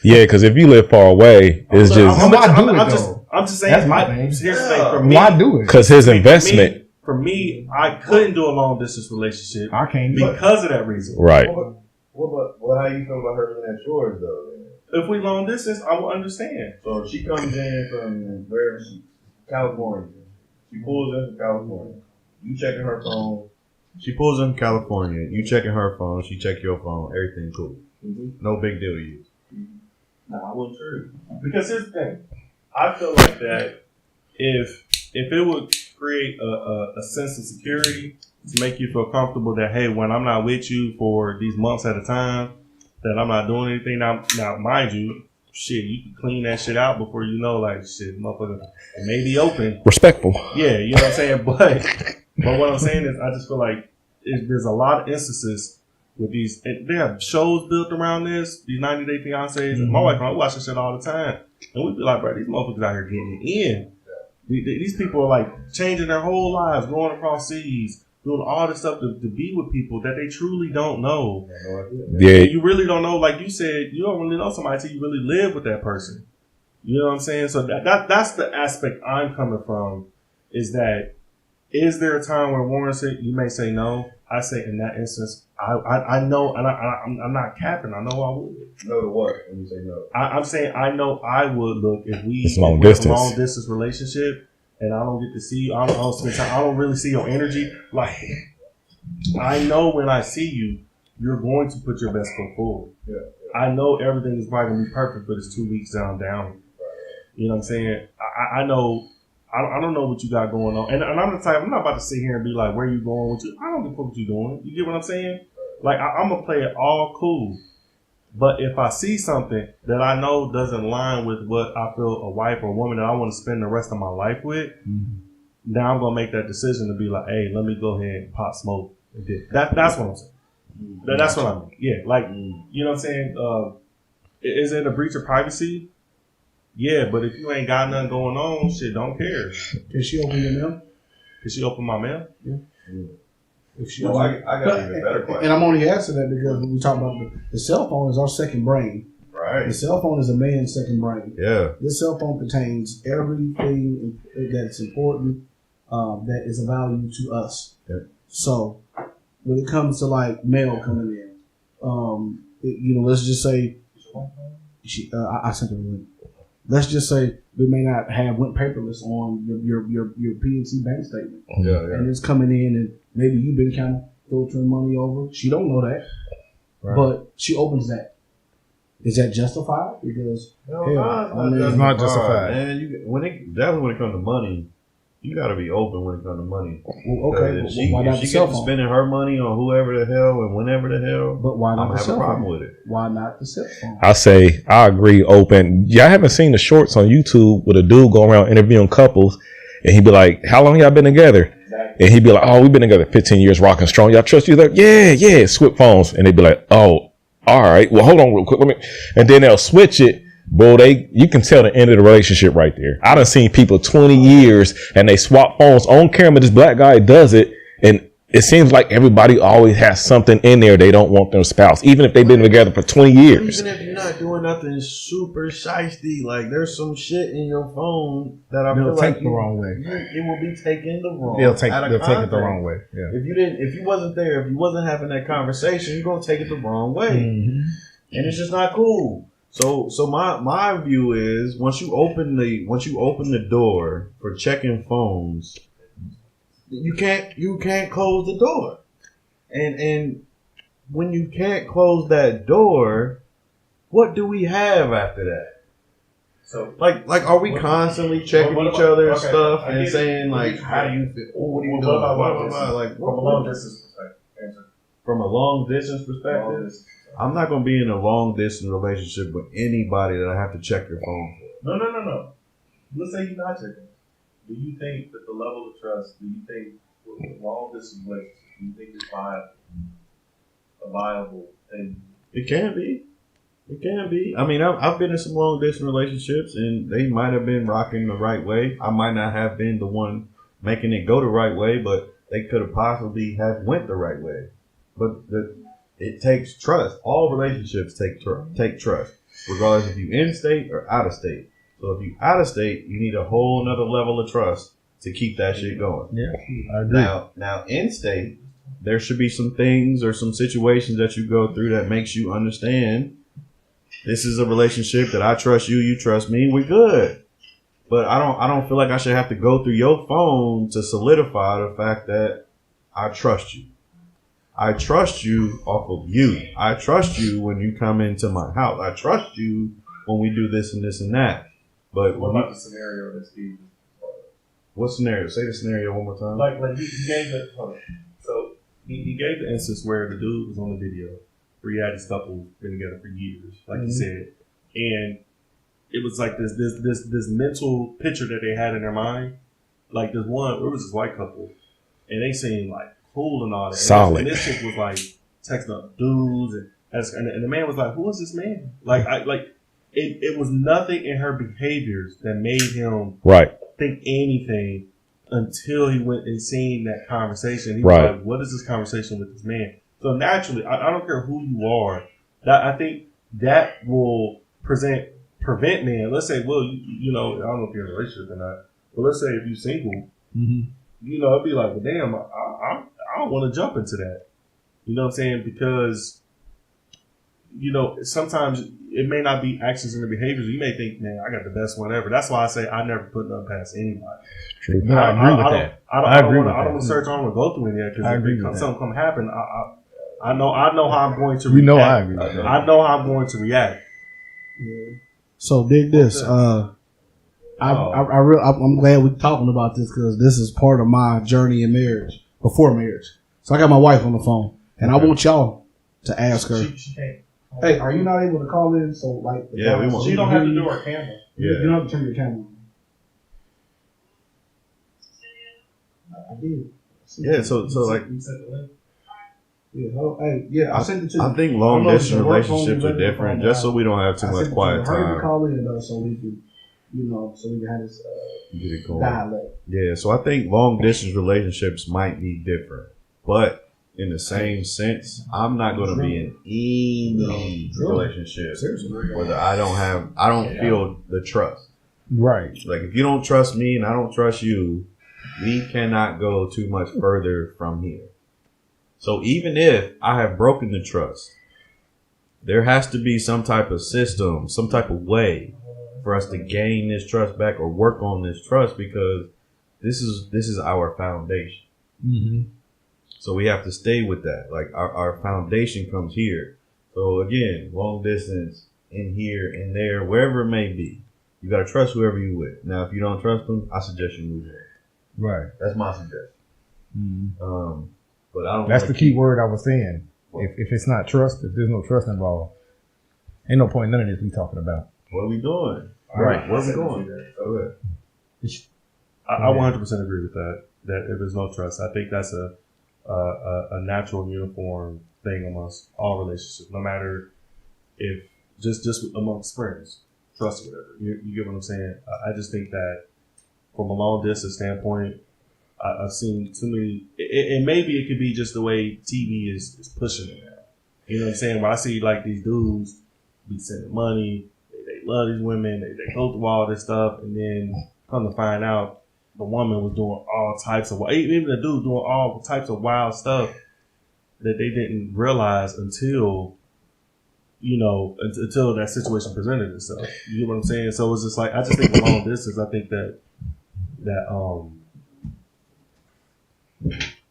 Yeah, because if you live far away, it's just.
I'm just saying.
That's my thing.
Here's the thing. For me,
why do it?
Because his investment.
For me, I couldn't do a long distance relationship.
I can't
because of that reason.
Right.
Well, how you feel about her doing that yours, though?
If we long distance, I will understand.
So if she comes in from California. She pulls in from California. You checking her phone. She pulls in from California. You checking her phone. She check your phone. Everything cool. Mm-hmm. No big deal to you.
No, I wouldn't true. Because here's the thing. I feel like that if it would create a sense of security to make you feel comfortable that, hey, when I'm not with you for these months at a time, that I'm not doing anything. Now mind you, shit, you can clean that shit out before you know, like, shit, motherfucker, it may be open.
Respectful.
Yeah, you know what I'm saying? But what I'm saying is I just feel like there's a lot of instances with these, they have shows built around this, these 90-day fiancés. Mm-hmm. My wife and I watch this shit all the time. And we'd be like, bro, these motherfuckers out here getting it in. These people are like changing their whole lives, going across seas, doing all this stuff to be with people that they truly don't know.
Yeah.
And you really don't know, like you said, you don't really know somebody until you really live with that person. You know what I'm saying? So that's the aspect I'm coming from, is that, is there a time where Warren said, you may say no? I say in that instance, I know, and I'm not capping, I know I would.
No to what when you say no?
I'm saying I know I would look if we
have a long
distance relationship and I don't get to see you, I don't spend time, I don't really see your energy. Like, I know when I see you, you're going to put your best foot forward.
Yeah.
I know everything is probably going to be perfect, but it's 2 weeks down. You know what I'm saying? I know. I don't know what you got going on, and I'm the type. I'm not about to sit here and be like, "Where you going with you?" I don't give a fuck what you doing. You get what I'm saying? Like, I'm gonna play it all cool, but if I see something that I know doesn't line with what I feel a wife or a woman that I want to spend the rest of my life with, now I'm gonna make that decision to be like, "Hey, let me go ahead and pop smoke." That's what I'm saying. That's what I mean. Yeah, like, you know what I'm saying? Is it a breach of privacy? Yeah, but if you ain't got nothing going on, shit, don't care.
Can she open your mail?
Can she open my mail?
Yeah. If she
I got an even better question.
And I'm only asking that because when we talk about the cell phone is our second brain.
Right.
The cell phone is a man's second brain.
Yeah.
This cell phone contains everything that's important, that is of value to us.
Yeah.
So when it comes to like mail coming in, let's just say I sent her a link. Let's just say we may not have went paperless on your PNC bank statement.
Yeah.
And it's coming in, and maybe you've been kind of filtering money over. She don't know that, but she opens that. Is that justified? Because
it's not justified.
And when it comes to money, you got to be open when it comes to money.
Well, okay,
if she gets spending her money on whoever the hell and whenever the hell,
but why not
I'm
the cell
have a
phone?
problem with it.
Why not the cell phone?
I agree, open. Y'all haven't seen the shorts on YouTube with a dude go around interviewing couples, and he'd be like, "How long y'all been together?" And he'd be like, "Oh, we've been together 15 years, rocking strong. Y'all trust each other?" Yeah. Switch phones, and they'd be like, "Oh, all right. Well, hold on real quick. And then they'll switch it. Bro, you can tell the end of the relationship right there. I done seen people 20 years and they swap phones on camera. This black guy does it, and it seems like everybody always has something in there they don't want their spouse, even if they've been together for 20 years.
Even if you're not doing nothing super shiesty, like there's some shit in your phone that I feel like
the wrong way.
It will be taken the wrong.
They'll take it the wrong way. Yeah.
If you wasn't there, if you wasn't having that conversation, you're gonna take it the wrong way, and it's just not cool. So my view is once you open the door for checking phones, you can't close the door. And when you can't close that door, what do we have after that?
So,
like, are we constantly checking each other's stuff and saying like, how do you feel? Oh, what are you doing? Like,
from a long distance perspective.
From a long distance perspective, I'm not gonna be in a long distance relationship with anybody that I have to check their phone for.
No. Let's say you're not checking. Do you think that the level of trust? Do you think with long distance relationship? Do you think it's a viable thing?
It can be. It can be. I mean, I've been in some long distance relationships, and they might have been rocking the right way. I might not have been the one making it go the right way, but they could have possibly have went the right way. But it takes trust. All relationships take trust, regardless if you're in state or out of state. So if you're out of state, you need a whole nother level of trust to keep that shit going.
Yeah, I agree.
Now in state, there should be some things or some situations that you go through that makes you understand this is a relationship that I trust you, you trust me, we're good. But I don't feel like I should have to go through your phone to solidify the fact that I trust you. I trust you off of you. I trust you when you come into my house. I trust you when we do this and this and that. But
what about the scenario that Steve?
What scenario? Say the scenario one more time.
Like he gave it. So he gave the instance where the dude was on the video, where he had his couple been together for years, like he said, and it was like this mental picture that they had in their mind. Like this one, it was this white couple, and they seemed like cool and all that.
Solid.
And this chick was like texting up dudes, and the man was like, "Who is this man?" It was nothing in her behaviors that made him think anything until he went and seen that conversation. He was like, "What is this conversation with this man?" So naturally, I don't care who you are. That I think that will prevent men. Let's say, well, you know, I don't know if you're in a relationship or not, but let's say if you're single, you know, it'd be like, well, damn, I don't want to jump into that. You know what I'm saying? Because, you know, sometimes it may not be actions and the behaviors. You may think, man, I got the best one ever. That's why I say I never put nothing past anybody.
True. No, I agree with that. I don't
want to search. I don't want to go through any of that because if something come happen, I know how I'm going to react.
You know I agree with that.
I know how I'm going to react.
Yeah. So dig this. I'm glad we're talking about this because this is part of my journey in marriage, before marriage. So I got my wife on the phone, and I want y'all to ask her.
She can't.
Hey, are you not able to call in? So like,
we want.
She don't have to do her camera.
Yeah. You don't have to turn your camera on. I did.
Yeah. So like.
Yeah, I sent it to you.
I think long distance relationships are different, just so we don't have too much quiet time.
Hurry to call in though, so we can, have this
get it going.
dialect.
Yeah, so I think long distance relationships might be different, but in the same sense, I'm not going to be in any relationship whether I don't feel the trust.
Right.
Like if you don't trust me and I don't trust you, we cannot go too much further from here. So even if I have broken the trust, there has to be some type of system, some type of way for us to gain this trust back or work on this trust, because this is our foundation.
Mm-hmm.
So we have to stay with that. Like our foundation comes here. So again, long distance, in here, in there, wherever it may be, you got to trust whoever you with. Now, if you don't trust them, I suggest you move on.
Right.
That's my suggestion.
Mm-hmm.
But I don't.
That's the key word I was saying. If it's not trust, if there's no trust involved, ain't no point in none of this we talking about.
What are we doing?
Right.
Where are we going?
I 100% agree with that. That if there's no trust, I think that's a natural uniform thing amongst all relationships, no matter if just amongst friends, trust whatever. You get what I'm saying? I just think that from a long distance standpoint, I've seen too many, and maybe it could be just the way TV is pushing it now. You know what I'm saying? When I see like these dudes be sending money, they love these women, they go through all this stuff, and then come to find out the woman was doing all types of, even the dude doing all types of wild stuff that they didn't realize until that situation presented itself. You get what I'm saying? So it's just like, I just think with long distance, I think that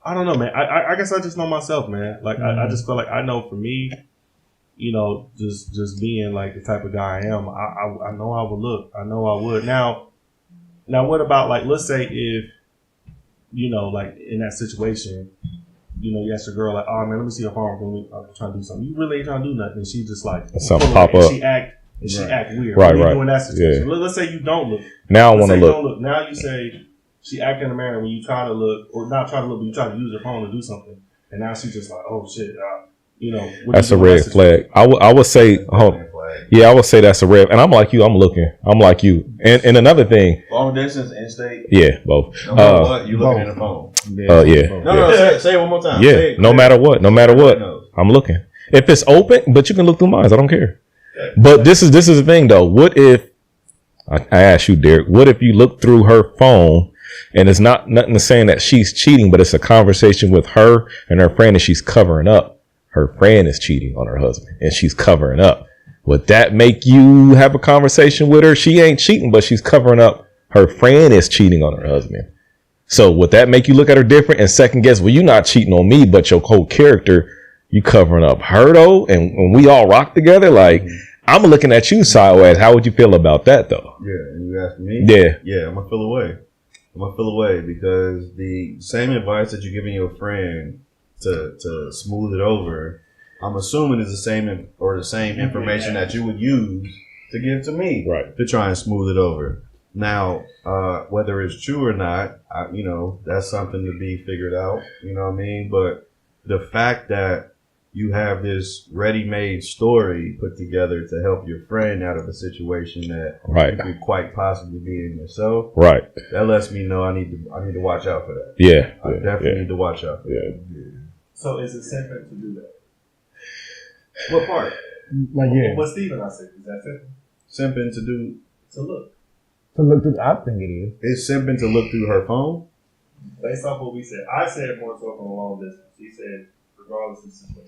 I don't know, man. I guess I just know myself, man. Like I just feel like I know for me, just being like the type of guy I am, I know I would look. I know I would. Now what about like, let's say if, like in that situation, you ask your girl like, oh man, let me see your phone. I'm trying to do something. You really ain't trying to do nothing. And she just like
something pop up.
She act weird.
Right,
what do you
right.
do in that situation?
Yeah.
Let's say you don't look.
Now I want to look.
Now you say she act in a manner when you try to look, or not try to look, but you try to use your phone to do something. And now she's just like, oh shit,
that's a red flag. I would say, I would say that's a red. And I'm like you. I'm looking. I'm like you. And another thing.
Long distance, in-state.
Yeah, both.
No matter what, you looking at the phone.
Yeah.
No, say it one more time.
Yeah. No matter what, I'm looking. If it's open, but you can look through mine. I don't care. But this is the thing though. What if I ask you, Derek? What if you look through her phone and it's nothing to saying that she's cheating, but it's a conversation with her and her friend, and she's covering up. Her friend is cheating on her husband, and she's covering up. Would that make you have a conversation with her? She ain't cheating, but she's covering up. Her friend is cheating on her husband. So would that make you look at her different and second guess? Well, you're not cheating on me, but your whole character, you covering up her though, and when we all rock together, like I'm looking at you sideways. How would you feel about that though?
Yeah, and you asking me?
Yeah,
I'm gonna feel away because the same advice that you're giving your friend to smooth it over, I'm assuming is the same information that you would use to give to me,
right?
To try and smooth it over. Now, whether it's true or not, that's something to be figured out. You know what I mean? But the fact that you have this ready-made story put together to help your friend out of a situation that you could quite possibly be in yourself,
right?
That lets me know I need to watch out for that.
Yeah,
I definitely need to watch out for that.
So is it simping to do that?
What part?
Like
what Steven I said, is that simping?
Simping
to look.
To look through, I think it is.
It's simping to look through her phone.
Based off what we said, I said more so from a long distance. He said, regardless of the situation.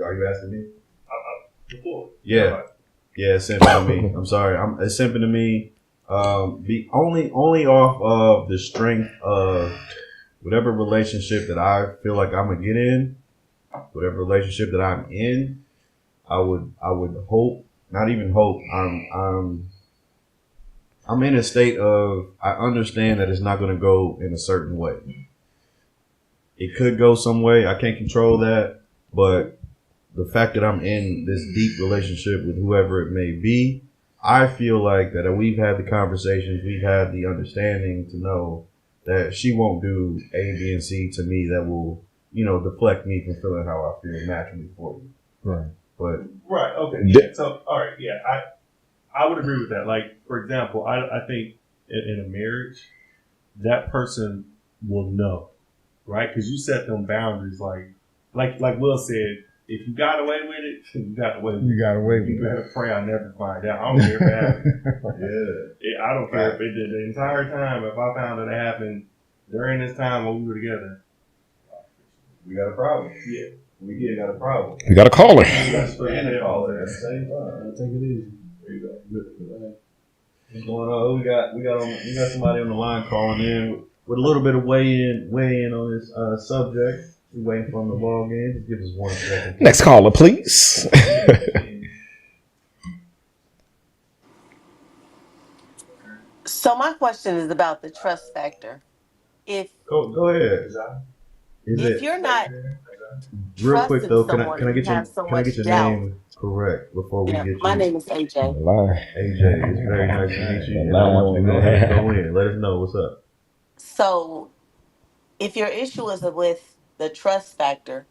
Are you asking me?
Before.
Yeah, it's simping to me. I'm sorry, it's simping to me. Be only off of the strength of whatever relationship that I feel like I'm gonna get in, whatever relationship that I'm in. I would hope, not even hope. I'm in a state of, I understand that it's not going to go in a certain way. It could go some way. I can't control that. But the fact that I'm in this deep relationship with whoever it may be, I feel like that we've had the conversations, we've had the understanding to know that she won't do A, B, and C to me that will, deflect me from feeling how I feel naturally for you.
Right.
But
right. Okay. Yeah. So, all right. Yeah. I would agree with that. Like, for example, I think in a marriage, that person will know, right? Because you set them boundaries. Like Will said, if you got away with it, you got away with it.
You got away with it.
You better pray I never find out. I don't care if it happened. I don't care if it did the entire time. If I found that it happened during this time when we were together,
we got a problem.
Yeah.
We got a problem.
We got to call her.
And a caller at the same time.
Take it easy.
There you go. What's going on? We got somebody on the line calling in with a little bit of weigh in on this subject. We're waiting for him to log in. Just give us 1 second.
Next caller, please.
So my question is about the trust factor.
Go ahead.
If you're not
real quick though, can I get your
doubt,
name correct before we get you?
My name is AJ.
AJ, it's very nice to meet you. And I want you to go ahead and go in. Let us know what's up.
So, if your issue is with the trust factor,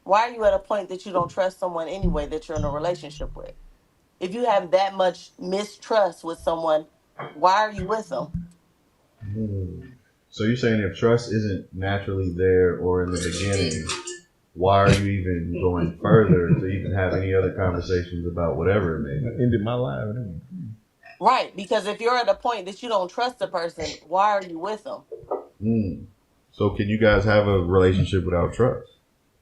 why are you at a point that you don't trust someone anyway that you're in a relationship with? If you have that much mistrust with someone, why are you with them?
So you're saying if trust isn't naturally there or in the beginning, why are you even going further to even have any other conversations about whatever it may be?
Ended my life.
Right, because if you're at a point that you don't trust a person, why are you with them?
So can you guys have a relationship without trust?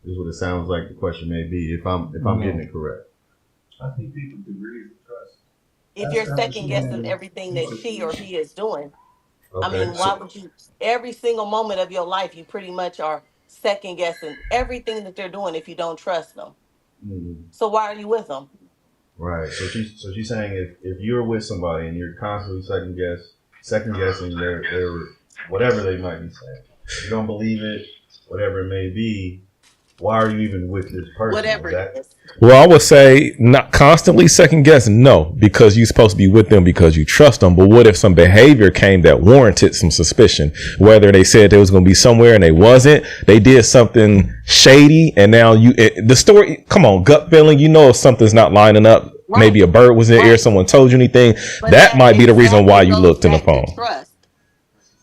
Is what it sounds like the question may be, if I'm getting it correct.
I think people degree of trust.
If you're second guessing everything that she or he is doing,
okay,
I mean, why would you? Every single moment of your life, you pretty much are second guessing everything that they're doing if you don't trust them.
Mm-hmm.
So why are you with them?
Right. So she's saying if you're with somebody and you're constantly second guessing their whatever they might be saying, you don't believe it, whatever it may be, why are you even with this person?
Whatever it is.
Well, I would say not constantly second guessing. No, because you're supposed to be with them because you trust them. But what if some behavior came that warranted some suspicion? Whether they said they was going to be somewhere and they wasn't, they did something shady, and now the story. Come on, gut feeling. You know if something's not lining up. Right. Maybe a bird was in the ear. Someone told you anything. But that might be the reason why you looked in the phone.
Trust.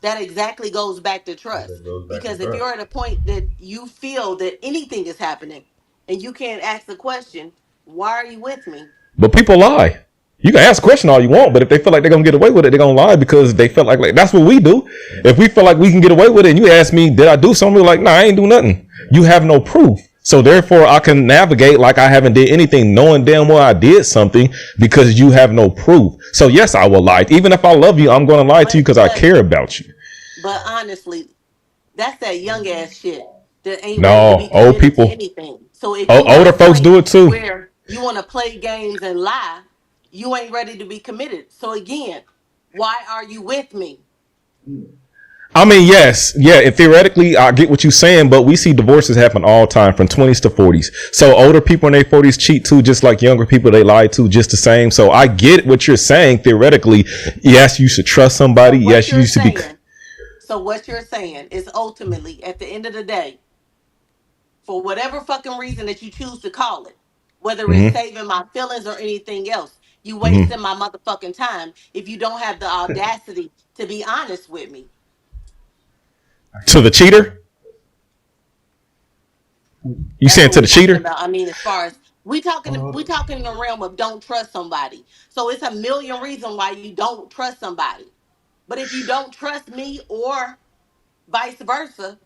That exactly goes back to trust. Because if you're at a point that you feel that anything is happening and you can't ask the question, why are you with me?
But people lie. You can ask a question all you want, but if they feel like they're going to get away with it, they're going to lie because they feel like that's what we do. If we feel like we can get away with it and you ask me, did I do something? We're like, nah, I ain't do nothing. You have no proof. So therefore I can navigate like I haven't did anything, knowing damn well I did something because you have no proof. So yes, I will lie. Even if I love you, I'm going to lie to you because I care about you.
But honestly, that's that young ass shit that ain't
no old people.
To anything. So if
older folks do it too.
Where you want to play games and lie, you ain't ready to be committed. So again, why are you with me?
I mean, yes, yeah. And theoretically, I get what you're saying, but we see divorces happen all time from 20s to 40s. So older people in their 40s cheat too, just like younger people they lie to, just the same. So I get what you're saying. Theoretically, yes, you should trust somebody. Yes, you should be.
So what you're saying is ultimately, at the end of the day, for whatever fucking reason that you choose to call it, whether it's saving my feelings or anything else, you wasting my motherfucking time if you don't have the audacity to be honest with me.
To the cheater? You saying to the cheater?
I mean, as far as we talking in the realm of don't trust somebody. So it's a million reasons why you don't trust somebody. But if you don't trust me or vice versa,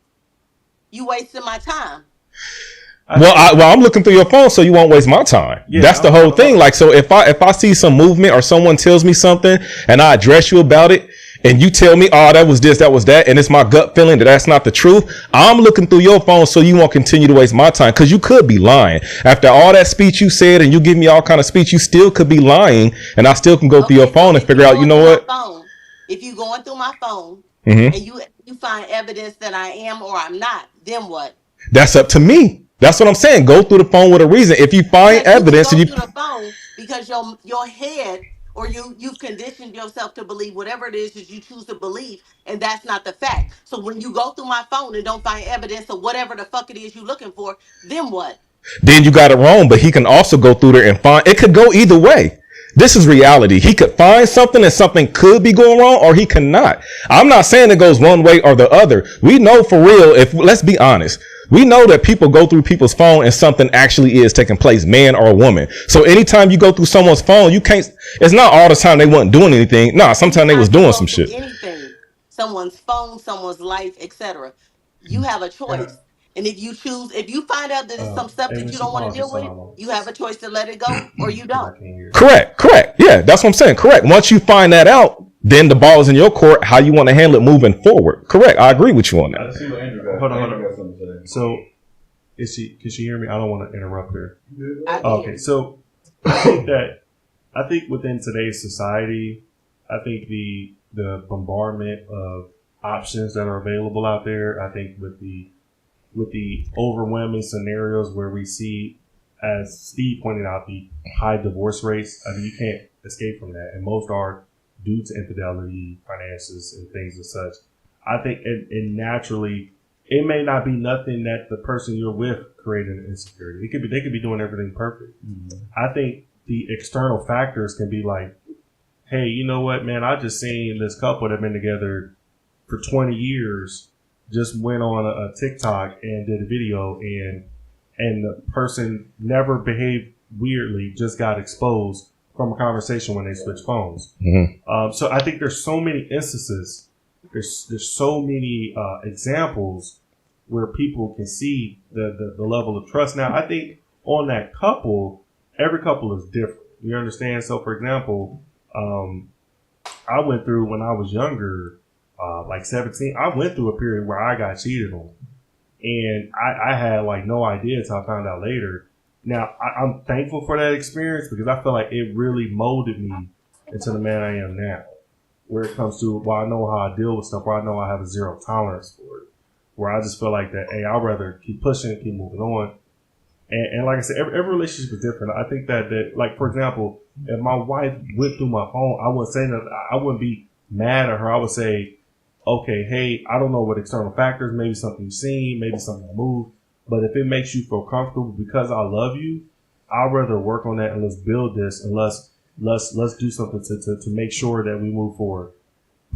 you wasting my time.
I'm looking through your phone so you won't waste my time. Yeah, that's the whole thing. Like, so if I see some movement or someone tells me something and I address you about it and you tell me, oh, that was this, that was that, and it's my gut feeling that that's not the truth, I'm looking through your phone so you won't continue to waste my time, because you could be lying. After all that speech you said and you give me all kind of speech, you still could be lying, and I still can go through your phone and figure out, you know what?
If you going through my phone and you find evidence that I am or I'm not, then what?
That's up to me. That's what I'm saying. Go through the phone with a reason. If you find evidence,
and you go through the phone because your head or you've conditioned yourself to believe whatever it is that you choose to believe, and that's not the fact. So when you go through my phone and don't find evidence of whatever the fuck it is you're looking for, then what?
Then you got it wrong. But he can also go through there and find. It could go either way. This is reality. He could find something and something could be going wrong, or he cannot. I'm not saying it goes one way or the other. We know for real, let's be honest, we know that people go through people's phone and something actually is taking place, man or woman. So anytime you go through someone's phone, it's not all the time they weren't doing anything. Nah, sometimes they was doing some shit.
Anything, someone's phone, someone's life, etc. You have a choice. And if you find out that it's some stuff that you don't want to deal with, you have a choice to let it go or you don't.
Correct. Yeah, that's what I'm saying. Correct. Once you find that out, then the ball is in your court, how you want to handle it moving forward. Correct. I agree with you on that.
Hold on. So, can she hear me? I don't want to interrupt her. Okay. So, I think within today's society, I think the bombardment of options that are available out there, I think with the overwhelming scenarios where we see, as Steve pointed out, the high divorce rates, I mean, you can't escape from that. And most are due to infidelity, finances, and things as such. I think, and naturally, it may not be nothing that the person you're with created an insecurity. They could be doing everything perfect. Mm-hmm. I think the external factors can be like, hey, you know what, man, I just seen this couple that have been together for 20 years just went on a TikTok and did a video, and the person never behaved weirdly, just got exposed from a conversation when they switched phones. Mm-hmm. So I think there's so many instances, there's so many examples where people can see the level of trust. Now, I think on that couple, every couple is different. You understand? So, for example, I went through when I was younger, like 17, I went through a period where I got cheated on. And I had like no idea until I found out later. Now, I'm thankful for that experience because I feel like it really molded me into the man I am now. Where it comes to, I know how I deal with stuff, where I know I have a zero tolerance for it. Where I just feel like that, hey, I'd rather keep pushing, keep moving on. And like I said, every relationship is different. I think that, like, for example, if my wife went through my phone, I wouldn't say that. I wouldn't be mad at her. I would say, okay, hey, I don't know what external factors, maybe something you've seen, maybe something I moved. But if it makes you feel comfortable because I love you, I'd rather work on that and let's build this and let's do something to make sure that we move forward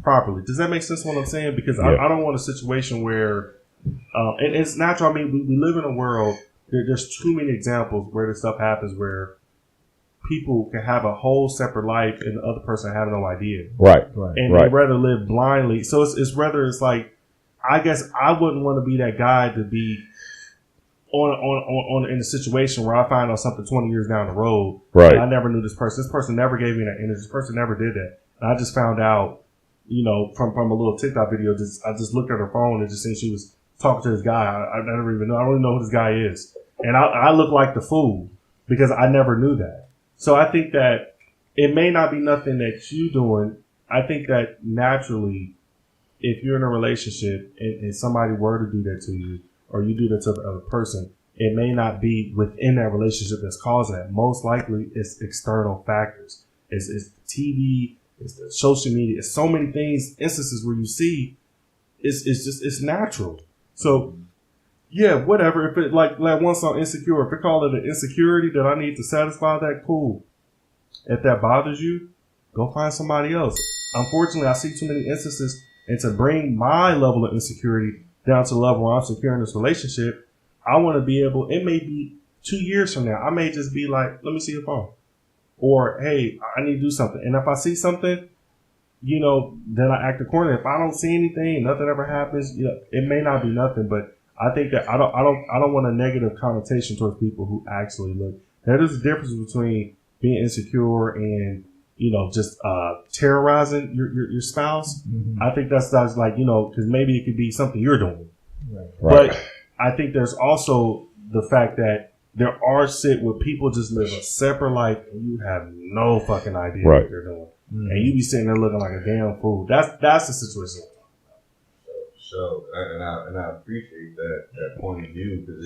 properly. Does that make sense what I'm saying? Because I don't want a situation where, and it's natural. I mean, we live in a world, there's too many examples where this stuff happens where people can have a whole separate life and the other person have no idea.
Right.
And they rather live blindly. So it's like, I guess I wouldn't want to be that guy to be on in a situation where I find out something 20 years down the road.
Right.
And I never knew this person. This person never gave me that energy. This person never did that. And I just found out, from a little TikTok video, I just looked at her phone and just seen she was talking to this guy. I never even know. I don't even know who this guy is. And I look like the fool because I never knew that. So I think that it may not be nothing that you doing. I think that naturally, if you're in a relationship and somebody were to do that to you, or you do that to the other person, it may not be within that relationship that's causing that. Most likely, it's external factors. It's TV, it's the social media, it's so many things, instances where you see, it's natural. So, yeah, whatever. If it like one song, Insecure, if it call it an insecurity that I need to satisfy that, cool. If that bothers you, go find somebody else. Unfortunately, I see too many instances, and to bring my level of insecurity down to the level where I'm secure in this relationship, I want to be able, it may be 2 years from now, I may just be like, let me see your phone. Or, hey, I need to do something. And if I see something, then I act accordingly. If I don't see anything, nothing ever happens, it may not be nothing, but I think that I don't want a negative connotation towards people who actually look. There is a difference between being insecure and, just terrorizing your spouse. Mm-hmm. I think that's like, because maybe it could be something you're doing. Right. But I think there's also the fact that there are where people just live a separate life and you have no fucking idea what they're doing. Mm-hmm. And you be sitting there looking like a damn fool. That's the situation.
So, and I appreciate that point of view because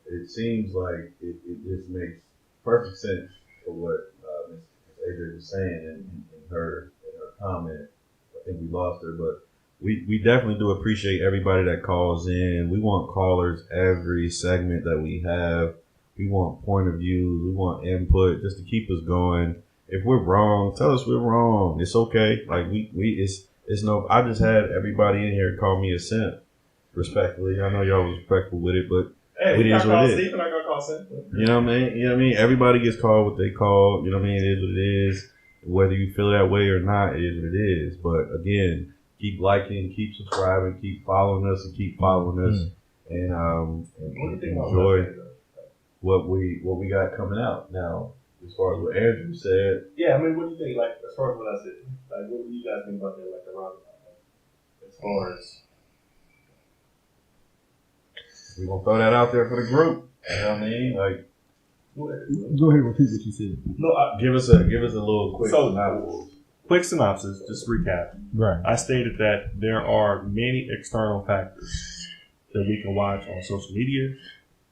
it seems like it just makes perfect sense for what Ms. Adrian was saying in her comment. I think we lost her, but we definitely do appreciate everybody that calls in. We want callers every segment that we have. We want point of views. We want input just to keep us going. If we're wrong, tell us we're wrong. It's okay. Like it's no. I just had everybody in here call me a simp, respectfully. I know y'all was respectful with it, but
hey,
it is what it is.
Steve and I got call simp.
You know what I mean? Everybody gets called what they call. You know what I mean? It is what it is. Whether you feel that way or not, it is what it is. But again, keep liking, keep subscribing, keep following us, and keep following us, and enjoy what we got coming out now. As far as what Andrew said,
yeah. I mean, what do you think? Like as far as what I said, like what do you guys think about that? Like the roundabout, as far as
we're gonna throw that out there for the group. You know what I mean? Like,
go ahead, repeat what you said.
No,
give us a little quick synopsis.
Quick synopsis, just recap.
Right.
I stated that there are many external factors that we can watch on social media,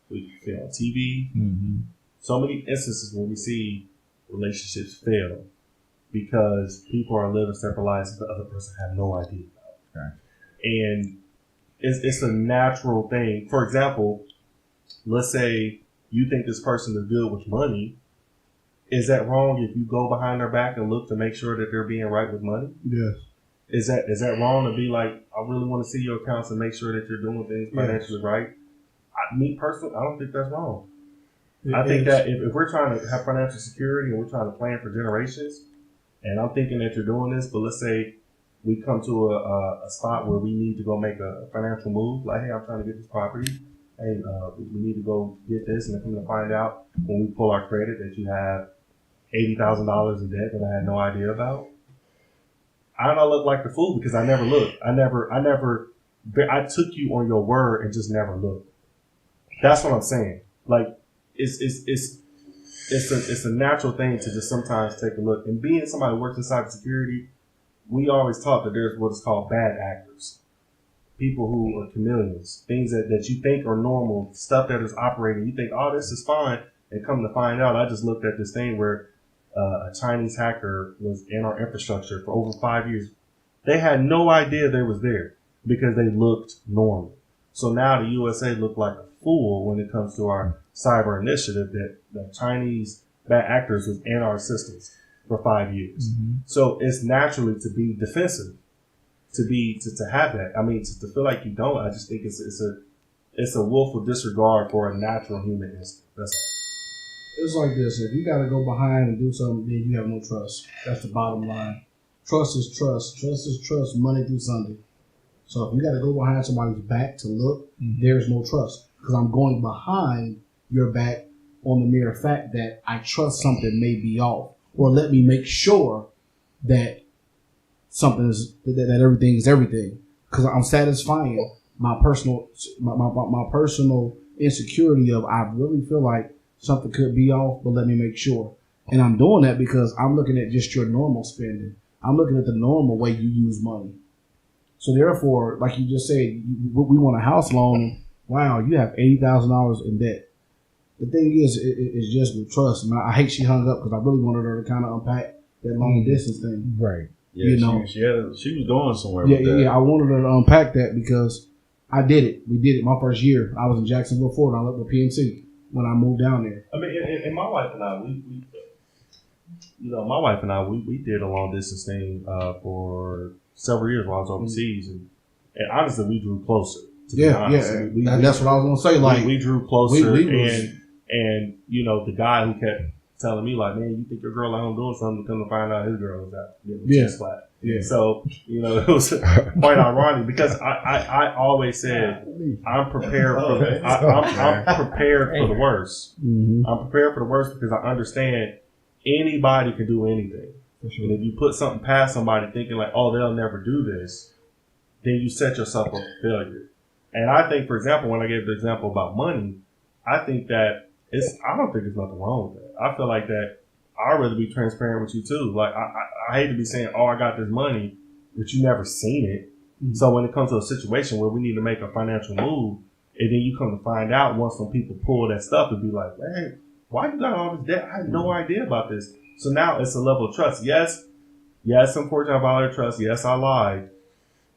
we can see on TV. Mm-hmm. So many instances where we see relationships fail because people are living separate lives that the other person have no idea about. Right. And it's a natural thing. For example, let's say you think this person is good with money. Is that wrong if you go behind their back and look to make sure that they're being right with money?
Yes.
Is that wrong to be like, I really want to see your accounts and make sure that you're doing things financially right? Me personally, I don't think that's wrong. I think that if we're trying to have financial security and we're trying to plan for generations, and I'm thinking that you're doing this, but let's say we come to a spot where we need to go make a financial move, like, hey, I'm trying to get this property. Hey, we need to go get this, and then come to find out when we pull our credit that you have $80,000 in debt that I had no idea about. I don't look like the fool because I never looked. I took you on your word and just never looked. That's what I'm saying. Like, it's a natural thing to just sometimes take a look. And being somebody who works in cybersecurity, we always talk that there's what is called bad actors. People who are chameleons, things that you think are normal, stuff that is operating. You think, oh, this is fine. And come to find out, I just looked at this thing where a Chinese hacker was in our infrastructure for over 5 years. They had no idea they was there because they looked normal. So now the USA looked like a fool when it comes to our cyber initiative that the Chinese bad actors was in our systems for 5 years. Mm-hmm. So it's naturally to be defensive, to have that. I mean, to feel like you don't. I just think it's a willful disregard for a natural human instinct. That's all.
It's like this. If you got to go behind and do something, then you have no trust. That's the bottom line. Trust is trust. Trust is trust Monday through Sunday. So if you got to go behind somebody's back to look, there's no trust. Because I'm going behind your back on the mere fact that I trust something may be off. Or let me make sure that something is, that everything is everything. Because I'm satisfying my personal insecurity of I really feel like something could be off, but let me make sure. And I'm doing that because I'm looking at just your normal spending. I'm looking at the normal way you use money. So therefore, like you just said, we want a house loan. Wow, you have $80,000 in debt. The thing is, it's just with trust. I hate she hung up because I really wanted her to kind of unpack that long distance thing.
Right.
Yeah,
you know,
she was going somewhere.
Yeah,
with that.
yeah. I wanted her to unpack that because I did it. We did it my first year. I was in Jacksonville, Florida. I lived with PNC when I moved down there.
I mean, and my wife and I, my wife and I, we did a long distance thing for several years while I was overseas, and honestly, we drew closer. To be honest.
That's what I was gonna say. Like
we drew closer, and the guy who kept telling me like, man, you think your girl at home doing something, come to find out his girl was out getting chest flat. Yeah. So it was quite ironic because I always said I'm prepared for I'm prepared for the worst. Mm-hmm. I'm prepared for the worst because I understand anybody can do anything. Sure. And if you put something past somebody thinking like, oh, they'll never do this, then you set yourself up for failure. And I think, for example, when I gave the example about money, I think that I don't think there's nothing wrong with that. I feel like that I'd rather be transparent with you too. Like I hate to be saying, oh, I got this money, but you never seen it. Mm-hmm. So when it comes to a situation where we need to make a financial move, and then you come to find out once some people pull that stuff and be like, man, why you got all this debt? I had no idea about this. So now it's a level of trust. Yes, unfortunately I violated trust. Yes, I lied.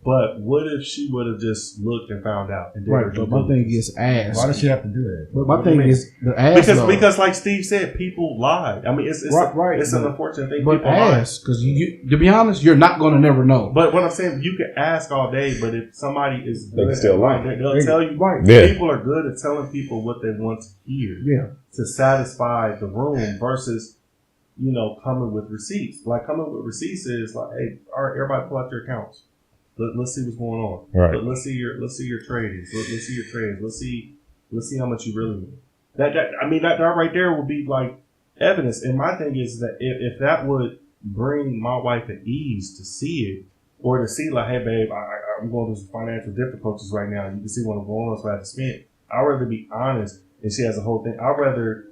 But what if she would have just looked and found out? And
right, but my thing is ask.
Why does she have to do that?
But my thing is the ask.
Because like Steve said, people lie. I mean, it's an unfortunate thing.
But people ask, because you to be honest, you're not going to never know.
But what I'm saying, you can ask all day, but if somebody is
they still lie.
They'll tell you.
Right.
Yeah.
People are good at telling people what they want to hear.
Yeah.
To satisfy the room versus, coming with receipts. Like coming with receipts is like, hey, all right, everybody pull out your accounts. Let's see what's going on.
Right.
Let's see your tradings. Let's see your trades. Let's see how much you really need. That right there will be like evidence. And my thing is that if that would bring my wife at ease to see it, or to see like, hey babe, I'm going through some financial difficulties right now. You can see what I'm going on, so I have to spend. I'd rather be honest, and she has a whole thing. I'd rather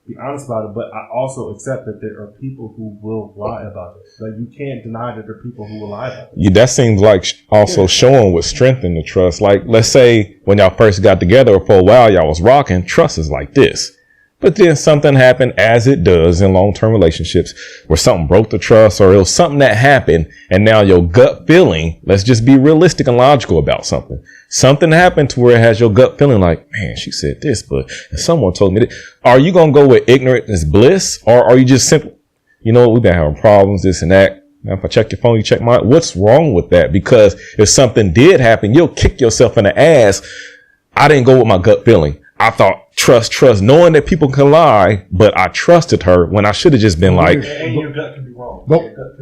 be honest about it, but I also accept that there are people who will lie about it. Like, you can't deny that there are people who will lie about it.
Yeah, that seems like also showing what strengthened the trust. Like, let's say when y'all first got together for a while, y'all was rocking, trust is like this. But then something happened, as it does in long-term relationships, where something broke the trust, or it was something that happened, and now your gut feeling, let's just be realistic and logical about something. Something happened to where it has your gut feeling like, man, she said this, but someone told me this. Are you going to go with ignorant is bliss, or are you just simply, we've been having problems, this and that. Now, if I check your phone, you check mine. What's wrong with that? Because if something did happen, you'll kick yourself in the ass. I didn't go with my gut feeling. I thought trust, knowing that people can lie, but I trusted her when I should have just been like,
and your gut could be wrong.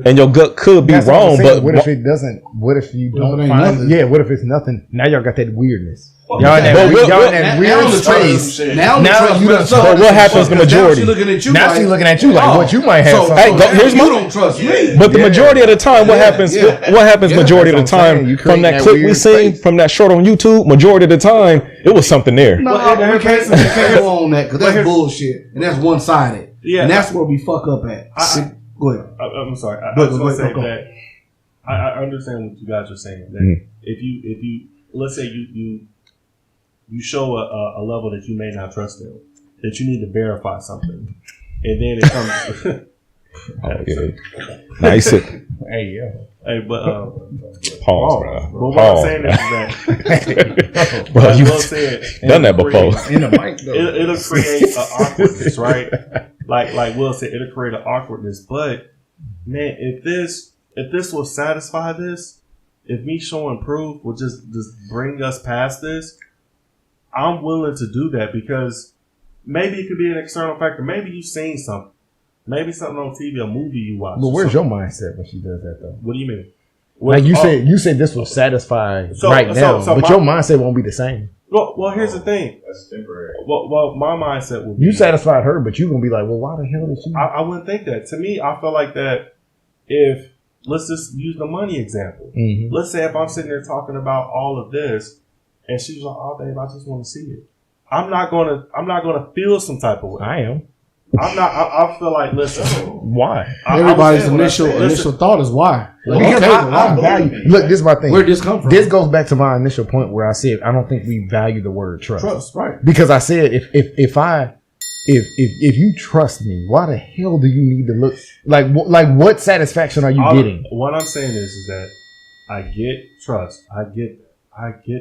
And your gut could be wrong, but
what if it doesn't? What if you don't find? Yeah, what if it's nothing? Now y'all got that weirdness. Y'all in that weird space.
Now you don't trust.
But what happens the majority?
Now she's looking at you like what you might have.
Here's my. You don't trust me.
But the majority of the time, what happens? What happens majority of the time from that clip we seen from that short on YouTube? Majority of the time, it was something there.
No, we can't go on that because that's bullshit and that's one sided. Yeah, and that's where we fuck up at. Go ahead.
I'm sorry. I was going to say that I understand what you guys are saying. That if you let's say you show a level that you may not trust them, that you need to verify something, and then it comes.
Nice.
Hey, but
pause, bro.
But what I'm saying is that,
bro, you done that before.
In the mic, it'll create an awkwardness, right? Like Will said, it'll create an awkwardness. But man, if this will satisfy this, if me showing proof will just bring us past this, I'm willing to do that because maybe it could be an external factor. Maybe you've seen something. Maybe something on TV, a movie you watch.
But where's your mindset when she does that though?
What do you mean?
Like you said this will satisfy right now, but your mindset won't be the same.
Well, here's the thing.
That's temporary.
Well, my mindset would be
you satisfied her, but you're gonna be like, well, why the hell did she?
I wouldn't think that. To me, I feel like that if let's just use the money example. Mm-hmm. Let's say if I'm sitting there talking about all of this, and she's like, "Oh, babe, I just want to see it." I'm not gonna feel some type of way.
I am.
I'm not. I feel like listen.
Why?
Everybody's initial thought is why.
Because I value. Look, this is my thing.
Where'd this come from?
This goes back to my initial point where I said I don't think we value the word trust.
Trust, right?
Because I said if you trust me, why the hell do you need to look like what satisfaction are you getting?
What I'm saying is that I get trust. I get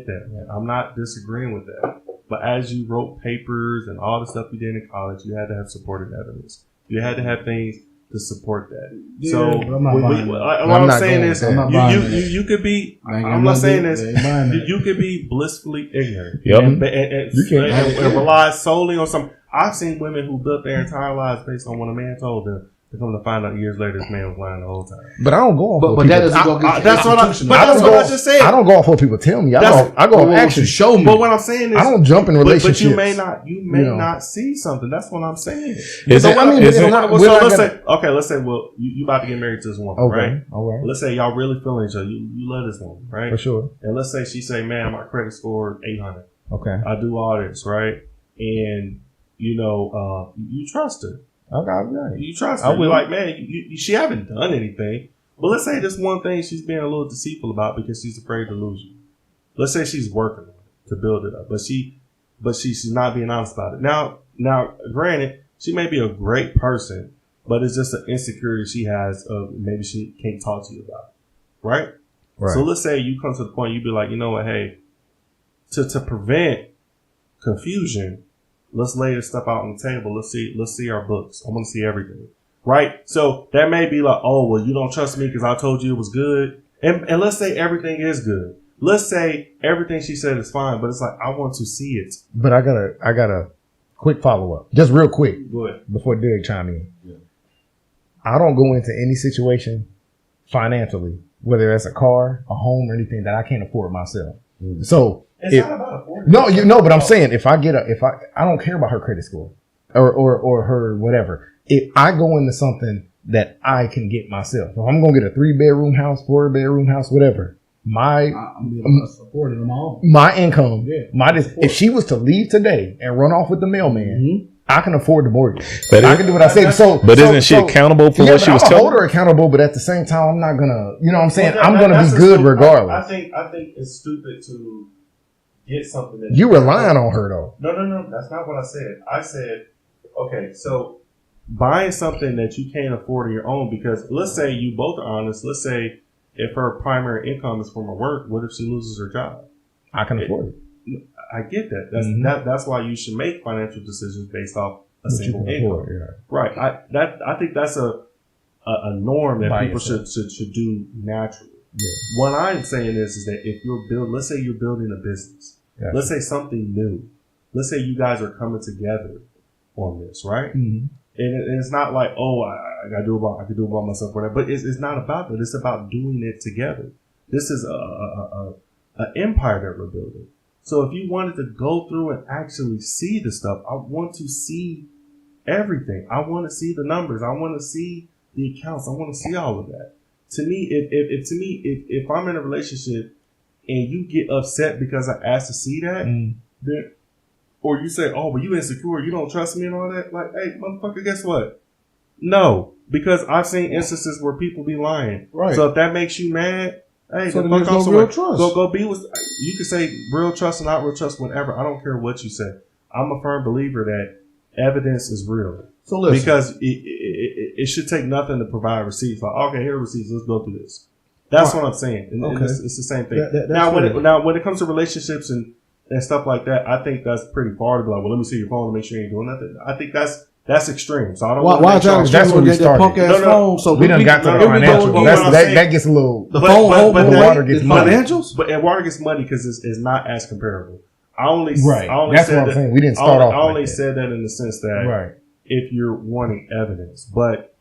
that, man. I'm not disagreeing with that. But as you wrote papers and all the stuff you did in college, you had to have supported evidence. You had to have things to support that.
Yeah,
so what I'm saying is you could be. I'm not saying this. You could be blissfully ignorant.
Yep.
And rely solely on some. I've seen women who built their entire lives based on what a man told them. To come to find out years later, this man was lying the whole time.
But I don't go off.
But that doesn't go against
that's what I just said.
I don't go off what people tell me. I go off actually show me.
But what I'm saying is,
I don't jump in relationships.
But you may not see something. That's what I'm saying.
Let's say,
well, you about to get married to this woman, right?
All right.
Let's say y'all really feeling each other. You love this woman, right?
For sure.
And let's say she say, man, my credit score 800.
Okay.
I do all this, right? And you trust her.
Okay.
You trust her. You're like, man, she haven't done anything. But let's say this one thing she's being a little deceitful about because she's afraid to lose you. Let's say she's working on it to build it up, but she's not being honest about it. Now, granted, she may be a great person, but it's just an insecurity she has of maybe she can't talk to you about it, right? So let's say you come to the point you be like, you know what, hey, to prevent confusion, let's lay this stuff out on the table. Let's see our books. I want to see everything. Right? So that may be like, oh, well, you don't trust me because I told you it was good. And let's say everything is good. Let's say everything she said is fine, but it's like, I want to see it.
But I got a quick follow-up. Just real quick.
Go ahead.
Before Derek chime in. Yeah. I don't go into any situation financially, whether it's a car, a home, or anything that I can't afford myself. Mm-hmm. So
it's not about affording.
No, but I'm saying if I don't care about her credit score or her whatever. If I go into something that I can get myself, if I'm gonna get a 3-bedroom house, 4-bedroom house, whatever, my income, if she was to leave today and run off with the mailman, I can afford the mortgage. But I can do what I said.
Isn't she accountable for what she was telling?
I'll hold her accountable, but at the same time, I'm not gonna. You know what I'm saying? I'm gonna be good regardless.
I think it's stupid to get something that
you relying on her though.
No, that's not what I said. I said, okay, so buying something that you can't afford on your own, because let's say you both are honest. Let's say if her primary income is from her work, what if she loses her job?
I can afford it.
I get that. That's why you should make financial decisions based off a single income. Right. I think that's a norm that people should do naturally. Yeah. What I'm saying is that if let's say you're building a business, let's say something new, let's say you guys are coming together on this, right? Mm-hmm. And it's not like, oh, I can do it by myself, whatever. But it's not about that. It's about doing it together. This is an empire that we're building. So if you wanted to go through and actually see the stuff, I want to see everything. I want to see the numbers. I want to see the accounts. I want to see all of that. To me, if I'm in a relationship and you get upset because I asked to see that, then, or you say, "Oh, but you insecure, you don't trust me," and all that. Like, hey, motherfucker, guess what? No, because I've seen instances where people be lying. Right. So if that makes you mad, hey, so then fuck off somewhere. Go be with. You can say real trust and not real trust, whatever. I don't care what you say. I'm a firm believer that evidence is real. So listen, because it should take nothing to provide receipts. Like, okay, here are receipts. Let's go through this. That's what I'm saying. And it's the same thing. Now, when it comes to relationships and stuff like that, I think that's pretty far to be like, well, let me see your phone to make sure you ain't doing nothing. I think that's extreme. So I don't want to make sure. That's where we started. Phone, so we done got to the financials. That gets a little. The water gets muddy. Financials, but water gets muddy because it's not as comparable. I only that's what I'm saying. We didn't start off. I only said that in the sense that if you're wanting evidence, but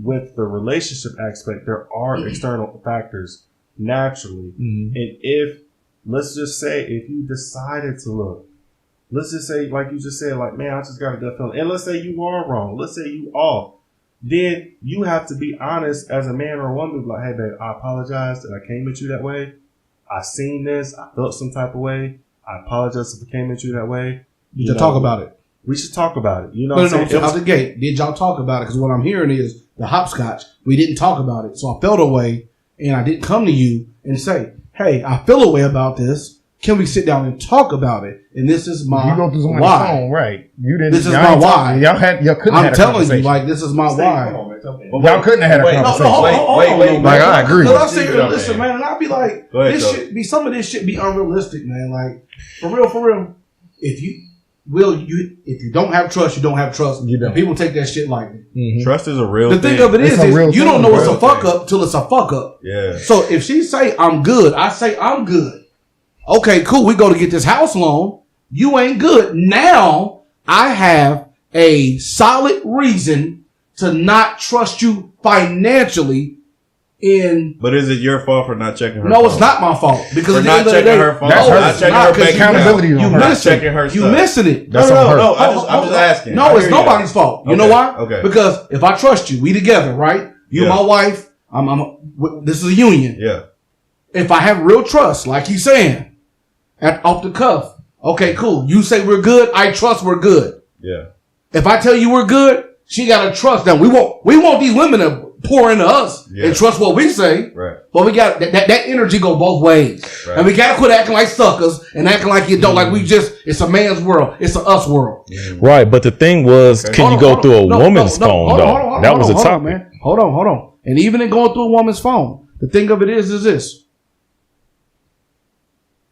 with the relationship aspect, there are external factors naturally, and if let's just say if you decided to look. Let's just say, like you just said, like, man, I just got a gut feeling. And let's say you are wrong. Let's say you off. Then you have to be honest as a man or a woman. Like, hey, babe, I apologize that I came at you that way. I seen this. I felt some type of way. I apologize if I came at you that way.
Did you talk about it?
We should talk about it. You know,
no, out the gate. Did y'all talk about it? Because what I'm hearing is the hopscotch. We didn't talk about it. So I felt away, and I didn't come to you and say, hey, I feel away about this. Can we sit down and talk about it? And this is my
you go through
why.
Phone, right? You didn't.
This is my why.
Y'all couldn't.
I'm telling you, like, this is my why.
Y'all couldn't have had a conversation.
Wait.
Like, I agree.
Because I sit here and listen, man, and I'll be like, some of this shit be unrealistic, man. Like, for real. If you don't have trust, you don't have trust. And people take that shit lightly.
Mm-hmm. Trust is a real
thing. The thing of it is you don't know it's a fuck up till it's a fuck up.
Yeah.
So if she say I'm good, I say I'm good. Okay, cool. We go to get this house loan. You ain't good. Now I have a solid reason to not trust you financially.
But is it your fault for not checking her?
No, it's not my fault because at the end of the day,
her phone. That's not checking her accountability.
You missing it.
No. I'm just asking.
No, it's nobody's fault. You know why? Okay. Because if I trust you, we together, right? You, my wife. This is a union.
Yeah.
If I have real trust, like he's saying. Off the cuff. Okay, cool. You say we're good. I trust we're good.
Yeah.
If I tell you we're good, she got to trust them. We want these women to pour into us and trust what we say.
Right.
But we got that energy go both ways. Right. And we got to quit acting like suckers and acting like you don't. Like it's a man's world. It's a us world.
Right. But the thing was, can you go through a woman's phone though? That was a topic.
Man. Hold on. And even in going through a woman's phone, the thing of it is this.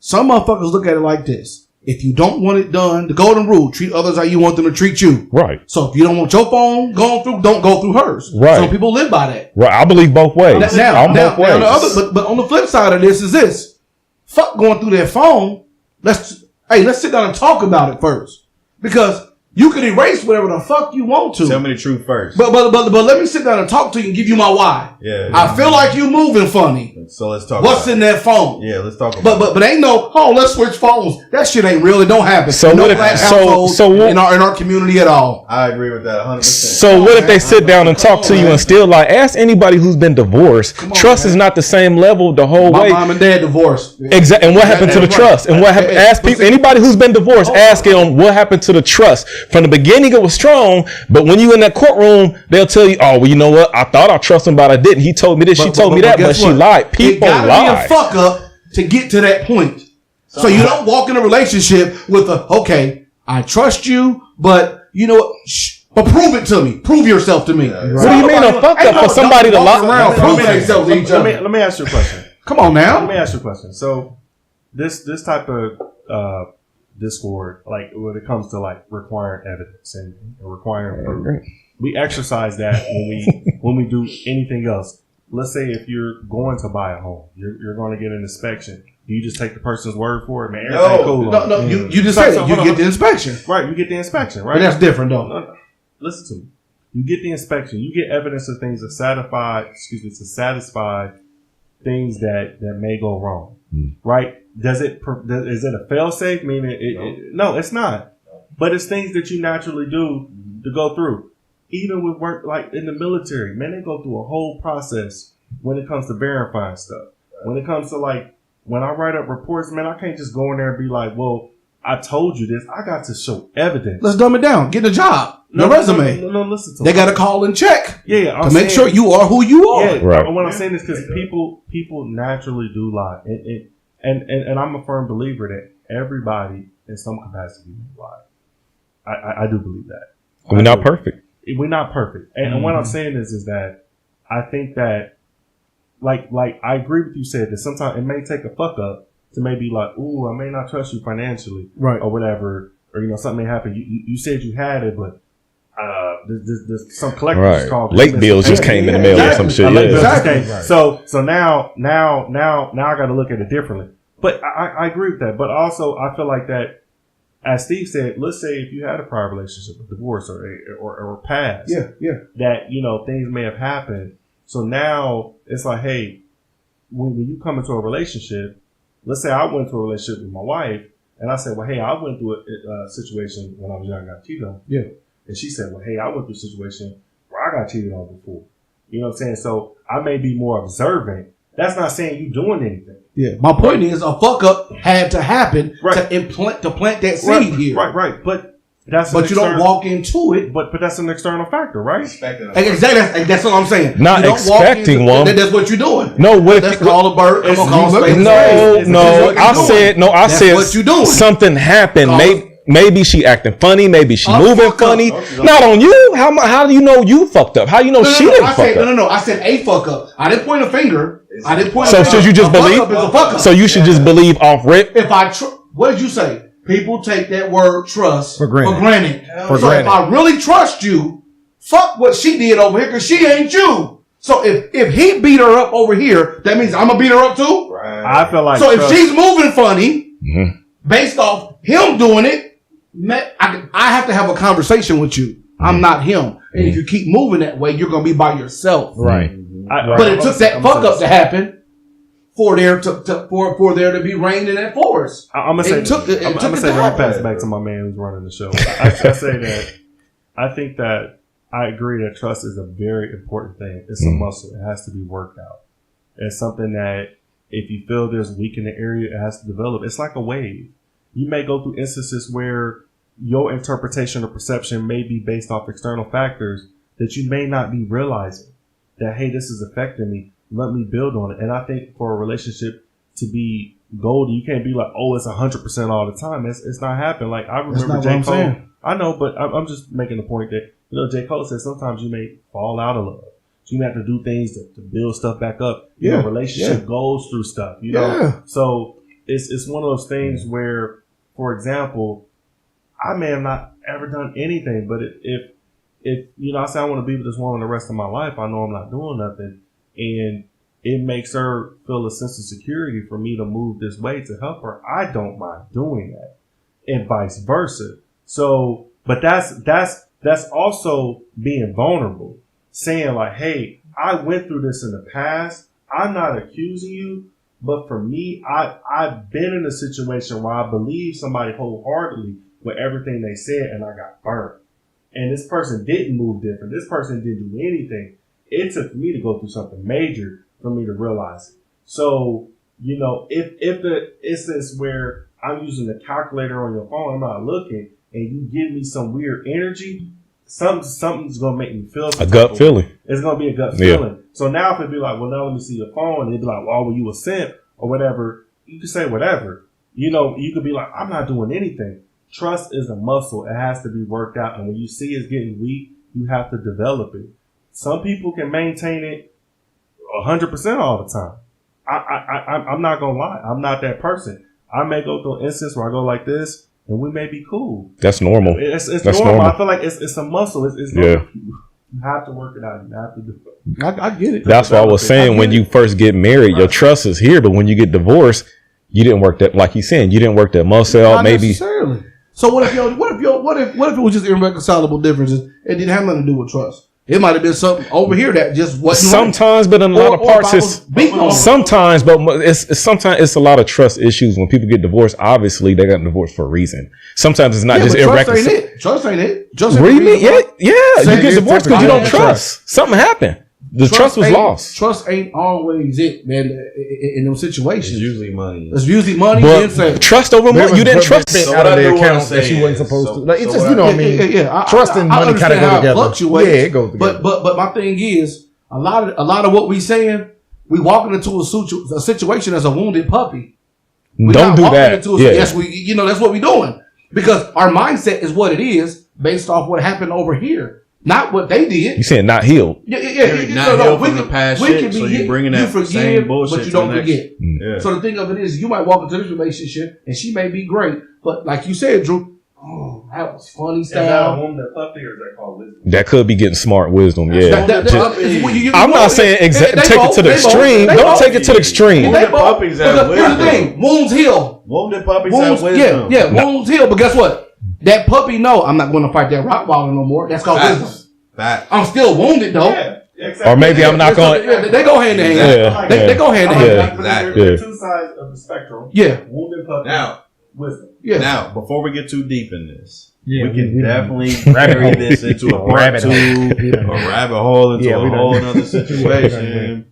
Some motherfuckers look at it like this. If you don't want it done, the golden rule, treat others how you want them to treat you.
Right.
So if you don't want your phone going through, don't go through hers.
Right.
Some people live by that.
Right. I believe both ways. Both ways.
But on the flip side of this is this. Fuck going through their phone. Let's sit down and talk about it first. Because you can erase whatever the fuck you want to.
Tell me the truth first.
But let me sit down and talk to you and give you my why.
Yeah.
I feel like you moving funny.
So let's talk.
What's in that phone?
Yeah, let's talk about.
But ain't no. Oh, let's switch phones. That shit ain't real. It don't happen.
So
no
what if
in our community at all?
I agree with that 100%.
So what if they sit down and talk to you and still like ask anybody who's been divorced? Trust is not the same level the whole way.
My mom and dad divorced.
Exactly. And what happened to the trust? And what happened? Ask people. Anybody who's been divorced, ask them what happened to the trust. From the beginning, it was strong, but when you in that courtroom, they'll tell you, "Oh, well, you know what? I thought I trusted him, but I didn't. He told me this. She told me that, but she lied." People lie.
Be a fuck up to get to that point. So you don't walk in a relationship with okay, I trust you, but you know what? But prove it to me. Prove yourself to me.
What do you mean a fuck up for somebody to lie
around? Prove themselves to each other.
Let me ask you a question.
Come on now.
Let me ask you a question. So this type of discord, like when it comes to like requiring evidence and requiring proof, we exercise that when we do anything else. Let's say if you're going to buy a home, you're going to get an inspection. Do you just take the person's word for it, man? Everything cool.
No. You just said it. You get the inspection.
Right, you get the inspection, right?
But that's different, though.
No. Listen to me. You get the inspection. You get evidence of things to satisfy things that may go wrong, right? is it a fail safe? Meaning, no, it's not. But it's things that you naturally do to go through. Even with work, like in the military, man, they go through a whole process when it comes to verifying stuff. When it comes to like, when I write up reports, man, I can't just go in there and be like, well, I told you this. I got to show evidence.
Let's dumb it down. Get a job. Your resume.
No, listen to
They got to call and check.
Yeah,
to make sure you are who you are.
Yeah, right. What I'm saying is because people naturally do lie, and I'm a firm believer that everybody in some capacity lie. I do believe that.
We're not perfect.
We're not perfect, and what I'm saying is that I think that like I agree with you said that sometimes it may take a fuck up to maybe like, ooh, I may not trust you financially,
right,
or whatever, or something may happen. You said you had it, but there's some collectors called
late bills just came in the mail or some shit.
Exactly. Right. So now I got to look at it differently. But I agree with that. But also I feel like that, as Steve said, let's say if you had a prior relationship, a divorce or past, that things may have happened. So now it's like, hey, when you come into a relationship. Let's say I went through a relationship with my wife, and I said, well, hey, I went through a situation when I was young, I got cheated on. Yeah. And she said, well, hey, I went through a situation where I got cheated on before. You know what I'm saying? So I may be more observant. That's not saying you doing anything.
Yeah. My point is a fuck up had to happen to plant that seed here.
Right. But
you don't walk into it.
But that's an external factor, right?
Exactly. That's what I'm saying.
Not expecting one.
That's what you're doing.
No,
that's call a bird.
No. I said
what you doing.
Something happened. Maybe she acting funny. Maybe she moving funny. Not on you. How do you know you fucked up? How do you know she didn't fuck up?
No. I said a fuck up. I didn't point a finger.
So should you just believe? So you should just believe off rip.
What did you say? People take that word trust for granted. If I really trust you, fuck what she did over here because she ain't you. So if he beat her up over here, that means I'm gonna beat her up too.
Right. I feel like
so. If she's moving funny, based off him doing it, I have to have a conversation with you. I'm not him, and if you keep moving that way, you're gonna be by yourself.
Right.
But it took that fuck up to happen. For there to be rain in that forest.
I'm gonna say that. I'm gonna say that. I'm pass it back to my man who's running the show. I say that I think that I agree that trust is a very important thing. It's a muscle. It has to be worked out. It's something that if you feel there's weak in the area, it has to develop. It's like a wave. You may go through instances where your interpretation or perception may be based off external factors that you may not be realizing that, hey, this is affecting me. Let me build on it. And I think for a relationship to be golden, you can't be like, oh, it's 100% all the time. It's not happening. Like I remember J. Cole. I know, but I'm just making the point that, J. Cole said sometimes you may fall out of love. So you have to do things to build stuff back up. Relationship goes through stuff, So it's one of those things where, for example, I may have not ever done anything, but if I say I want to be with this woman the rest of my life, I know I'm not doing nothing. And it makes her feel a sense of security for me to move this way to help her. I don't mind doing that, and vice versa. So, but that's also being vulnerable, saying like, "Hey, I went through this in the past. I'm not accusing you, but for me, I've been in a situation where I believe somebody wholeheartedly with everything they said, and I got burned. And this person didn't move different. This person didn't do anything." It took me to go through something major for me to realize it. So, if the instance where I'm using the calculator on your phone, I'm not looking, and you give me some weird energy, something's going to make me feel
a gut feeling.
It's going to be a gut feeling. So now if it'd be like, well, now let me see your phone, and it'd be like, well, were you a simp or whatever? You can say whatever. You could be like, I'm not doing anything. Trust is a muscle. It has to be worked out. And when you see it's getting weak, you have to develop it. Some people can maintain it 100% all the time. I'm not going to lie. I'm not that person. I may go through an instance where I go like this and we may be cool.
That's normal.
It's normal. I feel like it's a muscle. It's normal. You have to work it out. You have to do it.
I get it.
That's what I was saying. When you first get married, your trust is here. But when you get divorced, you didn't work that, like he's saying, you didn't work that muscle out. Maybe.
Necessarily. So what if it was just irreconcilable differences? It didn't have nothing to do with trust. It might have been something over here that just wasn't
sometimes,
right.
But in a lot of parts, sometimes, but sometimes it's a lot of trust issues when people get divorced. Obviously, they got divorced for a reason. Sometimes it's not just irreconcilable.
Trust ain't it.
What do you mean? Yeah. You get divorced because you don't trust. Something happened. The trust was lost.
Trust ain't always it, man. In those situations,
it's usually money.
But trust over money. You didn't trust it
out of the account that she wasn't supposed to. Like it's just, you know what I mean.
Yeah.
Trust and money kind of go together.
Fluctuates,
yeah, it goes together.
But my thing is a lot of what we saying, we walking into a situation as a wounded puppy.
Don't do that.
Yes, that's what we doing because our mindset is what it is based off what happened over here. Not what they did.
You saying not healed?
Yeah.
Not healed from the past shit. So you bringing that same bullshit,
but you don't forget.
Yeah.
So the thing of it is, you might walk into this relationship and she may be great, but like you said, Drew, that was funny style.
Is that a woman that puppy or is that called wisdom?
That could be getting smart wisdom. Yeah. I'm not saying take it to the extreme. Don't take it to the extreme.
Puppies have wisdom.
Here's the thing: wounds heal.
Wounded puppies have wisdom.
Yeah. Wounds heal. But guess what? That puppy, no, I'm not going to fight that Rottweiler no more. That's called wisdom. I'm still wounded though.
Yeah, exactly.
Or maybe I'm not going.
They go hand in hand. They go hand in hand.
Exactly.
Two sides of the spectrum.
Yeah.
Wounded puppy.
Now,
wisdom.
Yeah.
Now, before we get too deep in this,
we
can definitely carry this into a part 2, a rabbit hole into a whole other situation.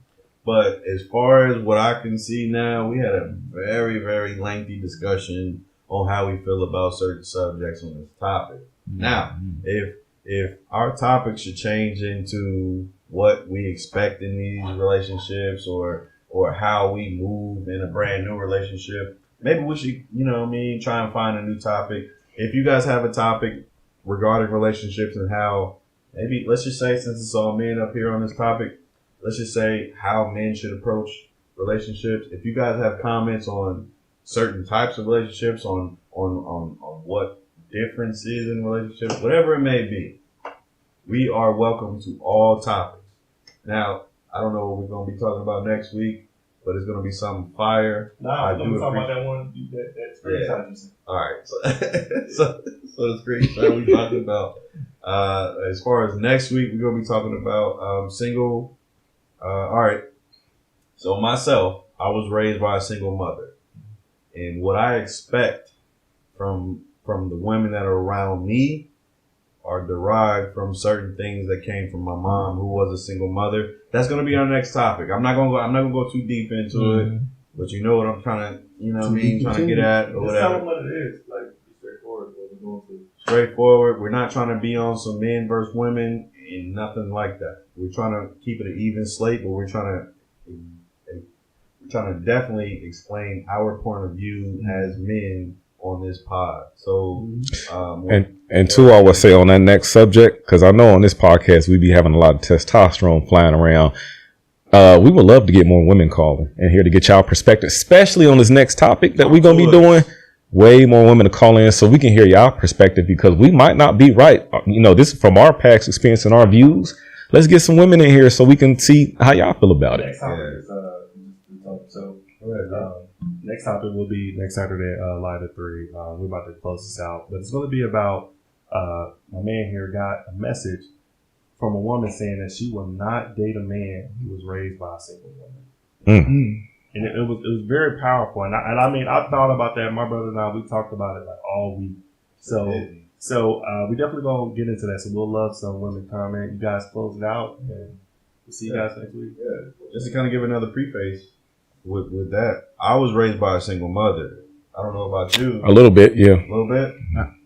But as far as what I can see now, we had a very, very lengthy discussion on how we feel about certain subjects on this topic. Now, if our topic should change into what we expect in these relationships or how we move in a brand new relationship, maybe we should, try and find a new topic. If you guys have a topic regarding relationships and how, maybe let's just say, since it's all men up here on this topic, let's just say how men should approach relationships. If you guys have comments on certain types of relationships, on what difference is in relationships, whatever it may be, we are welcome to all topics. Now, I don't know what we're going to be talking about next week, but it's going to be something fire.
I'm talking about that one, that screenshot you said.
All right. So the screenshot we talking about. As far as next week, we're going to be talking about single. All right. So myself, I was raised by a single mother. And what I expect from the women that are around me are derived from certain things that came from my mom, who was a single mother. That's going to be our next topic. I'm not going to go too deep into it, but you know what I'm trying to get at or whatever.
Just tell them what it is. Like, straightforward. What we're going through.
Straightforward. We're not trying to be on some men versus women and nothing like that. We're trying to keep it an even slate, but we're trying to definitely explain our point of view as men on this pod. So,
and two, I would say on that next subject, because I know on this podcast we be having a lot of testosterone flying around. We would love to get more women calling and here to get y'all perspective, especially on this next topic that we're gonna be doing. Way more women to call in so we can hear y'all perspective, because we might not be right. This is from our past experience and our views. Let's get some women in here so we can see how y'all feel about it.
Next topic will be next Saturday, live at 3. We're about to close this out, but it's going to be about my man here got a message from a woman saying that she will not date a man who was raised by a single woman. And it was very powerful. And I thought about that. My brother and I, we talked about it like all week. So we definitely gonna get into that. So we'll love some women comment. You guys close it out, and we'll see you guys next week.
Yeah. Just to kind of give another preface with that, I was raised by a single mother. I don't know about you.
A little bit, yeah.
A little bit?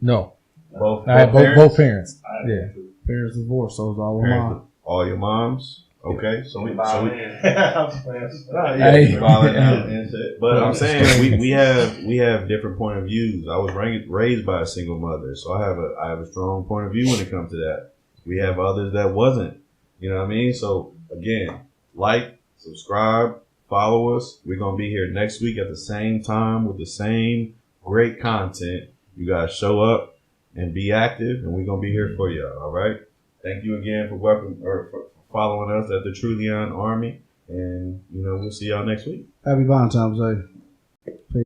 No.
Both
parents.
Yeah. Parents divorced, so it was all mom.
All your moms? Okay, so we but I'm saying we have different point of views. I was raised by a single mother, so I have a strong point of view when it comes to that. We have others that wasn't. You know what I mean? So again, like, subscribe, follow us. We're gonna be here next week at the same time with the same great content. You guys show up and be active, and we're gonna be here for y'all. All right. Thank you again for following us at the Trueleon Army, and we'll see y'all next week.
Happy Valentine's Day.